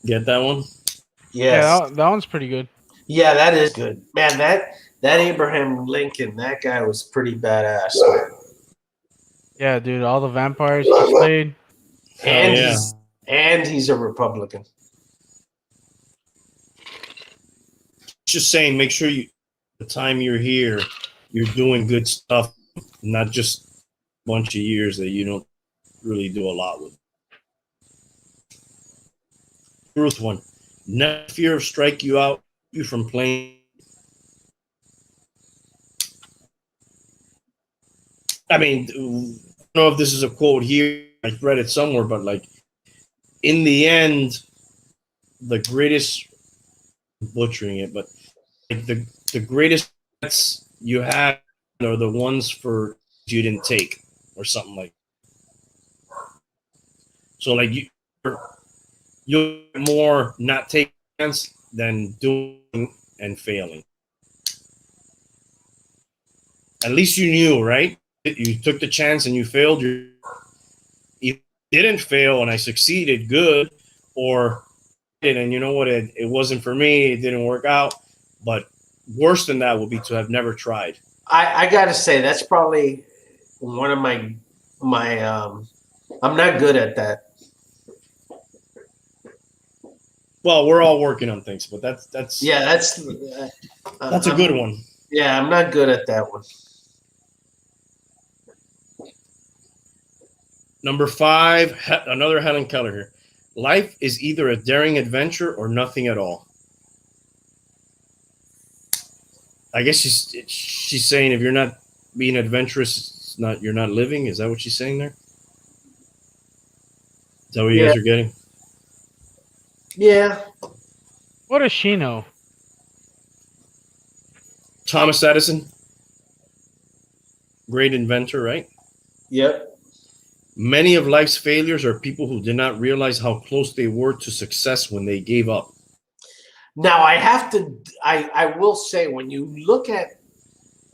Get that one? Yes. Yeah, that one's pretty good. Yeah, that is good. Man, that Abraham Lincoln, that guy was pretty badass. Yeah, dude, all the vampires he played. And yeah. he's a Republican. Just saying, make sure the time you're here, you're doing good stuff, not just a bunch of years that you don't really do a lot with. Truth one. Never fear of strike you out you from playing. I mean, I don't know if this is a quote here. I read it somewhere, but like, in the end, the greatest, butchering it, but like the greatest bets you have are the ones for you didn't take, or something like that. So like you'll more not take chance than doing and failing. At least you knew, right? You took the chance and you failed. You didn't fail and I succeeded, good, or and you know what, it wasn't for me, it didn't work out. But worse than that would be to have never tried. I gotta say that's probably one of my I'm not good at that. Well, we're all working on things, but that's that's a good one. Yeah, I'm not good at that one. Number 5, another Helen Keller here. Life is either a daring adventure or nothing at all. I guess she's saying if you're not being adventurous, you're not living. Is that what she's saying there? Is that what you guys are getting? Yeah. What does she know? Thomas Edison, great inventor, right? Yep. Many of life's failures are people who did not realize how close they were to success when they gave up. Now, I will say, when you look at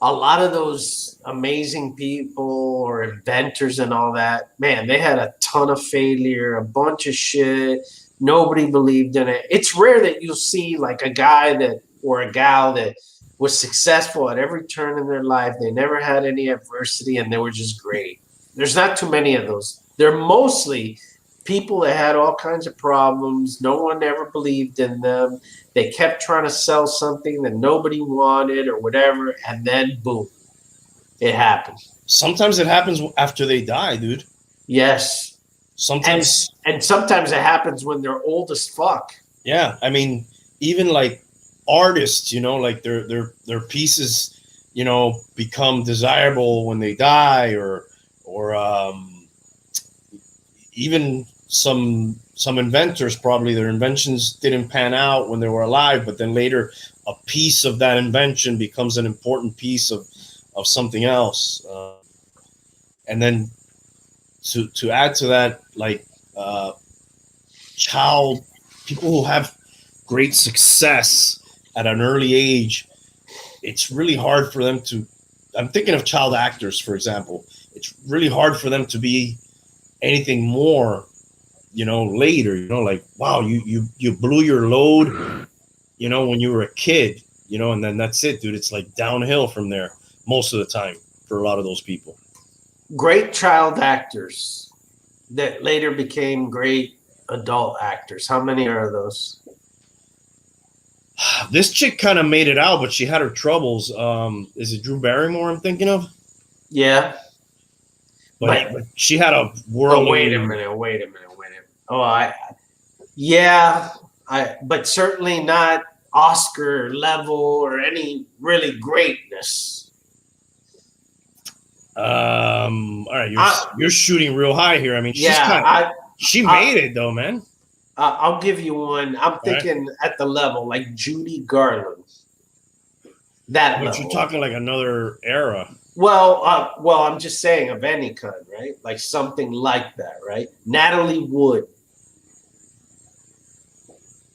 a lot of those amazing people or inventors and all that, man, they had a ton of failure, a bunch of shit. Nobody believed in it. It's rare that you'll see like a guy or a gal that was successful at every turn in their life. They never had any adversity and they were just great. There's not too many of those. They're mostly people that had all kinds of problems. No one ever believed in them. They kept trying to sell something that nobody wanted or whatever, and then boom, it happened. Sometimes it happens after they die, dude. Yes. Sometimes, and sometimes it happens when they're old as fuck. Yeah, I mean, even like artists, like their pieces, become desirable when they die, or even some inventors, probably their inventions didn't pan out when they were alive, but then later a piece of that invention becomes an important piece of of something else. And then to add to that, like child people who have great success at an early age, it's really hard for them to. I'm thinking of child actors, for example. It's really hard for them to be anything more, later. Like wow, you blew your load, when you were a kid, and then that's it, dude. It's like downhill from there most of the time for a lot of those people. Great child actors that later became great adult actors. How many are those? This chick kind of made it out, but she had her troubles. Is it Drew Barrymore I'm thinking of? Yeah. But she had a whirlwind. Oh, wait a minute. Oh, but certainly not Oscar level or any really greatness. All right, you're shooting real high here. I mean, she made it though, man. I'll give you one. I'm thinking at the level like Judy Garland. That level. You're talking like another era. Well, I'm just saying of any kind, right? Like something like that, right? Natalie Wood.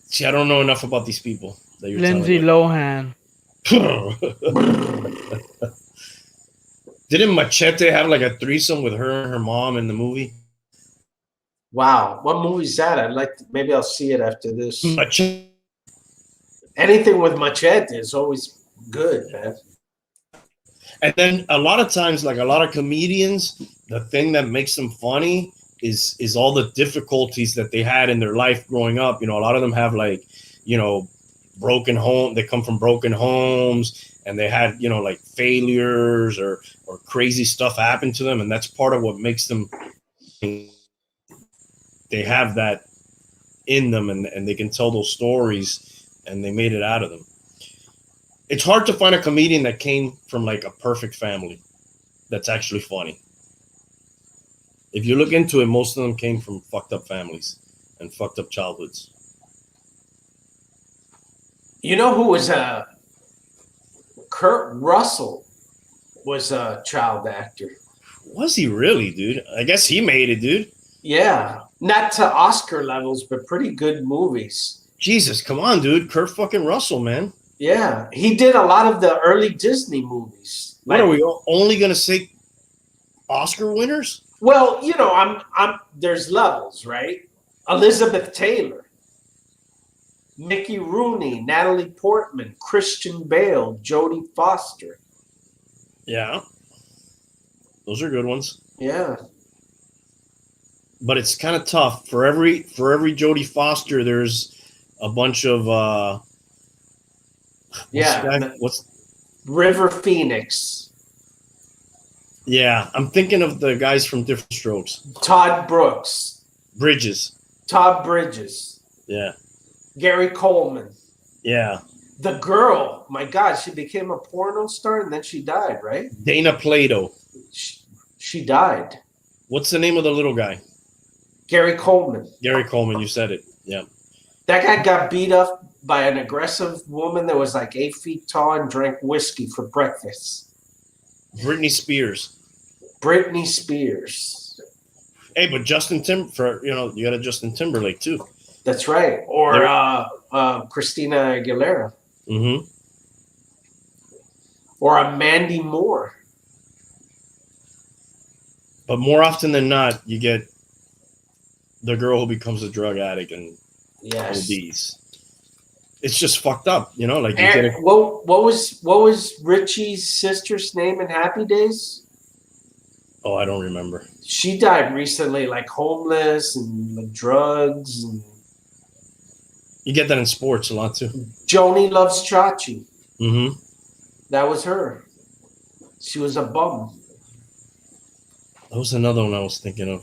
See, I don't know enough about these people that you're Lindsay Lohan. Didn't Machete have like a threesome with her and her mom in the movie? Wow, what movie is that? Maybe I'll see it after this. Machete. Anything with Machete is always good, man. And then a lot of times, like a lot of comedians, the thing that makes them funny is all the difficulties that they had in their life growing up. A lot of them have like, broken home. They come from broken homes and they had, like failures or crazy stuff happen to them. And that's part of what makes them, they have that in them and they can tell those stories and they made it out of them. It's hard to find a comedian that came from like a perfect family that's actually funny. If you look into it, most of them came from fucked up families and fucked up childhoods. You know who was Kurt Russell was a child actor. Was he really, dude? I guess he made it, dude. Yeah. Not to Oscar levels, but pretty good movies. Jesus, come on, dude. Kurt fucking Russell, man. Yeah. He did a lot of the early Disney movies. What are we only going to say Oscar winners? Well, I'm there's levels, right? Elizabeth Taylor, Mickey Rooney, Natalie Portman, Christian Bale, Jodie Foster. Yeah. Those are good ones. Yeah. But it's kind of tough. For every Jodie Foster, there's a bunch of what's River Phoenix. Yeah, I'm thinking of the guys from Different Strokes. Todd Brooks. Todd Bridges. Yeah. Gary Coleman. Yeah. The girl, my God, she became a porno star and then she died, right? Dana Plato. She died. What's the name of the little guy? Gary Coleman. Gary Coleman, you said it. Yeah. That guy got beat up by an aggressive woman that was like 8 feet tall and drank whiskey for breakfast. Britney Spears. Hey, but Justin you got a Justin Timberlake too. That's right. Or Christina Aguilera. Mm-hmm. Or a Mandy Moore. But more often than not, you get the girl who becomes a drug addict and ODs. It's just fucked up, Like what was Richie's sister's name in Happy Days? Oh, I don't remember. She died recently, like homeless and like drugs. And you get that in sports a lot too. Joni Loves Chachi. Mm-hmm. That was her. She was a bum. That was another one I was thinking of.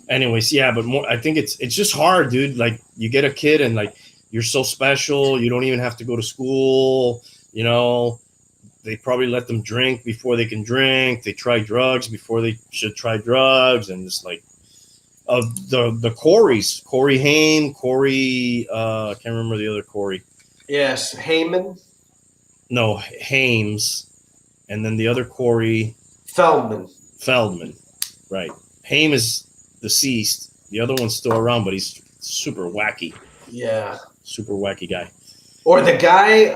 Anyways, yeah, but more. I think it's just hard, dude. Like you get a kid and like you're so special. You don't even have to go to school. They probably let them drink before they can drink. They try drugs before they should try drugs, and it's like the Coreys, Corey Haim, I can't remember the other Corey. Yes, Heyman. No, Hames. and then the other Corey Feldman. Right. Haim is deceased. The other one's still around, but he's super wacky. Yeah. Super wacky guy. Or the guy,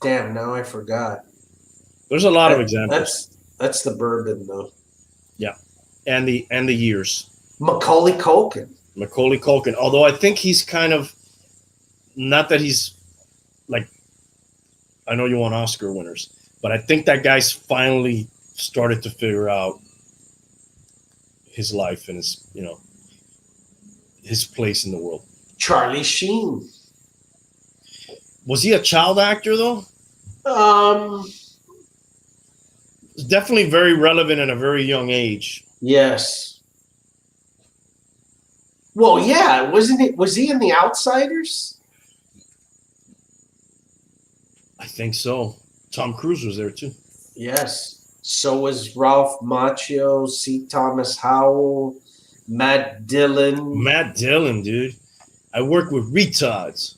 damn, now I forgot. There's a lot of examples. That's the bourbon though. Yeah. And the years. Macaulay Culkin. Although I think he's kind of, not that he's like, I know you want Oscar winners, but I think that guy's finally started to figure out his life and his, his place in the world. Charlie Sheen. Was he a child actor though? Definitely very relevant at a very young age. Yes. Well, yeah, wasn't it? Was he in The Outsiders? I think so. Tom Cruise was there too. Yes. So was Ralph Macchio, C. Thomas Howell, Matt Dillon. Matt Dillon, dude. I work with retards.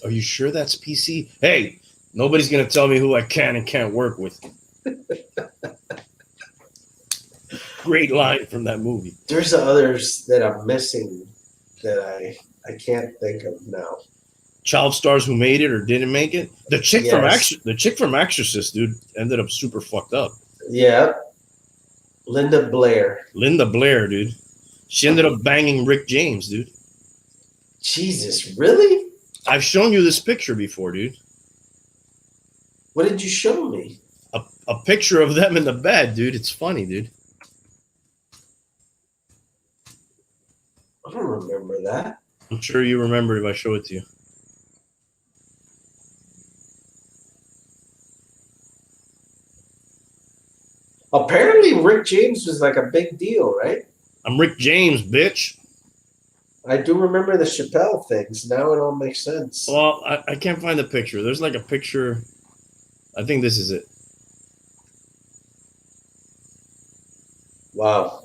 Are you sure that's PC? Hey, nobody's going to tell me who I can and can't work with. Great line from that movie. There's others that I'm missing that I can't think of now. Child stars who made it or didn't make it. The chick Yes. from Exorcist, dude, ended up super fucked up. Yeah. Linda Blair, dude. She ended up banging Rick James, dude. Jesus, really? I've shown you this picture before, dude. What did you show me? A picture of them in the bed, dude. It's funny, dude. I don't remember that. I'm sure you remember if I show it to you. Apparently, Rick James was like a big deal, right? I'm Rick James, bitch. I do remember the Chappelle things. Now it all makes sense. Well, I can't find the picture. There's like a picture. I think this is it. Wow.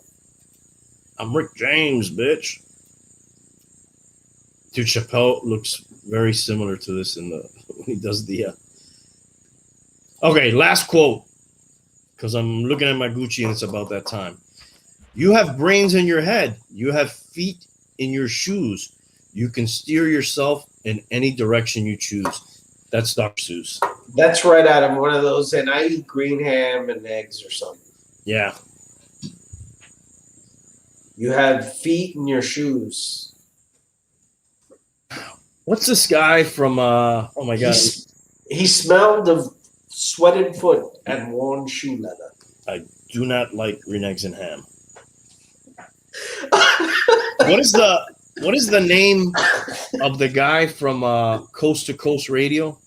I'm Rick James, bitch. Dude, Chappelle looks very similar to this in the when he does the. Okay, last quote. Because I'm looking at my Gucci and it's about that time. You have brains in your head. You have feet in your shoes. You can steer yourself in any direction you choose. That's Dr. Seuss. That's right out of one of those, and I eat green ham and eggs or something. Yeah. You have feet in your shoes. What's this guy from, oh my God. He smelled of sweated foot and worn shoe leather. I do not like green eggs and ham. What is the name of the guy from Coast to Coast Radio?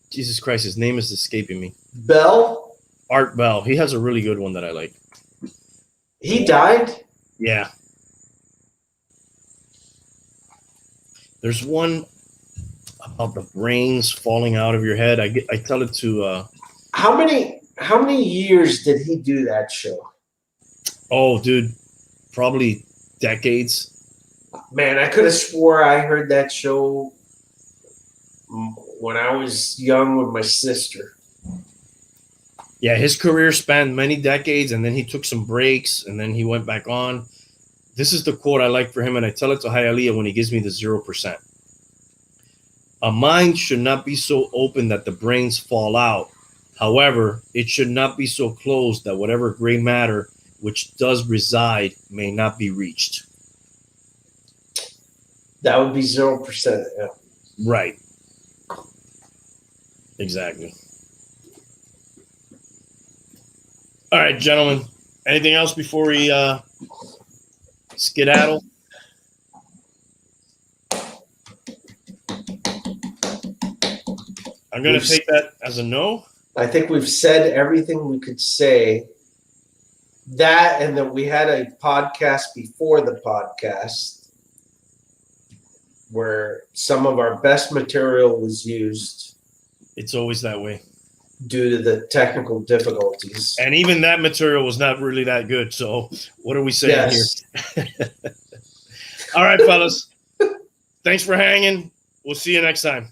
Jesus Christ, his name is escaping me. Bell? Art Bell. He has a really good one that I like. He died? Yeah. There's one about the brains falling out of your head. I tell it to How many years did he do that show? oh dude, probably decades. Man, I could have swore I heard that show when I was young with my sister. Yeah, his career spanned many decades, and then he took some breaks, and then he went back on. This is the quote I like for him, and I tell it to Hialeah when he gives me the 0%. A mind should not be so open that the brains fall out. However, it should not be so closed that whatever gray matter which does reside may not be reached. That would be 0%. Yeah. Right. Exactly. All right, gentlemen. Anything else before we skedaddle? I'm going to take that as a no. I think we've said everything we could say. That and that we had a podcast before the podcast where some of our best material was used It's always that way. due to the technical difficulties. And even that material was not really that good. So what are we saying Yes. here? All right, fellas. Thanks for hanging. We'll see you next time.